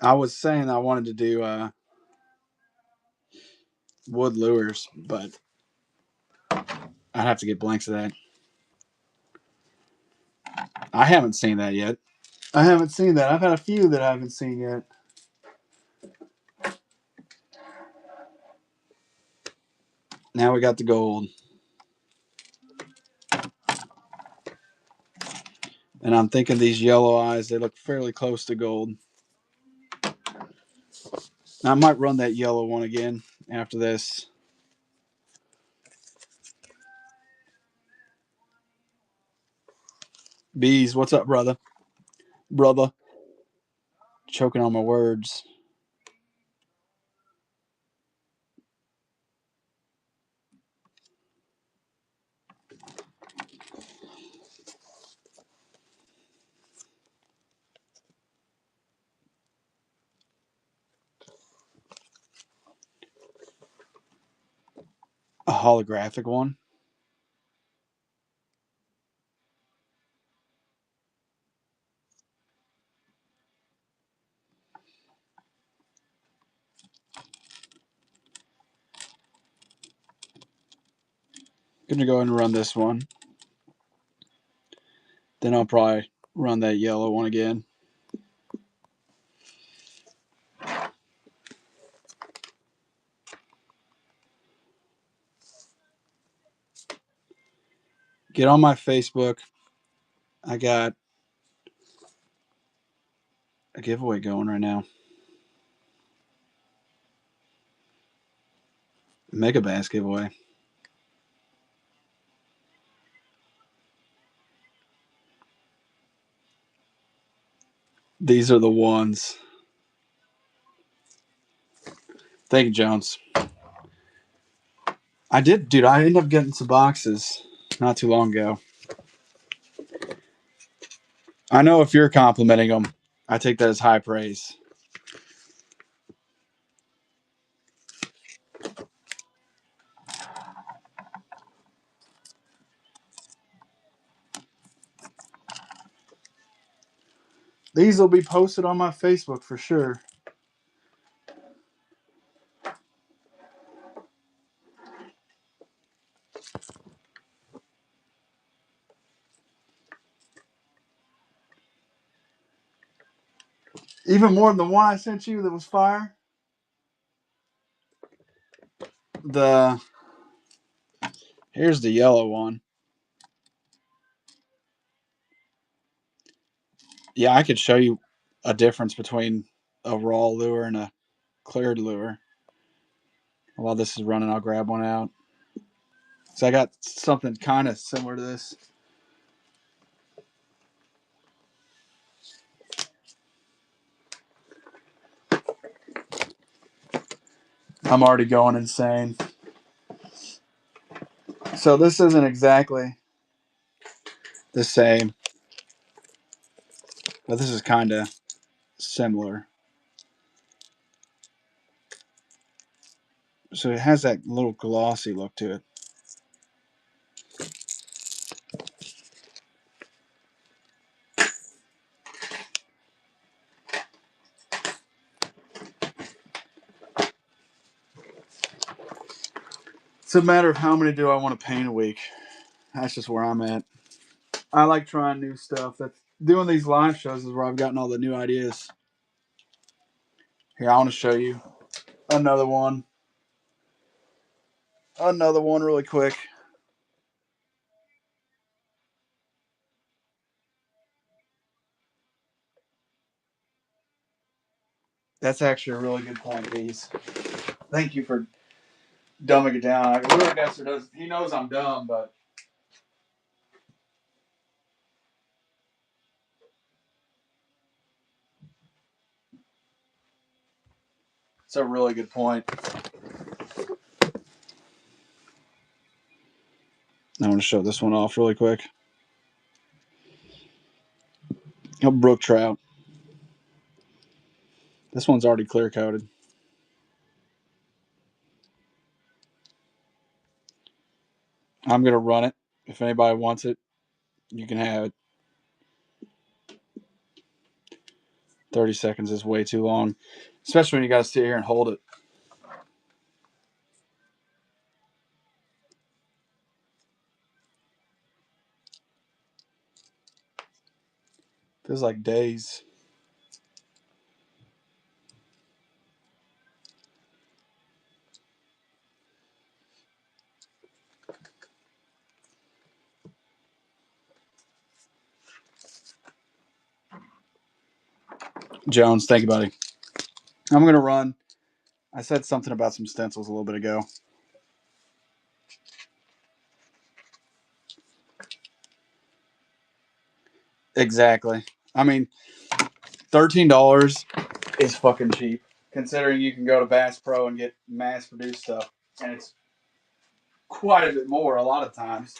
I was saying I wanted to do wood lures, but I'd have to get blanks of that. I haven't seen that yet. I haven't seen that. I've had a few that I haven't seen yet. Now we got the gold. And I'm thinking these yellow eyes, they look fairly close to gold. I might run that yellow one again after this. Bees, what's up, brother? Brother. Choking on my words. A holographic one. Gonna go ahead and run this one. Then I'll probably run that yellow one again. Get on my Facebook. I got a giveaway going right now. Megabass giveaway. These are the ones. Thank you, Jones. I did, dude. I ended up getting some boxes not too long ago. I know if you're complimenting them, I take that as high praise. These will be posted on my Facebook for sure. Even more than the one I sent you that was fire. The Here's the yellow one. Yeah, I could show you a difference between a raw lure and a cleared lure. While this is running, I'll grab one out. So I got something kind of similar to this. I'm already going insane. So this isn't exactly the same, but this is kind of similar. So it has that little glossy look to it. It's a matter of how many do I want to paint a week. That's just where I'm at. I like trying new stuff. That's doing these live shows is where I've gotten all the new ideas. Here, I want to show you another one. Another one really quick. That's actually a really good point, Bees. Thank you for dumbing it down. Lure Guesser does. He knows I'm dumb, but it's a really good point. I want to show this one off really quick. A brook trout. This one's already clear coated. I'm gonna run it. If anybody wants it, you can have it. 30 seconds is way too long, especially when you got to sit here and hold it. Feels like days. Jones, thank you, buddy. I'm gonna run. I said something about some stencils a little bit ago. Exactly. I mean, $13 is fucking cheap, considering you can go to Bass Pro and get mass produced stuff, and it's quite a bit more a lot of times.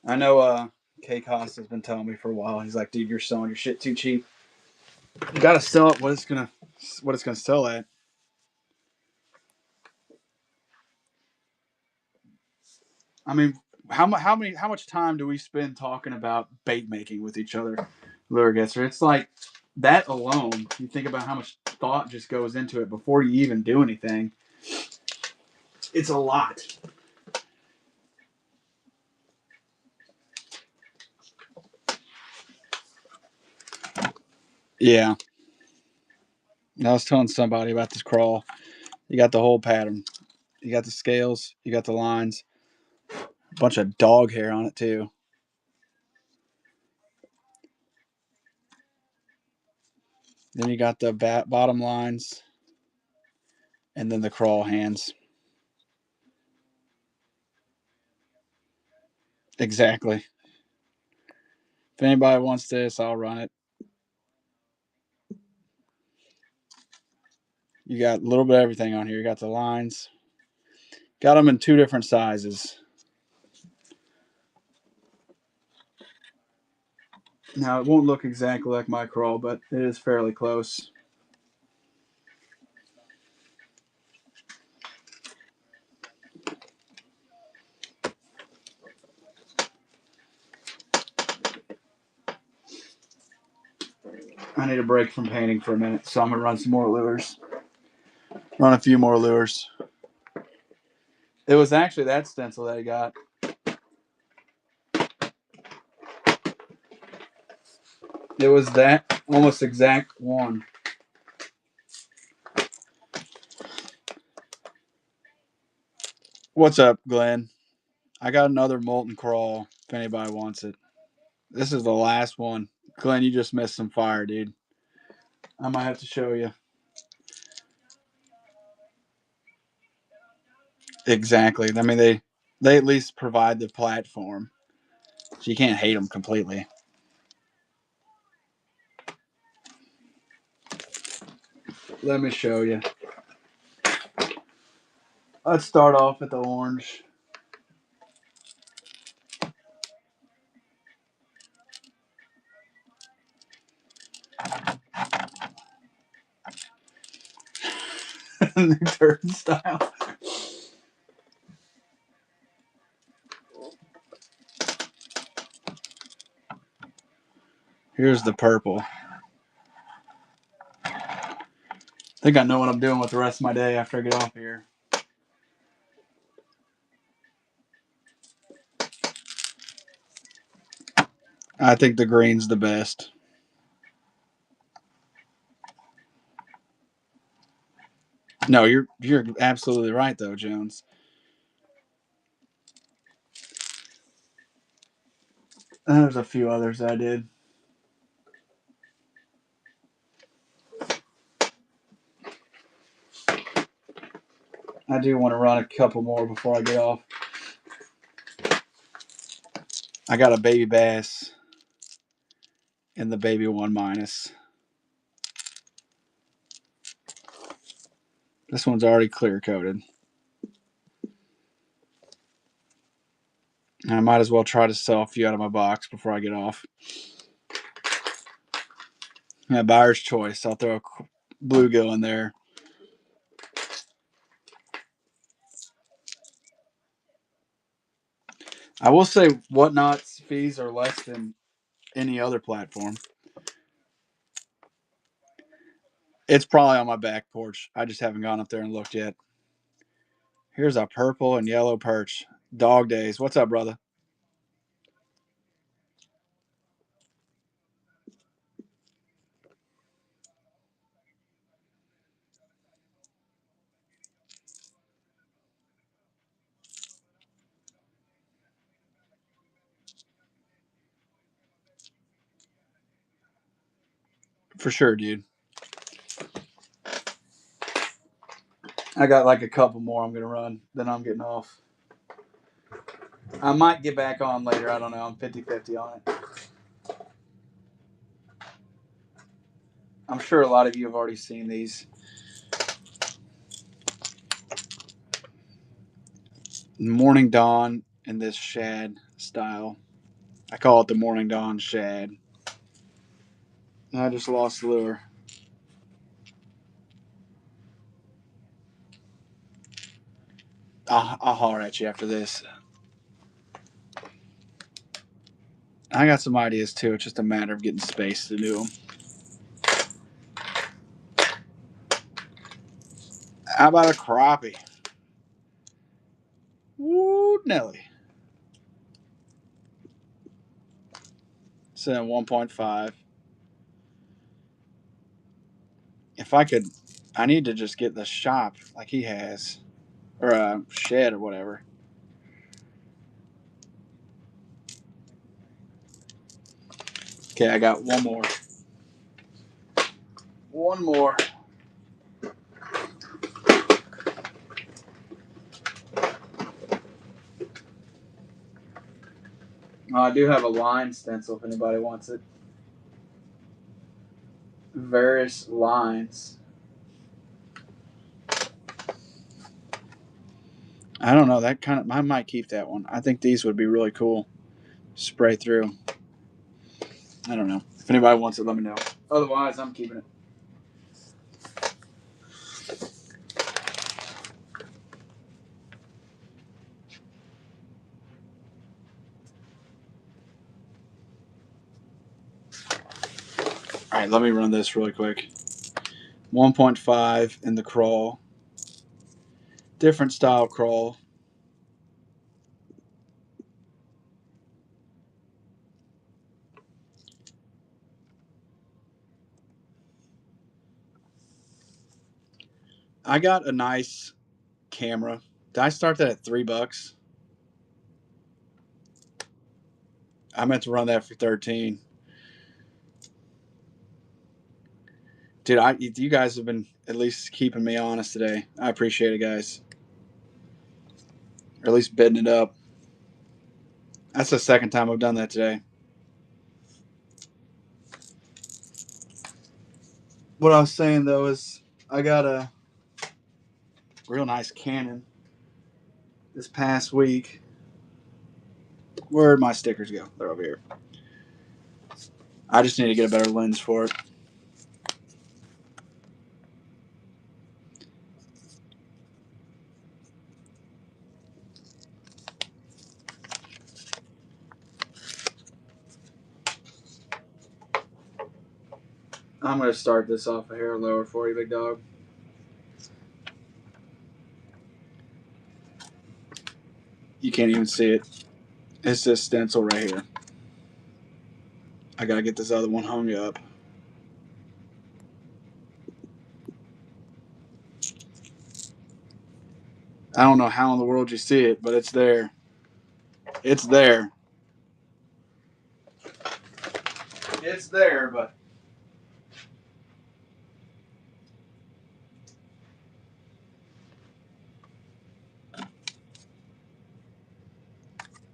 I know K Cost has been telling me for a while. He's like, dude, you're selling your shit too cheap. You gotta sell it what it's gonna sell at. I mean, how much time do we spend talking about bait making with each other, lure guesser? It's like that alone. You think about how much thought just goes into it before you even do anything. It's a lot. Yeah. I was telling somebody about this crawl. You got the whole pattern. You got the scales. You got the lines. A bunch of dog hair on it too. Then you got the bottom lines, and then the crawl hands. Exactly. If anybody wants this, I'll run it. You got a little bit of everything on here. You got the lines. Got them in two different sizes. Now, it won't look exactly like my crawl, but it is fairly close. I need a break from painting for a minute, so I'm going to run some more lures. Run a few more lures. It was actually that stencil that I got. It was that almost exact one. What's up, Glenn? I got another molten crawl if anybody wants it. This is the last one. Glenn, you just missed some fire, dude. I might have to show you. Exactly. I mean, they at least provide the platform, so you can't hate them completely. Let me show you. Let's start off with the orange. New turnstile. Here's the purple. I think I know what I'm doing with the rest of my day after I get off here. I think the green's the best. No, you're absolutely right though, Jones. There's a few others I did. I do want to run a couple more before I get off. I got a baby bass in the baby 1-. This one's already clear coated. I might as well try to sell a few out of my box before I get off. Yeah, buyer's choice. I'll throw a bluegill in there. I will say Whatnot's fees are less than any other platform. It's probably on my back porch. I just haven't gone up there and looked yet. Here's a purple and yellow perch. Dog days. What's up, brother? For sure, dude. I got like a couple more I'm going to run. Then I'm getting off. I might get back on later. I don't know. I'm 50-50 on it. I'm sure a lot of you have already seen these. Morning Dawn in this shad style. I call it the Morning Dawn shad. And I just lost the lure. I'll holler at you after this. I got some ideas too. It's just a matter of getting space to do them. How about a crappie? Woo, Nelly. So 1.5. If I could, I need to just get the shop like he has, or a shed or whatever. Okay, I got one more. One more. I do have a line stencil if anybody wants it. Various lines. I don't know. That kind of, I might keep that one. I think these would be really cool. Spray through. I don't know. If anybody wants it, let me know. Otherwise, I'm keeping it. All right, let me run this really quick. 1.5 in the crawl. Different style crawl. I got a nice camera. Did I start that at $3? I meant to run that for 13. Dude, you guys have been at least keeping me honest today. I appreciate it, guys. Or at least bidding it up. That's the second time I've done that today. What I was saying though is I got a real nice Canon this past week. Where'd my stickers go? They're over here. I just need to get a better lens for it. I'm going to start this off a hair lower for you, big dog. You can't even see it. It's this stencil right here. I got to get this other one hung up. I don't know how in the world you see it, but it's there. It's there. It's there, but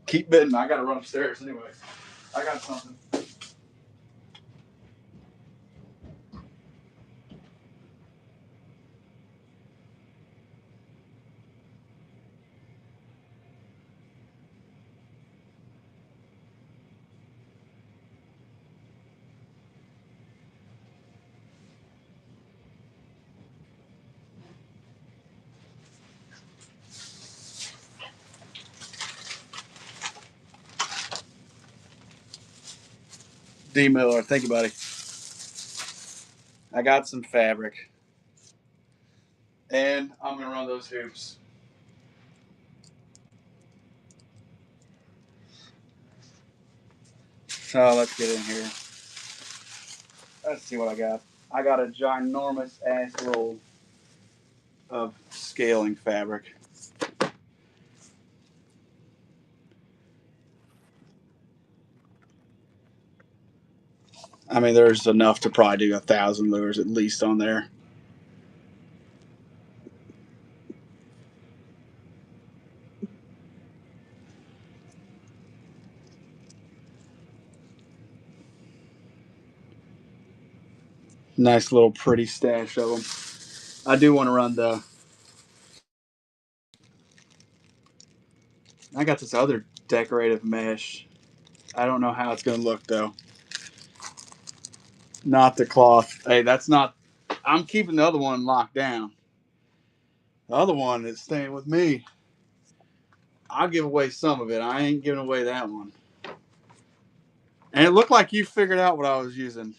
keep bidding. I gotta run upstairs anyway. I got something. D Miller, thank you, buddy. I got some fabric, and I'm gonna run those hoops. So let's get in here. Let's see what I got. I got a ginormous ass roll of scaling fabric. I mean, there's enough to probably do 1,000 lures at least on there. Nice little pretty stash of them. I do want to run the. I got this other decorative mesh. I don't know how it's going to look though. Not the cloth. Hey, that's not. I'm keeping the other one locked down. The other one is staying with me. I'll give away some of it. I ain't giving away that one. And it looked like you figured out what I was using.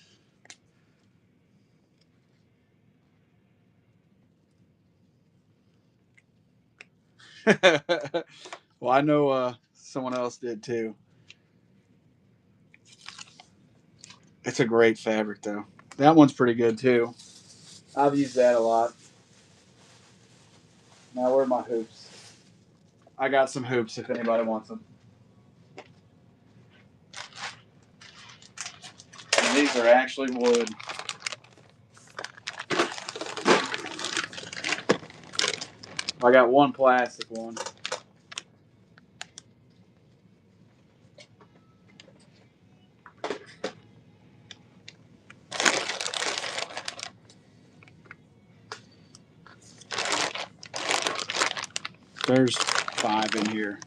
Well, I know someone else did too. It's a great fabric though. That one's pretty good too. I've used that a lot. Now where are my hoops? I got some hoops if anybody wants them. And these are actually wood. I got one plastic one. There's 5 in here.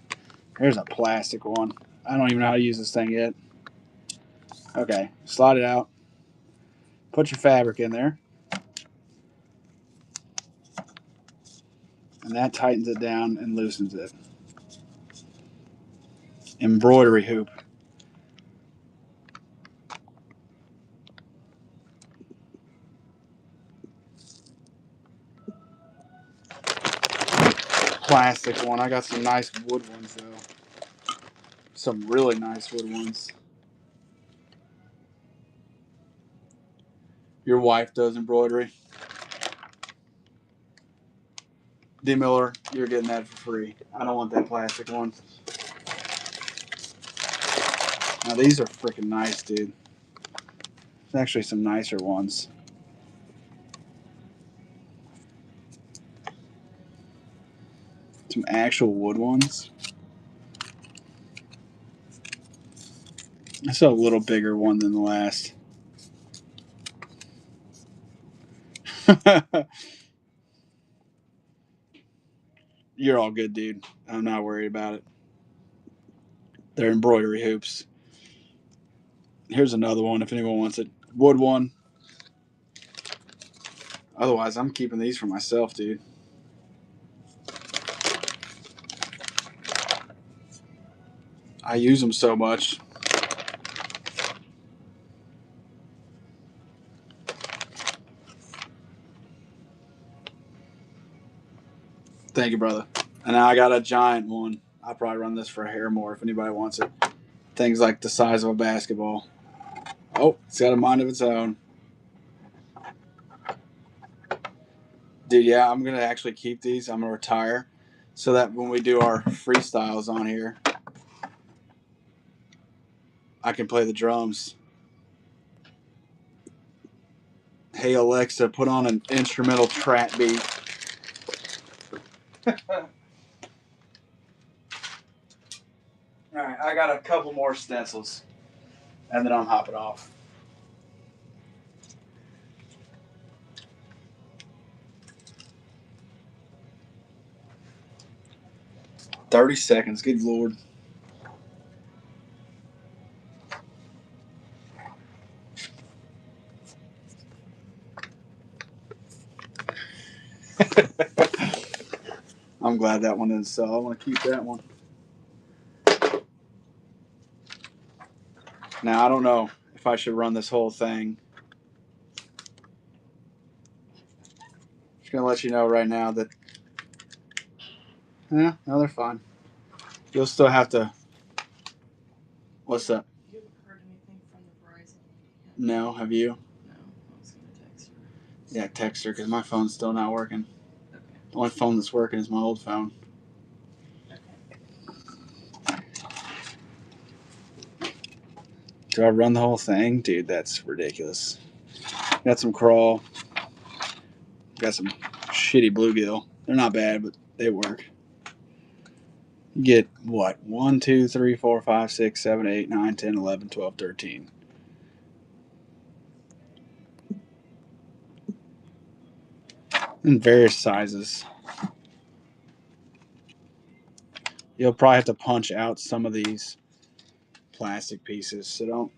There's a plastic one. I don't even know how to use this thing yet. Okay, slide it out. Put your fabric in there. And that tightens it down and loosens it. Embroidery hoop. Plastic one. I got some nice wood ones though. Some really nice wood ones. Your wife does embroidery. D Miller, you're getting that for free. I don't want that plastic one. Now these are freaking nice, dude. There's actually some nicer ones. Some actual wood ones. It's a little bigger one than the last. You're all good, dude. I'm not worried about it. They're embroidery hoops. Here's another one if anyone wants it. Wood one. Otherwise, I'm keeping these for myself, dude. I use them so much. Thank you, brother. And now I got a giant one. I'll probably run this for a hair more if anybody wants it. Things like the size of a basketball. Oh, it's got a mind of its own. Dude, yeah, I'm going to actually keep these. I'm going to retire so that when we do our freestyles on here, I can play the drums. Hey Alexa, put on an instrumental trap beat. Alright, I got a couple more stencils. And then I'm hopping off. $30, good lord. I'm glad that one didn't sell. I want to keep that one. Now, I don't know if I should run this whole thing. Just going to let you know right now that, no, they're fine. You'll still have to. What's up? You haven't heard anything from the Verizon yet? No, have you? No, I was going to text her. Yeah, text her because my phone's still not working. Okay. The only phone that's working is my old phone. Okay. Do I run the whole thing? Dude, that's ridiculous. Got some crawl. Got some shitty bluegill. They're not bad, but they work. You get what? 1, 2, 3, 4, 5, 6, 7, 8, 9, 10, 11, 12, 13. In various sizes. You'll probably have to punch out some of these plastic pieces, so don't.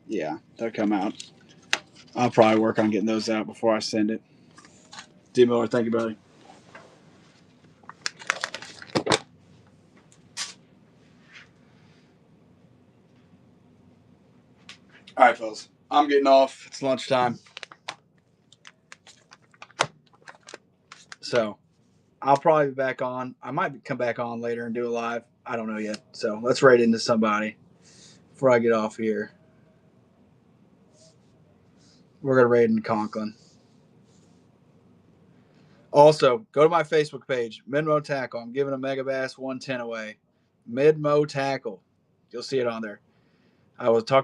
Yeah, they'll come out. I'll probably work on getting those out before I send it. D. Miller, thank you, buddy. All right, fellas. I'm getting off. It's lunchtime. So I'll probably be back on. I might come back on later and do a live. I don't know yet. So let's raid into somebody before I get off here. We're going to raid into Conklin. Also, go to my Facebook page, Midmo Tackle. I'm giving a Megabass 110 away. Midmo Tackle. You'll see it on there. I will talk to you.